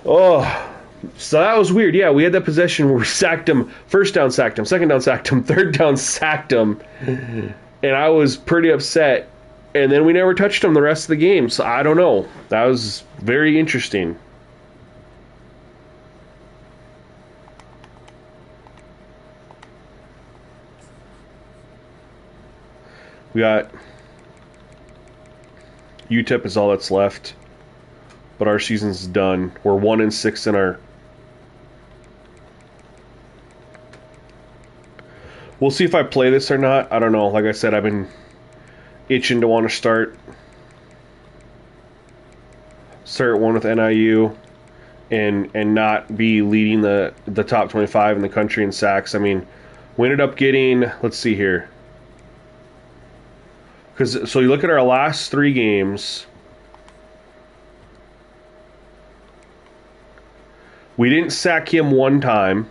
A: Oh, so that was weird. Yeah, we had that possession where we sacked him. First down, sacked him. Second down, sacked him. Third down, sacked him. And I was pretty upset. And then we never touched him the rest of the game. So I don't know. That was very interesting. We got UTEP is all that's left. But our season's done. We're 1-6 in our... We'll see if I play this or not. I don't know. Like I said, I've been itching to want to start one with NIU and not be leading the top 25 in the country in sacks. I mean, we ended up getting... Let's see here. So you look at our last 3 games... We didn't sack him 1 time.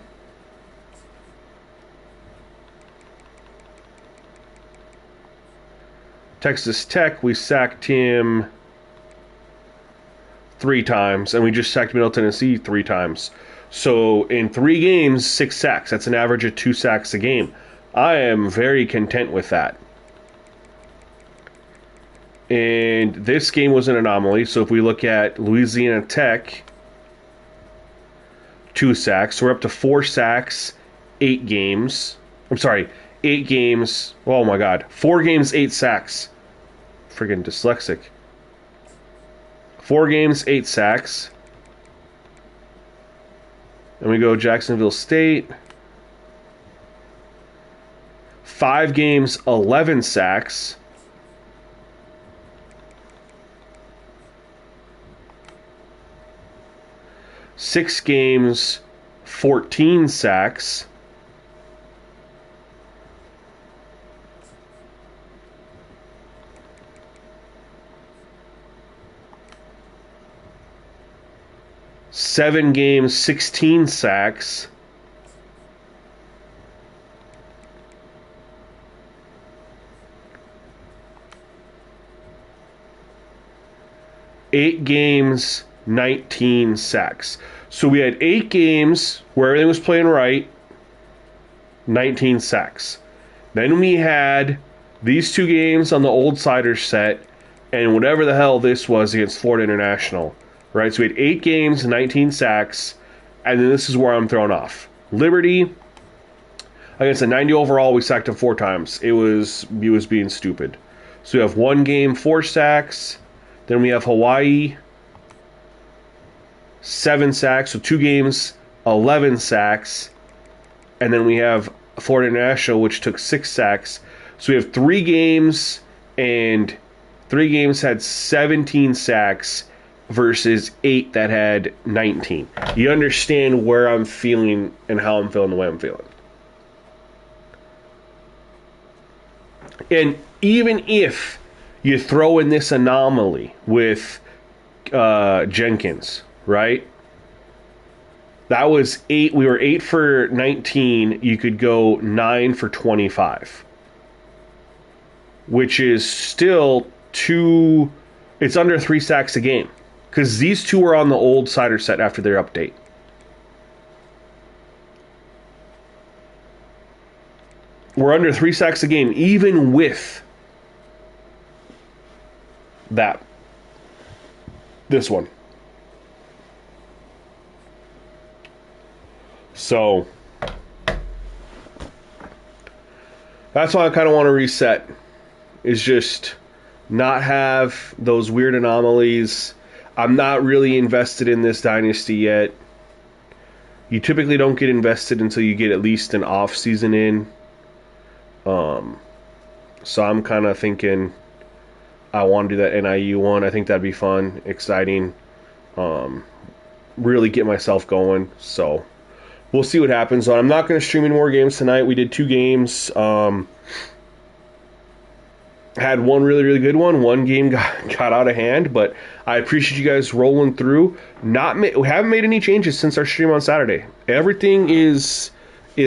A: Texas Tech, we sacked him 3 times, and we just sacked Middle Tennessee 3 times. So in 3 games, 6 sacks. That's an average of 2 sacks a game. I am very content with that. And this game was an anomaly. So if we look at Louisiana Tech... 2 sacks. So we're up to 4 sacks, 8 games. I'm sorry, 8 games. Oh my God. 4 games, 8 sacks. Friggin' dyslexic. 4 games, 8 sacks. And we go Jacksonville State. 5 games, 11 sacks. Six games, 14 sacks. Seven games, 16 sacks. Eight games, 19 sacks. So we had 8 games where everything was playing right, 19 sacks. Then we had these 2 games on the old Siders set, and whatever the hell this was against Florida International. Right? So we had 8 games, 19 sacks, and then this is where I'm thrown off. Liberty, against a 90 overall, we sacked him 4 times. He was being stupid. So we have 1 game, 4 sacks. Then we have Hawaii, 7 sacks, so 2 games, 11 sacks. And then we have Florida International, which took 6 sacks. So we have 3 games, and 3 games had 17 sacks, versus 8 that had 19. You understand where I'm feeling and how I'm feeling the way I'm feeling. And even if you throw in this anomaly with Jenkins, right? That was 8. We were 8 for 19. You could go 9 for 25. Which is still 2... It's under 3 sacks a game. Because these two were on the old Sider set after their update. We're under 3 sacks a game, even with that. This one. So, that's why I kind of want to reset. Is just not have those weird anomalies. I'm not really invested in this dynasty yet. You typically don't get invested until you get at least an off-season in. So I'm kind of thinking I want to do that NIU one. I think that'd be fun, exciting. Really get myself going. So we'll see what happens. I'm not going to stream any more games tonight. We did 2 games. Had one really, really good one. One game got out of hand, but I appreciate you guys rolling through. We haven't made any changes since our stream on Saturday. Everything is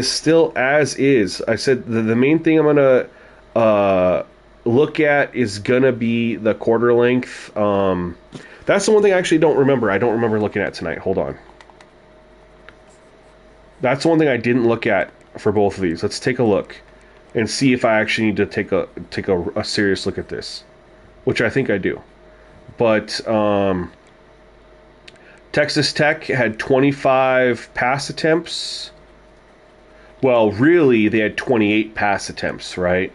A: still as is. I said the main thing I'm gonna look at is gonna be the quarter length. That's the one thing I actually don't remember. I don't remember looking at tonight. Hold on. That's the one thing I didn't look at for both of these. Let's take a look and see if I actually need to take a serious look at this, which I think I do. But Texas Tech had 25 pass attempts. Well, really, they had 28 pass attempts, right?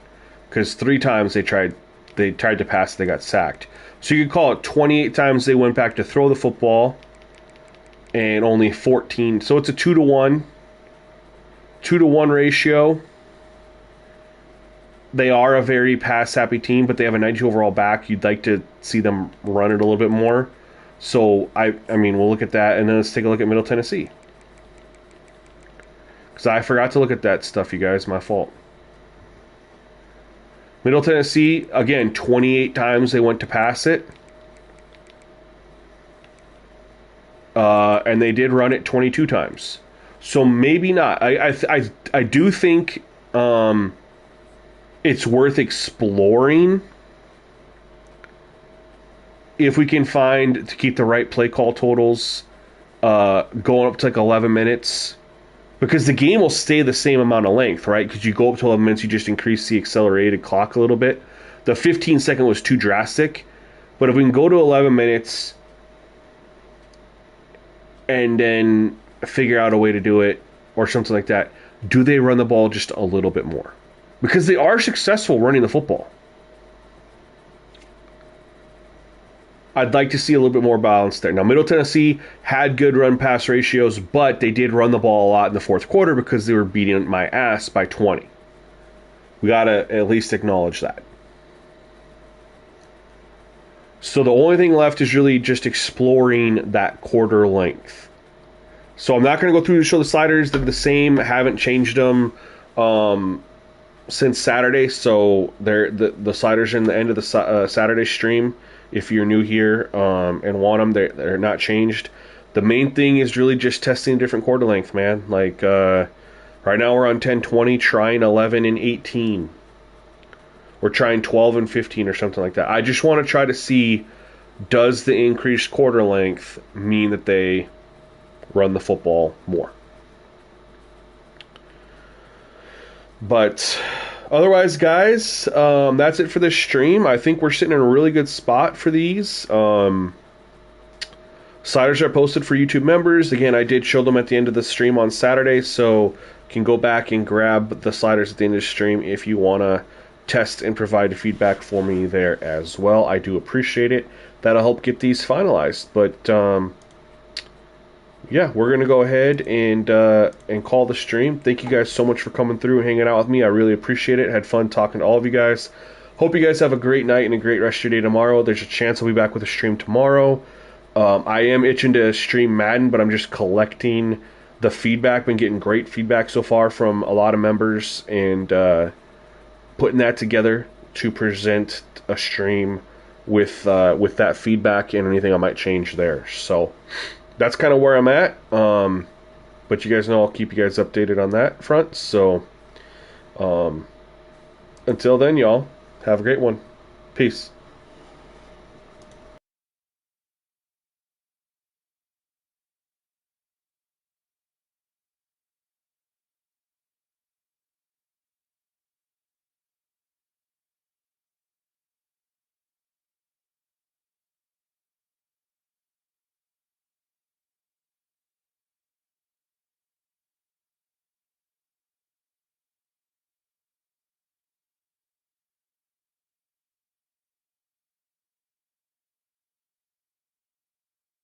A: Because 3 times they tried to pass, they got sacked. So you could call it 28 times they went back to throw the football, and only 14. So it's a 2-to-1 ratio. They are a very pass-happy team, but they have a 92 overall back. You'd like to see them run it a little bit more. So, I mean, we'll look at that, and then let's take a look at Middle Tennessee. Because I forgot to look at that stuff, you guys. My fault. Middle Tennessee, again, 28 times they went to pass it. And they did run it 22 times. So maybe not. I do think it's worth exploring if we can find to keep the right play call totals going up to like 11 minutes. Because the game will stay the same amount of length, right? Because you go up to 11 minutes, you just increase the accelerated clock a little bit. The 15-second was too drastic. But if we can go to 11 minutes and then figure out a way to do it or something like that, do they run the ball just a little bit more? Because they are successful running the football. I'd like to see a little bit more balance there. Now, Middle Tennessee had good run-pass ratios, but they did run the ball a lot in the fourth quarter because they were beating my ass by 20. We got to at least acknowledge that. So the only thing left is really just exploring that quarter length. So I'm not going to go through to show the sliders. They're the same. Haven't changed them since Saturday. So the sliders are in the end of the Saturday stream. If you're new here and want them, they're not changed. The main thing is really just testing different quarter length, man. Like right now we're on 10-20, trying 11 and 18. We're trying 12 and 15 or something like that. I just want to try to see, does the increased quarter length mean that they run the football more? But otherwise, guys, that's it for this stream. I think we're sitting in a really good spot for these. Sliders are posted for YouTube members. Again, I did show them at the end of the stream on Saturday, so you can go back and grab the sliders at the end of the stream if you want to test and provide feedback for me there as well. I do appreciate it. That'll help get these finalized. But yeah, we're going to go ahead and call the stream. Thank you guys so much for coming through and hanging out with me. I really appreciate it. Had fun talking to all of you guys. Hope you guys have a great night and a great rest of your day tomorrow. There's a chance I'll be back with a stream tomorrow. I am itching to stream Madden, but I'm just collecting the feedback. Been getting great feedback so far from a lot of members, and putting that together to present a stream with that feedback and anything I might change there. So that's kind of where I'm at. But you guys know I'll keep you guys updated on that front. So until then, y'all, have a great one. Peace.